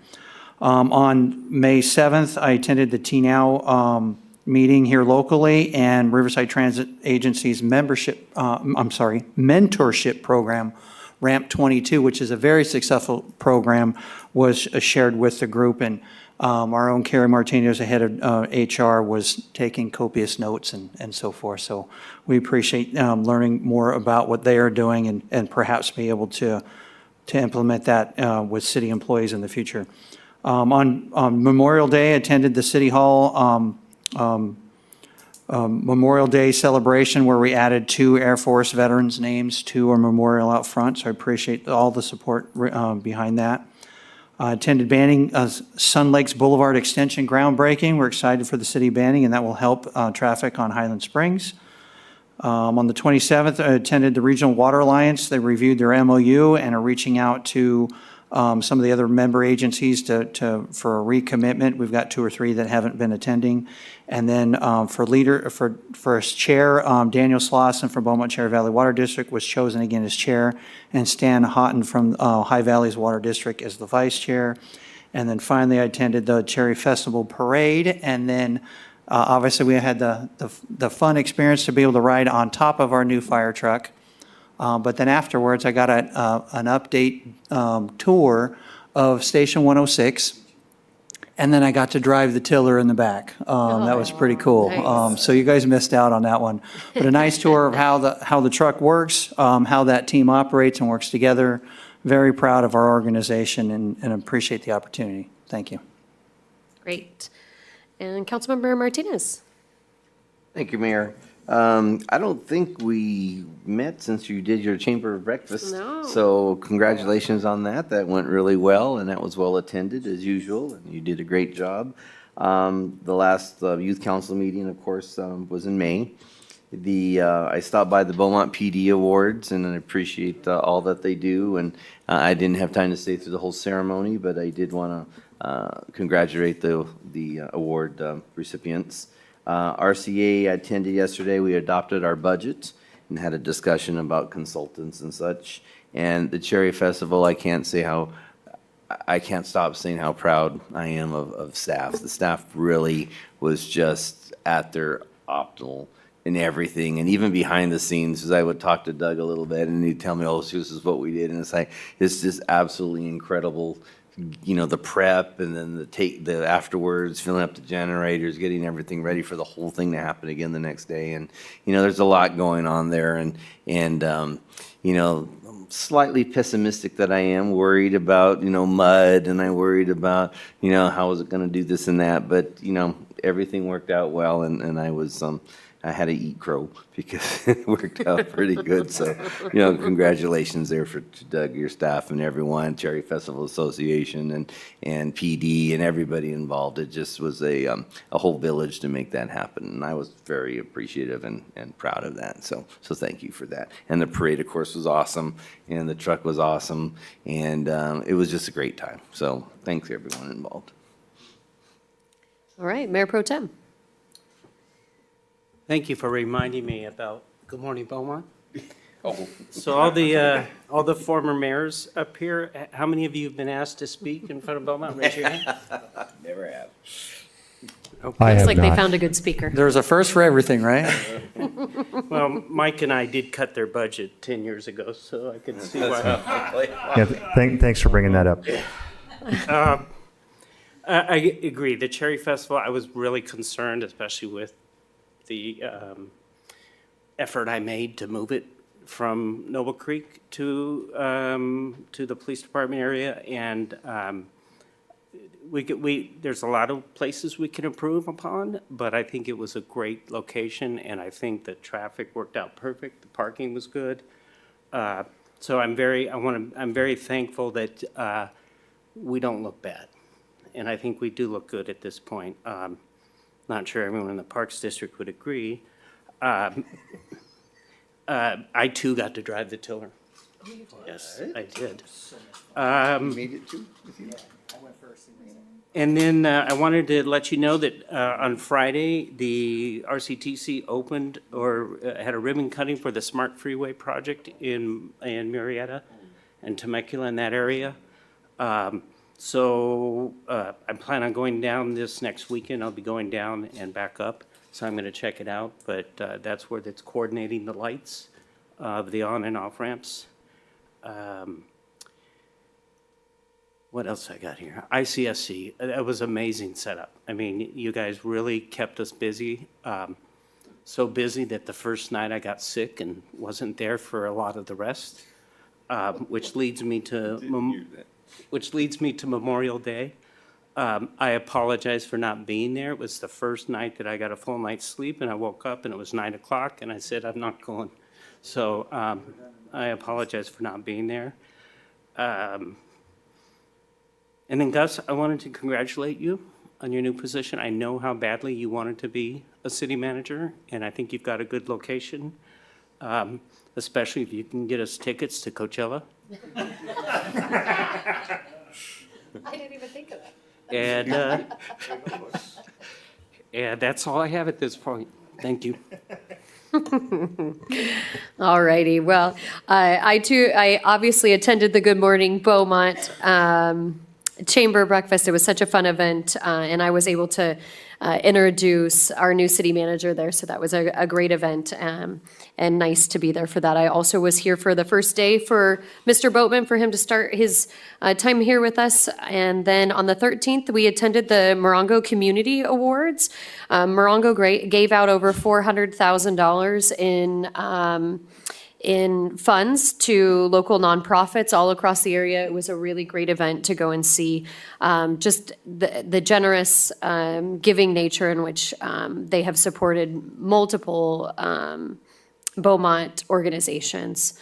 On May 7th, I attended the T-Now meeting here locally, and Riverside Transit Agency's mentorship program, Ramp 22, which is a very successful program, was shared with the group. And our own Carrie Martinez, the head of HR, was taking copious notes and so forth. So we appreciate learning more about what they are doing and perhaps be able to implement that with city employees in the future. On Memorial Day, I attended the City Hall Memorial Day celebration, where we added 2 Air Force veterans' names to our memorial out front. So I appreciate all the support behind that. Attended banning Sun Lakes Boulevard extension groundbreaking. We're excited for the city banning, and that will help traffic on Highland Springs. On the 27th, I attended the Regional Water Alliance. They reviewed their MOU and are reaching out to some of the other member agencies for a recommitment. We've got 2 or 3 that haven't been attending. And then for as chair, Daniel Slauson from Beaumont Cherry Valley Water District was chosen again as chair, and Stan Houghton from High Valleys Water District as the vice chair. And then finally, I attended the Cherry Festival Parade, and then obviously we had the fun experience to be able to ride on top of our new fire truck. But then afterwards, I got an update tour of Station 106, and then I got to drive the tiller in the back. That was pretty cool. Nice. So you guys missed out on that one. But a nice tour of how the truck works, how that team operates and works together. Very proud of our organization and appreciate the opportunity. Thank you. Great. And Councilmember Martinez? Thank you, Mayor. I don't think we met since you did your chamber breakfast. No. So congratulations on that. That went really well, and that was well attended as usual, and you did a great job. The last youth council meeting, of course, was in May. I stopped by the Beaumont PD Awards, and I appreciate all that they do. And I didn't have time to stay through the whole ceremony, but I did want to congratulate the award recipients. RCA attended yesterday. We adopted our budget and had a discussion about consultants and such. And the Cherry Festival, I can't stop saying how proud I am of staff. The staff really was just at their optimal in everything, and even behind the scenes, because I would talk to Doug a little bit, and he'd tell me, oh, this is what we did, and it's like, it's just absolutely incredible, you know, the prep, and then the afterwards, filling up the generators, getting everything ready for the whole thing to happen again the next day, and, you know, there's a lot going on there, and you know, slightly pessimistic that I am, worried about, you know, mud, and I worried about, you know, how was it going to do this and that, but, you know, everything worked out well, and I had to eat crow because it worked out pretty good. So, you know, congratulations there to Doug, your staff, and everyone, Cherry Festival Association, and PD, and everybody involved. It just was a whole village to make that happen, and I was very appreciative and proud of that. So thank you for that. And the parade, of course, was awesome, and the truck was awesome, and it was just a great time. So thanks everyone involved. All right, Mayor Pro Tem. Thank you for reminding me about Good Morning Beaumont. So all the former mayors up here, how many of you have been asked to speak in front of Beaumont? Raise your hand. Never have. Looks like they found a good speaker. There's a first for everything, right? Well, Mike and I did cut their budget 10 years ago, so I can see why. Yeah, thanks for bringing that up. I agree. The Cherry Festival, I was really concerned, especially with the effort I made to move it from Noble Creek to the police department area, and there's a lot of places we can improve upon, but I think it was a great location, and I think the traffic worked out perfect. The parking was good, so I'm very thankful that we don't look bad, and I think we do look good at this point. Not sure everyone in the Parks District would agree. I too got to drive the tiller. Yes, I did. Made it too? And then I wanted to let you know that on Friday, the RCTC opened or had a ribbon cutting for the Smart Freeway project in Murrieta and Temecula in that area. So I plan on going down this next weekend. I'll be going down and back up, so I'm going to check it out. But that's where it's coordinating the lights of the on and off ramps. What else I got here? ICSC. That was amazing setup. I mean, you guys really kept us busy. So busy that the first night I got sick and wasn't there for a lot of the rest, which leads me to Memorial Day. I apologize for not being there. It was the first night that I got a full night's sleep, and I woke up and it was 9 o'clock, and I said, I'm not going. So I apologize for not being there. And then Gus, I wanted to congratulate you on your new position. I know how badly you wanted to be a city manager, and I think you've got a good location, especially if you can get us tickets to Coachella. I didn't even think of And that. and that's all I have at this point. Thank you. All righty. Well, I obviously attended the Good Morning Beaumont Chamber Breakfast. It was such a fun event, and I was able to introduce our new city manager there. So that was a great event, and nice to be there for that. I also was here for the first day for Mr. Boatman, for him to start his time here with us. And then on the 13th, we attended the Morongo Community Awards. Morongo gave out over $400,000 in funds to local nonprofits all across the area. It was a really great event to go and see just the generous giving nature in which they have supported multiple Beaumont organizations.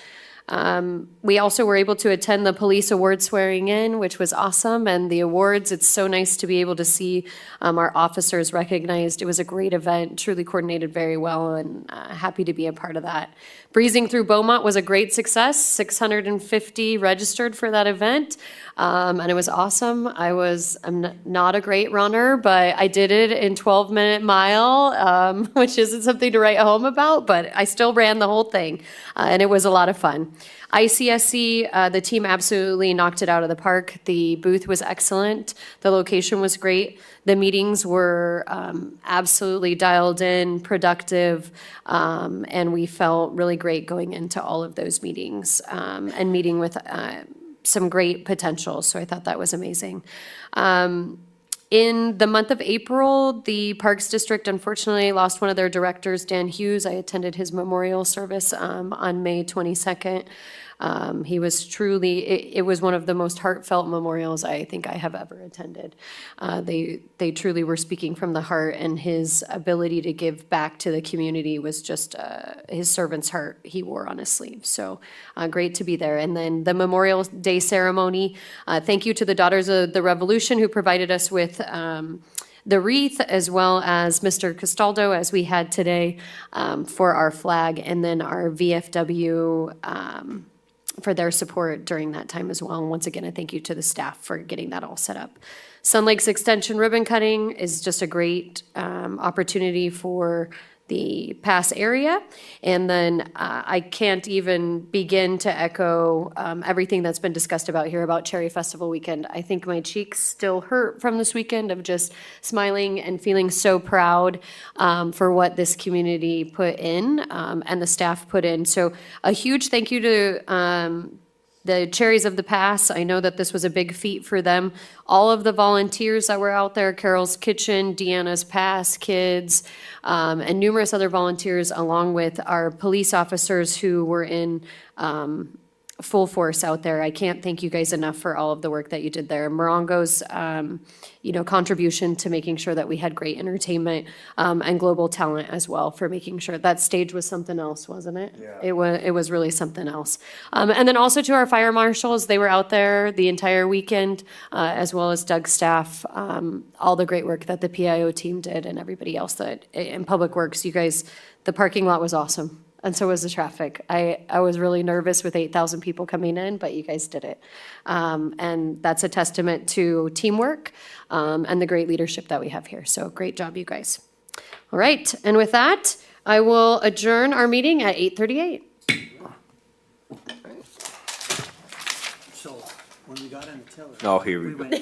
We also were able to attend the police award swearing in, which was awesome, and the awards, it's so nice to be able to see our officers recognized. It was a great event, truly coordinated very well, and happy to be a part of that. Breezing through Beaumont was a great success, 650 registered for that event, and it was awesome. I'm not a great runner, but I did it in 12-minute mile, which isn't something to write home about, but I still ran the whole thing, and it was a lot of fun. ICSC, the team absolutely knocked it out of the park. The booth was excellent. The location was great. The meetings were absolutely dialed in, productive, and we felt really great going into all of those meetings and meeting with some great potential. So I thought that was amazing. In the month of April, the Parks District unfortunately lost one of their directors, Dan Hughes. I attended his memorial service on May 22nd. He was truly, it was one of the most heartfelt memorials I think I have ever attended. They truly were speaking from the heart, and his ability to give back to the community was just his servant's heart he wore on his sleeve. So great to be there. And then the Memorial Day ceremony, thank you to the Daughters of the Revolution who provided us with the wreath, as well as Mr. Castaldo, as we had today, for our flag, and then our VFW for their support during that time as well. And once again, I thank you to the staff for getting that all set up. Sun Lakes Extension ribbon cutting is just a great opportunity for the pass area. And then I can't even begin to echo everything that's been discussed about here about Cherry Festival weekend. I think my cheeks still hurt from this weekend of just smiling and feeling so proud for what this community put in and the staff put in. So a huge thank you to the Cherries of the Pass. I know that this was a big feat for them. All of the volunteers that were out there, Carol's Kitchen, Deanna's Pass, Kids, and numerous other volunteers, along with our police officers who were in full force out there. I can't thank you guys enough for all of the work that you did there. Morongo's, contribution to making sure that we had great entertainment and global talent as well, for making sure that stage was something else, wasn't it? Yeah. It was really something else. And then also to our fire marshals, they were out there the entire weekend, as well as Doug's staff, all the great work that the PIO team did and everybody else that in Public Works. You guys, the parking lot was awesome. And so was the traffic. I was really nervous with 8,000 people coming in, but you guys did it. And that's a testament to teamwork and the great leadership that we have here. So great job, you guys. All right, and with that, I will adjourn our meeting at 8:38. So when we got on the telephone. Oh, here we go.